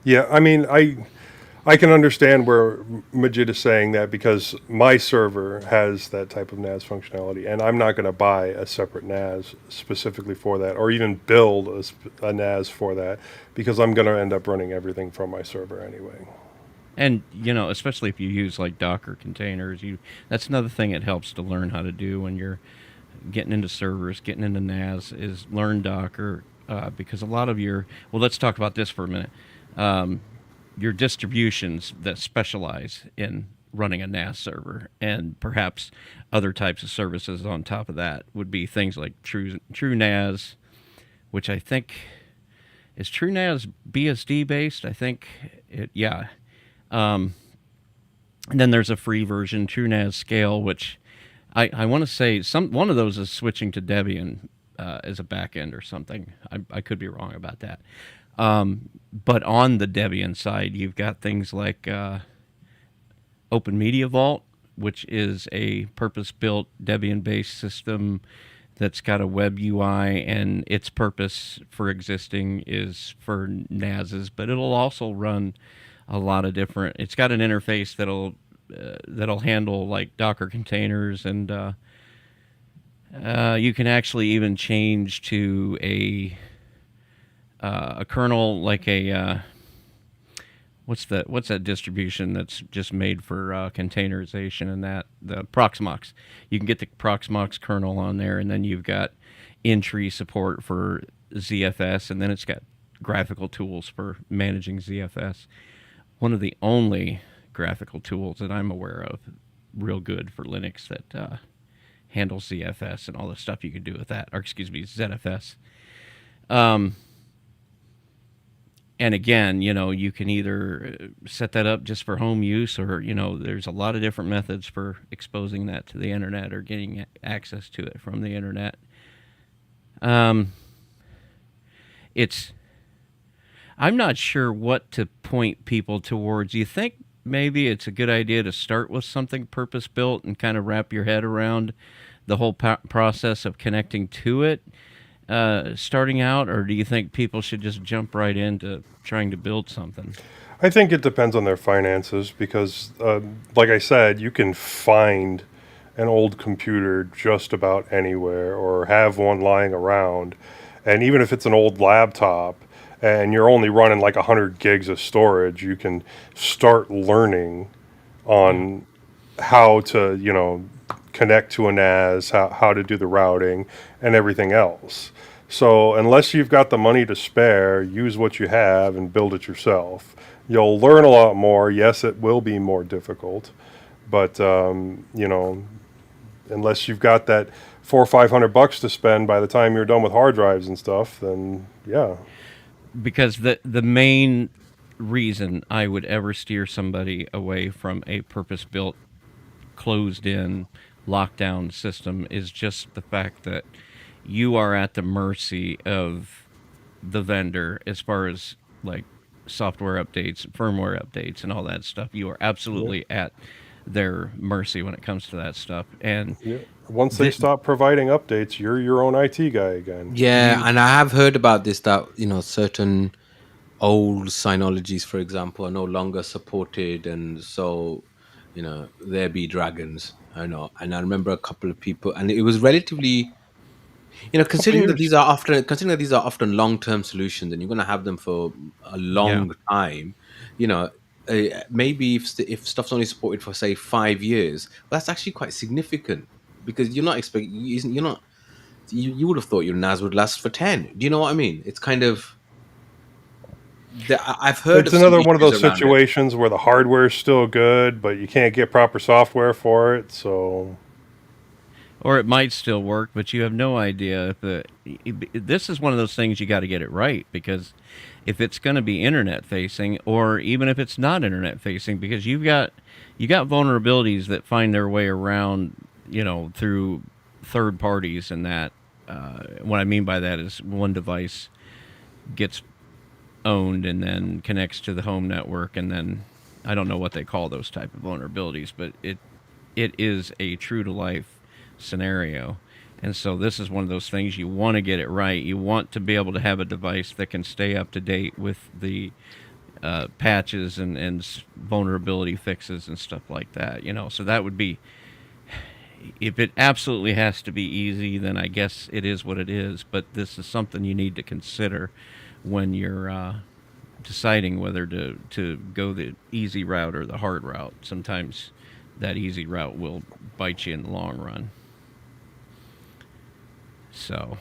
Yeah, I mean, I can understand where Majid is saying that, because my server has that type of NAS functionality, and I'm not going to buy a separate NAS specifically for that, or even build a NAS for that, because I'm going to end up running everything from my server anyway. And especially if you use like Docker containers, that's another thing it helps to learn how to do when you're getting into servers, getting into NAS, is learn Docker, because a lot of your, well, let's talk about this for a minute. Your distributions that specialize in running a NAS server and perhaps other types of services on top of that would be things like TrueNAS, which I think is TrueNAS BSD based. I think yeah. And then there's a free version, TrueNAS Scale, which I want to say one of those is switching to Debian as a backend or something. I could be wrong about that. But on the Debian side, you've got things like Open Media Vault, which is a purpose-built Debian-based system that's got a web UI, and its purpose for existing is for NASs, but it'll also run a lot of different. It's got an interface that'll handle like Docker containers, and you can actually even change to a kernel, like a what's that distribution that's just made for containerization, and that the Proxmox. You can get the Proxmox kernel on there, and then you've got in-tree support for ZFS, and then it's got graphical tools for managing ZFS. One of the only graphical tools that I'm aware of, real good for Linux, that handles ZFS and all the stuff you can do with that, or excuse me, ZFS. And again, you can either set that up just for home use, or, there's a lot of different methods for exposing that to the internet or getting access to it from the internet. I'm not sure what to point people towards. You think maybe it's a good idea to start with something purpose-built and kind of wrap your head around the whole process of connecting to it? Starting out, or do you think people should just jump right into trying to build something? I think it depends on their finances because, like I said, you can find an old computer just about anywhere or have one lying around. And even if it's an old laptop and you're only running like 100 gigs of storage, you can start learning on how to, connect to a NAS, how to do the routing and everything else. So unless you've got the money to spare, use what you have and build it yourself. You'll learn a lot more. Yes, it will be more difficult, but unless you've got that $400-500 to spend by the time you're done with hard drives and stuff, then yeah. Because the main reason I would ever steer somebody away from a purpose-built, closed-in, lockdown system is just the fact that you are at the mercy of the vendor as far as like software updates, firmware updates, and all that stuff. You are absolutely at their mercy when it comes to that stuff. And once they stop providing updates, you're your own IT guy again. Yeah, and I have heard about this, that certain old Synologies, for example, are no longer supported, and so there be dragons. I know, and I remember a couple of people, and it was relatively, considering that these are often long-term solutions, and you're going to have them for a long time. Maybe if stuff's only supported for say 5 years, well, that's actually quite significant because you're not expecting, you're not. You would have thought your NAS would last for 10. Do you know what I mean? It's kind of. I've heard. It's another one of those situations where the hardware is still good, but you can't get proper software for it. So, or it might still work, but you have no idea if this is one of those things you got to get it right, because if it's going to be internet facing, or even if it's not internet facing, because you got vulnerabilities that find their way around, through third parties, and that. What I mean by that is one device gets owned and then connects to the home network, and then I don't know what they call those type of vulnerabilities, but it is a true to life scenario. And so this is one of those things, you want to get it right. You want to be able to have a device that can stay up to date with the patches and vulnerability fixes and stuff like that. So that would be, if it absolutely has to be easy, then I guess it is what it is. But this is something you need to consider when you're deciding whether to go the easy route or the hard route. Sometimes that easy route will bite you in the long run. So,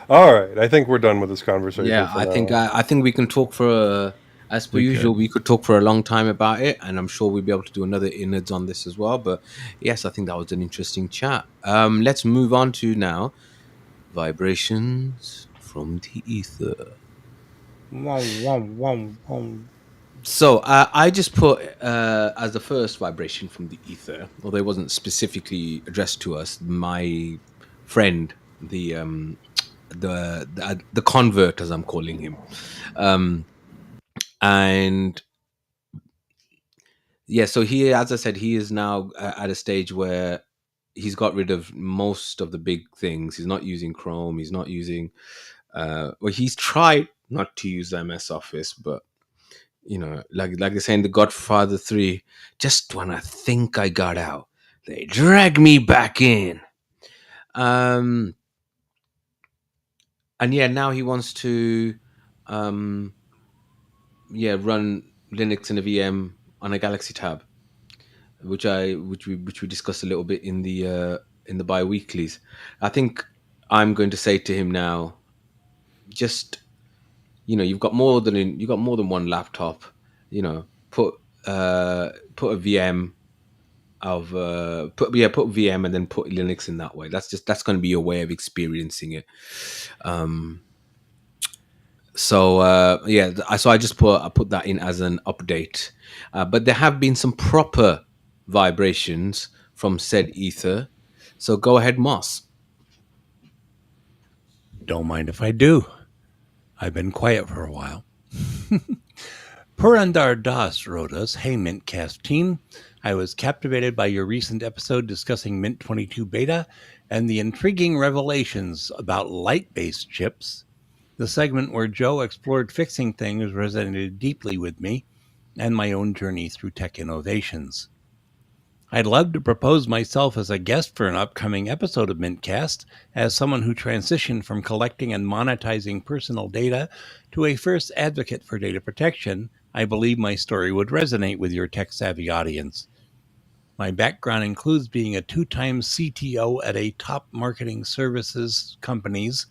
All right, I think we're done with this conversation Yeah, for now. I think we can talk for as per we usual. could. We could talk for a long time about it, and I'm sure we'll be able to do another innards on this as well. But yes, I think that was an interesting chat. Let's move on to now vibrations from the ether. Wow, wow, wow, wow. So I just put as the first vibration from the ether, although it wasn't specifically addressed to us. My friend, the convert, as I'm calling him, um, and yeah, so he, as I said, he is now at a stage where he's got rid of most of the big things. He's not using Chrome. He's not using. Well, he's tried not to use MS Office, but like they say in The Godfather 3, just when I think I got out, they drag me back in. Um, and yeah, now he wants to, um, run Linux in a VM on a Galaxy Tab, which we discussed a little bit in the bi-weeklies. I think I'm going to say to him now, just you've got more than one laptop. Put put a VM of put VM and then put Linux in that way. That's going to be your way of experiencing it. Um, so I just put that in as an update. But there have been some proper vibrations from said ether. So go ahead, Moss. Don't mind if I do. I've been quiet for a while. Purandar Das wrote us, "Hey mintCast team, I was captivated by your recent episode discussing Mint 22 beta and the intriguing revelations about light-based chips. The segment where Joe explored fixing things resonated deeply with me and my own journey through tech innovations. I'd love to propose myself as a guest for an upcoming episode of mintCast, as someone who transitioned from collecting and monetizing personal data to a first advocate for data protection. I believe my story would resonate with your tech-savvy audience. My background includes being a 2-time CTO at a top marketing services companies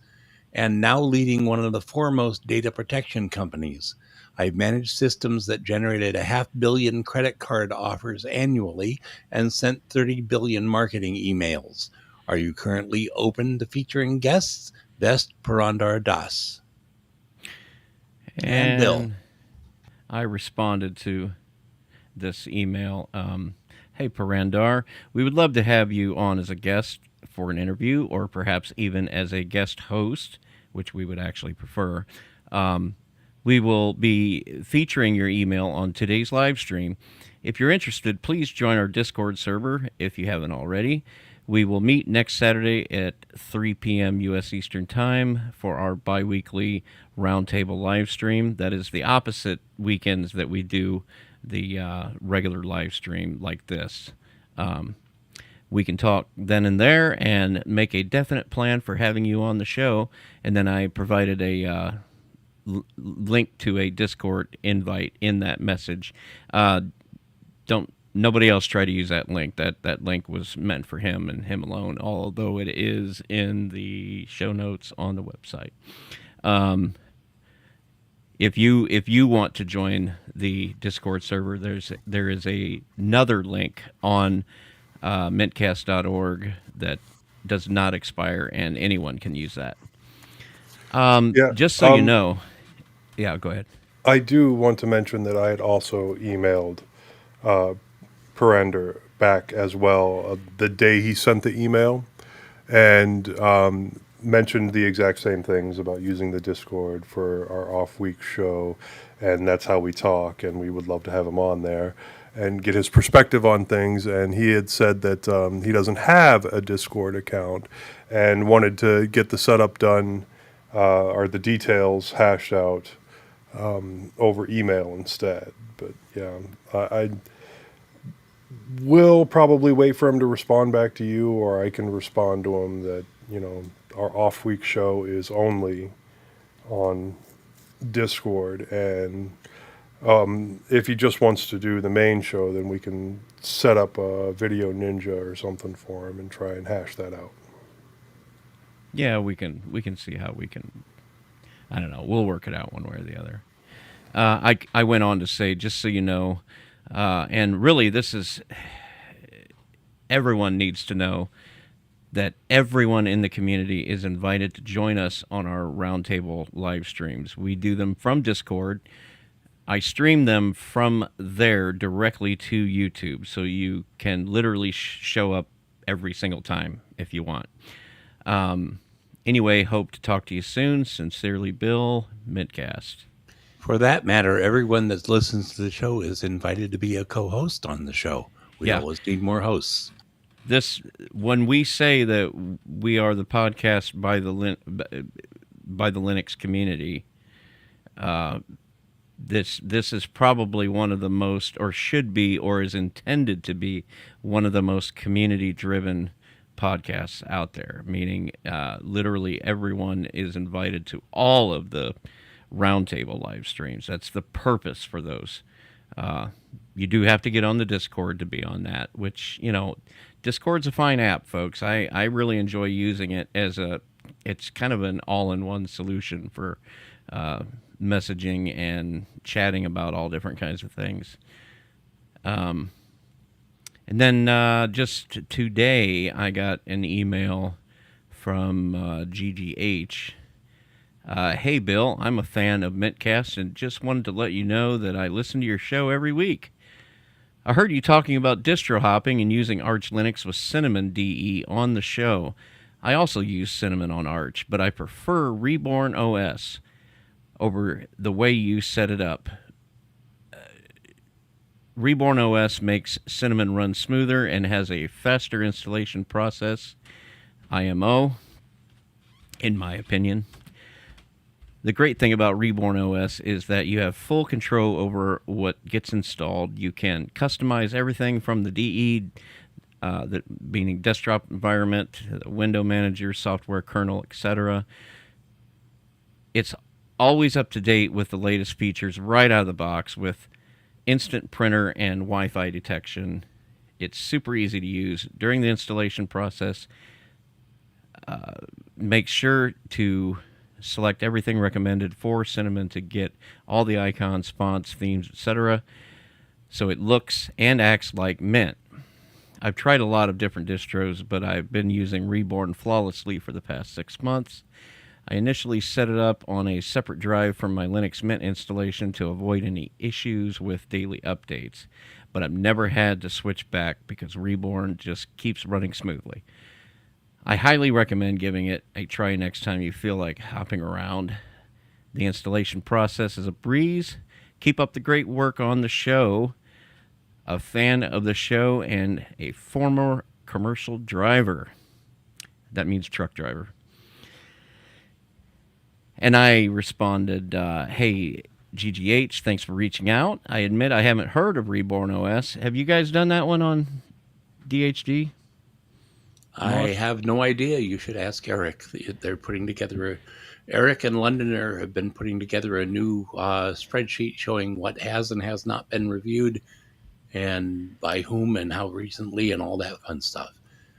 and now leading one of the foremost data protection companies. I've managed systems that generated 500 million credit card offers annually and sent 30 billion marketing emails. Are you currently open to featuring guests? Best, Purandar Das." And Bill. And I responded to this email. Hey, Parandar, we would love to have you on as a guest for an interview or perhaps even as a guest host, which we would actually prefer. We will be featuring your email on today's live stream. If you're interested, please join our Discord server if you haven't already. We will meet next Saturday at 3 p.m. U.S. Eastern Time for our bi-weekly roundtable live stream. That is the opposite weekends that we do the regular live stream like this. We can talk then and there and make a definite plan for having you on the show. And then I provided a link to a Discord invite in that message. Don't nobody else try to use that link. That link was meant for him and him alone, although it is in the show notes on the website. If you want to join the Discord server, there is another link on mintcast.org that does not expire, and anyone can use that. Yeah. Just so you know, yeah, go ahead. I do want to mention that I had also emailed Purander back as well the day he sent the email, and mentioned the exact same things about using the Discord for our off-week show, and that's how we talk, and we would love to have him on there and get his perspective on things. And he had said that he doesn't have a Discord account and wanted to get the setup done or the details hashed out over email instead. But yeah, I will probably wait for him to respond back to you, or I can respond to him that our off week show is only on Discord, and if he just wants to do the main show, then we can set up a video ninja or something for him and try and hash that out. Yeah, we can see how we can. I don't know. We'll work it out one way or the other. I went on to say, just so you know, and really this is, everyone needs to know that everyone in the community is invited to join us on our roundtable live streams. We do them from Discord. I stream them from there directly to YouTube, so you can literally show up every single time if you want. Anyway, hope to talk to you soon. Sincerely, Bill, mintCast. For that matter, everyone that listens to the show is invited to be a co-host on the show. We always need more hosts. When we say that we are the podcast by the Linux community, this is probably one of the most, or should be, or is intended to be one of the most community-driven podcasts out there. Meaning, literally everyone is invited to all of the roundtable live streams. That's the purpose for those. You do have to get on the Discord to be on that, which, Discord's a fine app, folks. I really enjoy using it it's kind of an all-in-one solution for messaging and chatting about all different kinds of things. And then just today, I got an email from GGH. Hey, Bill, I'm a fan of mintCast and just wanted to let you know that I listen to your show every week. I heard you talking about distro hopping and using Arch Linux with Cinnamon DE on the show. I also use Cinnamon on Arch, but I prefer Reborn OS over the way you set it up. Reborn OS makes Cinnamon run smoother and has a faster installation process, IMO, in my opinion. The great thing about Reborn OS is that you have full control over what gets installed. You can customize everything from the DE, meaning desktop environment, the window manager, software kernel, etc. It's always up to date with the latest features right out of the box with instant printer and Wi-Fi detection. It's super easy to use. During the installation process, make sure to select everything recommended for Cinnamon to get all the icons, fonts, themes, etc. so it looks and acts like Mint. I've tried a lot of different distros, but I've been using Reborn flawlessly for the past 6 months. I initially set it up on a separate drive from my Linux Mint installation to avoid any issues with daily updates, but I've never had to switch back because Reborn just keeps running smoothly. I highly recommend giving it a try next time you feel like hopping around. The installation process is a breeze. Keep up the great work on the show. A fan of the show and a former commercial driver. That means truck driver. And I responded, hey, GGH, thanks for reaching out. I admit I haven't heard of Reborn OS. Have you guys done that one on DHD? I have no idea. You should ask Eric. They're putting together Eric and Londoner have been putting together a new spreadsheet showing what has and has not been reviewed and by whom and how recently and all that fun stuff.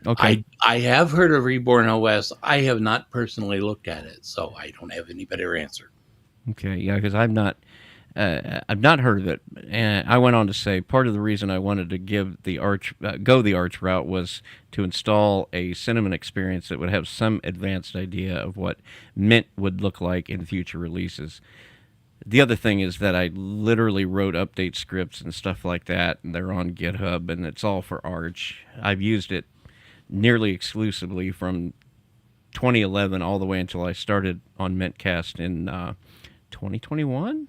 Okay. I have heard of Reborn OS. I have not personally looked at it, so I don't have any better answer. Okay, yeah, because I've not heard of it, and I went on to say part of the reason I wanted to give the go the Arch route was to install a Cinnamon experience that would have some advanced idea of what Mint would look like in future releases. The other thing is that I literally wrote update scripts and stuff like that, and they're on GitHub, and it's all for Arch. I've used it nearly exclusively from 2011 all the way until I started on mintCast in 2021.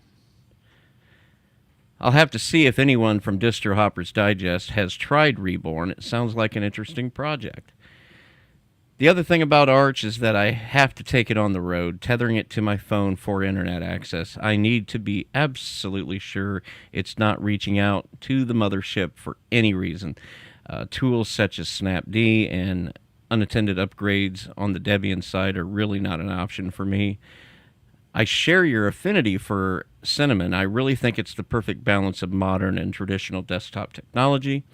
I'll have to see if anyone from Distro Hoppers Digest has tried Reborn. It sounds like an interesting project. The other thing about Arch is that I have to take it on the road, tethering it to my phone for internet access. I need to be absolutely sure it's not reaching out to the mothership for any reason. Tools such as Snapd and unattended upgrades on the Debian side are really not an option for me. I share your affinity for Cinnamon. I really think it's the perfect balance of modern and traditional desktop technology.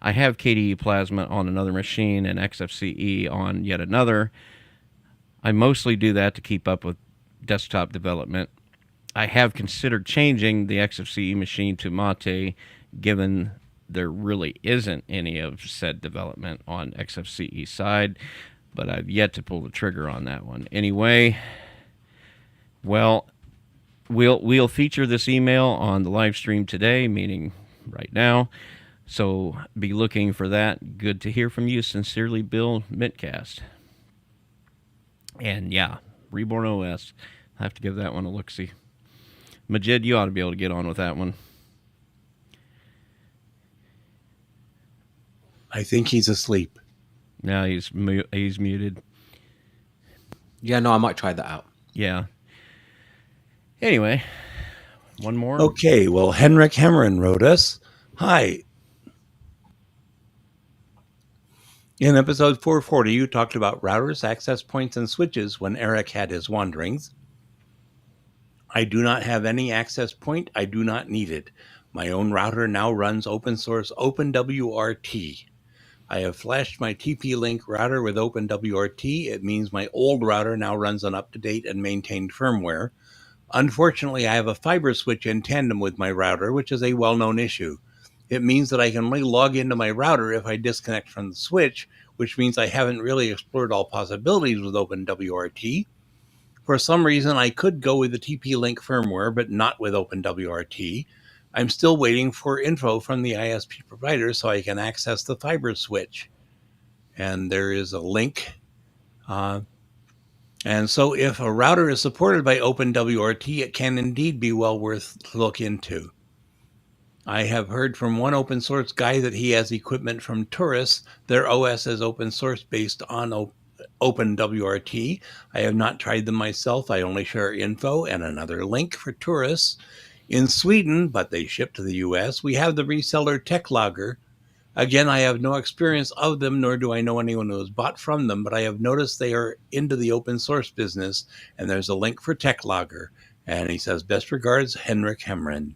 I have KDE Plasma on another machine and XFCE on yet another. I mostly do that to keep up with desktop development. I have considered changing the XFCE machine to Mate, given there really isn't any of said development on XFCE side, but I've yet to pull the trigger on that one. Anyway, well, we'll feature this email on the live stream today, meaning right now. So be looking for that. Good to hear from you. Sincerely, Bill, mintCast. And yeah, Reborn OS. I have to give that one a look-see. Majid, you ought to be able to get on with that one. I think he's asleep. No, he's muted. Yeah, no, I might try that out. Yeah. Anyway, one more. Okay, well, Henrik Hemmerin wrote us. Hi. In episode 440, you talked about routers, access points, and switches when Eric had his wanderings. I do not have any access point. I do not need it. My own router now runs open source OpenWRT. I have flashed my TP-Link router with OpenWRT. It means my old router now runs on up-to-date and maintained firmware. Unfortunately, I have a fiber switch in tandem with my router, which is a well-known issue. It means that I can only log into my router if I disconnect from the switch, which means I haven't really explored all possibilities with OpenWRT. For some reason, I could go with the TP-Link firmware, but not with OpenWRT. I'm still waiting for info from the ISP provider so I can access the fiber switch. And there is a link. And so if a router is supported by OpenWRT, it can indeed be well worth to look into. I have heard from one open source guy that he has equipment from Taurus. Their OS is open source based on OpenWRT. I have not tried them myself. I only share info and another link for Taurus. In Sweden, but they ship to the US, we have the reseller TechLogger. Again, I have no experience of them, nor do I know anyone who has bought from them, but I have noticed they are into the open source business, and there's a link for TechLogger. And he says, best regards, Henrik Hemmerin.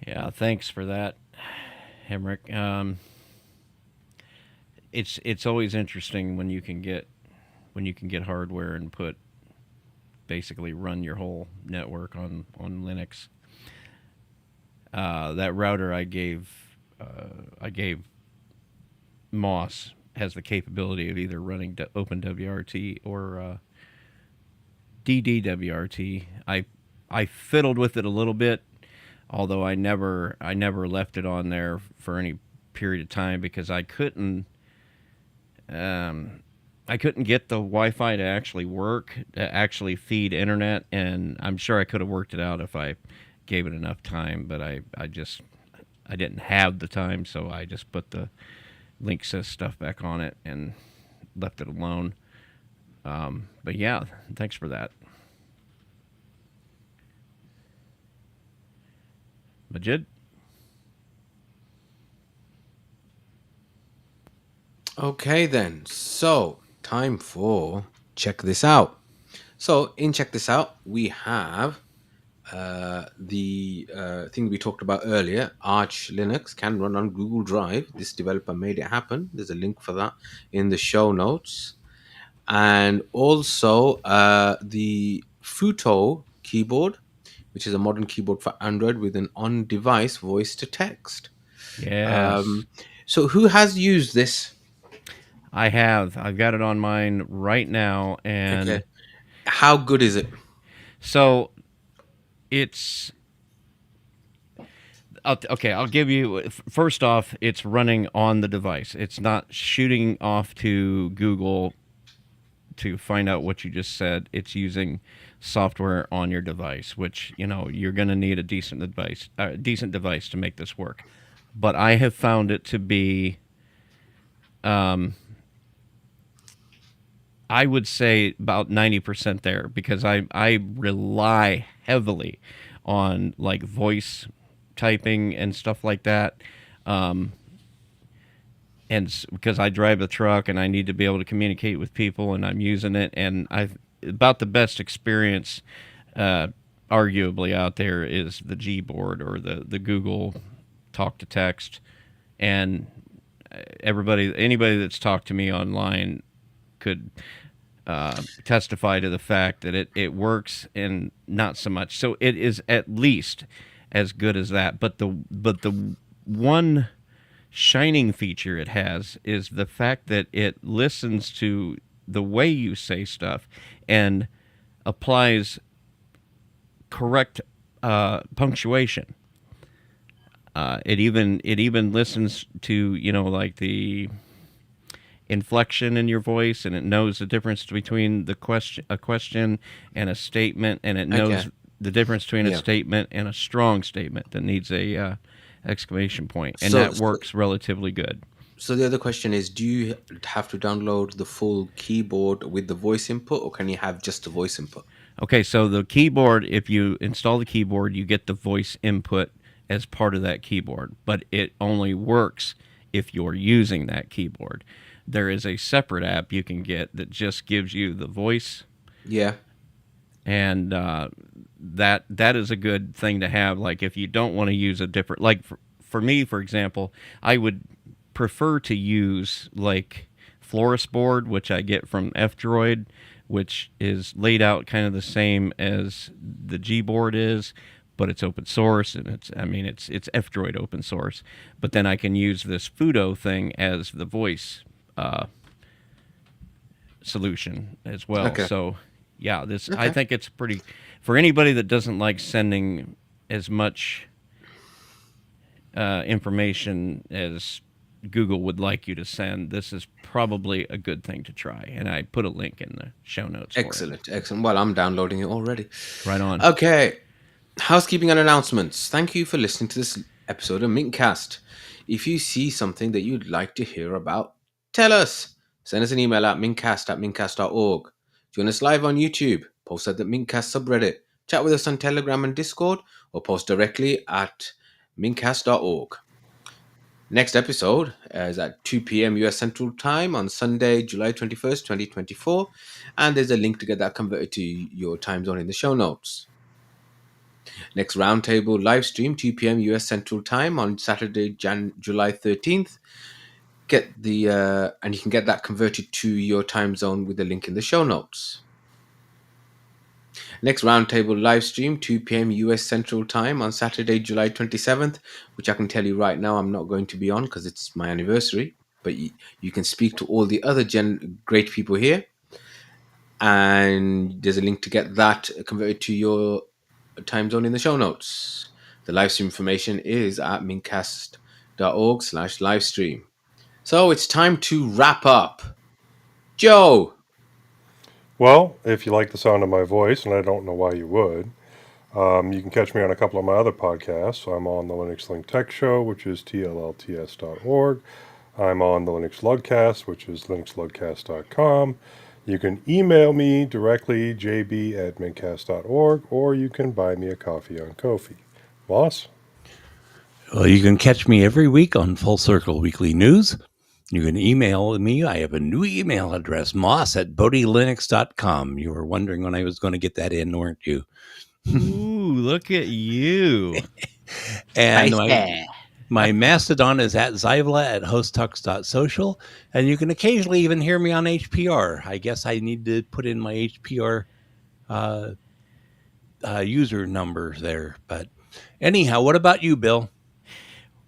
Yeah, thanks for that, Hemrick. It's always interesting when you can get hardware and basically run your whole network on Linux. That router I gave Moss has the capability of either running OpenWRT or DDWRT. I fiddled with it a little bit, although I never left it on there for any period of time because I couldn't get the Wi-Fi to actually work, to actually feed internet, and I'm sure I could have worked it out if I gave it enough time, but I didn't have the time, so I just put the Linksys stuff back on it and left it alone. But yeah, thanks for that. Majid? Okay then, so time for check this out. So in check this out, we have the thing we talked about earlier. Arch Linux can run on Google Drive. This developer made it happen. There's a link for that in the show notes. And also the Futo keyboard, which is a modern keyboard for Android with an on-device voice to text. Yes. So who has used this? I have. I've got it on mine right now, and Okay. How good is it? so it's okay. I'll give you first off. It's running on the device. It's not shooting off to Google to find out what you just said. It's using software on your device, which you're going to need a decent device to make this work. But I have found it to be, I would say about 90% there, because I rely heavily on like voice typing and stuff like that. and because I drive a truck and I need to be able to communicate with people, and I'm using it, and I about the best experience, uh, arguably out there is the Gboard or the Google Talk to Text, and anybody that's talked to me online could testify to the fact that it works and not so much. So it is at least as good as that. But the one shining feature it has is the fact that it listens to the way you say stuff and applies correct punctuation. It even listens to like the inflection in your voice, and it knows the difference between a question and a statement, and it Okay. knows the difference between a Yeah. statement and a strong statement that needs a exclamation point, and So, that so, works relatively good. so the other question is, do you have to download the full keyboard with the voice input, or can you have just the voice input? Okay, so the keyboard, if you install the keyboard, you get the voice input as part of that keyboard, but it only works if you're using that keyboard. There is a separate app you can get that just gives you the voice, Yeah. and that is a good thing to have. Like if you don't want to use a different, like for me, for example, I would prefer to use like Florist board, which I get from F-Droid, which is laid out kind of the same as the Gboard is, but it's open source, and it's F-Droid open source. But then I can use this Fudo thing as the voice solution as well. Okay. So yeah, this I Okay. think it's pretty for anybody that doesn't like sending as much information as Google would like you to send. This is probably a good thing to try, and I put a link in the show notes for it. Excellent. Excellent. Well, I'm downloading it already. Right on. Okay. Housekeeping and announcements. Thank you for listening to this episode of mintCast. If you see something that you'd like to hear about, tell us. Send us an email at mintcast@mintcast.org. Join us live on YouTube. Post at the mintcast subreddit. Chat with us on Telegram and Discord, or post directly at mintcast.org. Next episode is at 2 p.m. US Central Time on Sunday, July 21st, 2024. And there's a link to get that converted to your time zone in the show notes. Next roundtable live stream, 2 p.m. US Central Time on Saturday, July 13th. And you can get that converted to your time zone with the link in the show notes. Next roundtable live stream, 2 p.m. US Central Time on Saturday, July 27th, which I can tell you right now I'm not going to be on because it's my anniversary. But you can speak to all the other great people here. And there's a link to get that converted to your time zone in the show notes. The live stream information is at mintcast.org/livestream. So it's time to wrap up. Joe. Well, if you like the sound of my voice, and I don't know why you would, you can catch me on a couple of my other podcasts. I'm on the Linux Link Tech Show, which is tllts.org. I'm on the Linux Lugcast, which is linuxlugcast.com. You can email me directly, jb@mintcast.org, or you can buy me a coffee on Ko-fi. Moss? Well, you can catch me every week on Full Circle Weekly News. You can email me. I have a new email address, moss@bodhilinux.com. You were wondering when I was going to get that in, weren't you? Ooh, look at you. And my Mastodon is at @hosttux.social. And you can occasionally even hear me on HPR. I guess I need to put in my HPR user number there. But anyhow, what about you, Bill?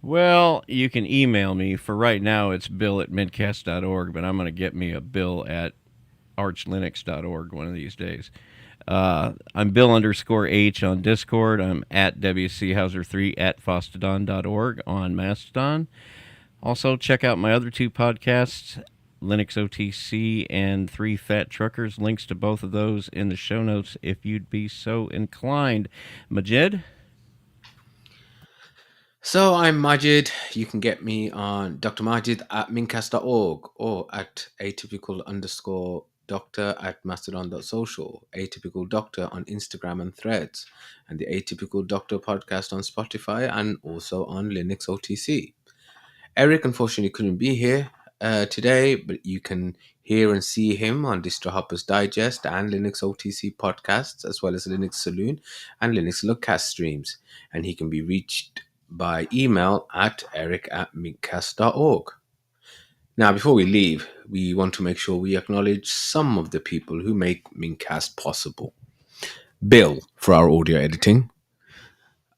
Well, you can email me. For right now, it's bill@midcast.org, but I'm going to get me a bill@archlinux.org one of these days. I'm Bill_H on Discord. I'm at WCHauser3 at Fostodon.org on Mastodon. Also, check out my other two podcasts, Linux OTC and Three Fat Truckers. Links to both of those in the show notes if you'd be so inclined. Majid? So I'm Majid. You can get me on Dr. Majid at mincast.org or at atypical_doctor at mastodon.social, atypical doctor on Instagram and Threads, and the Atypical Doctor podcast on Spotify and also on Linux OTC. Eric unfortunately couldn't be here today, but you can hear and see him on Distro Hoppers Digest and Linux OTC podcasts, as well as Linux Saloon and Linux Lookcast streams. And he can be reached by email at eric@mintcast.org. Now, before we leave, we want to make sure we acknowledge some of the people who make mintCast possible. Bill for our audio editing,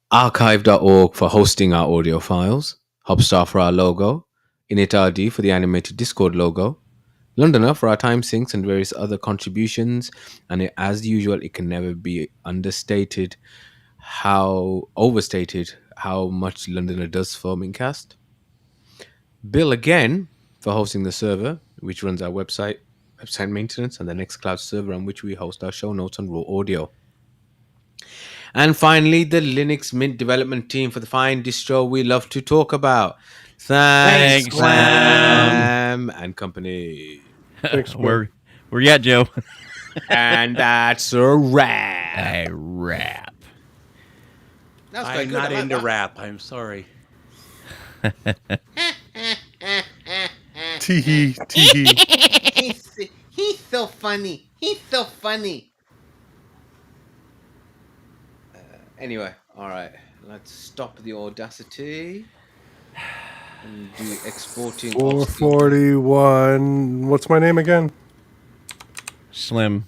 archive.org for hosting our audio files, Hubstar for our logo, InitRD for the animated Discord logo, Londoner for our time sinks and various other contributions. And as usual, it can never be overstated how much Londoner does for mintCast. Bill again for hosting the server, which runs our website maintenance, and the Nextcloud server on which we host our show notes and raw audio. And finally, the Linux Mint development team for the fine distro we love to talk about. Thanks, Sam and company. Thanks, Bill. Where you at, Joe? And that's a wrap. A wrap. I'm not into rap. I'm sorry. Tee tee. He's so funny. He's so funny. Anyway, all right. Let's stop the audacity and do exporting. 441. What's my name again? Slim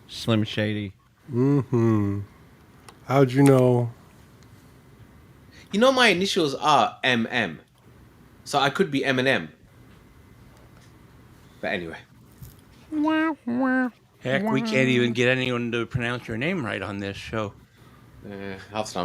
Shady. How'd you know? You know my initials are MM, so I could be Eminem. But anyway. Heck, we can't even get anyone to pronounce your name right on this show. Half the time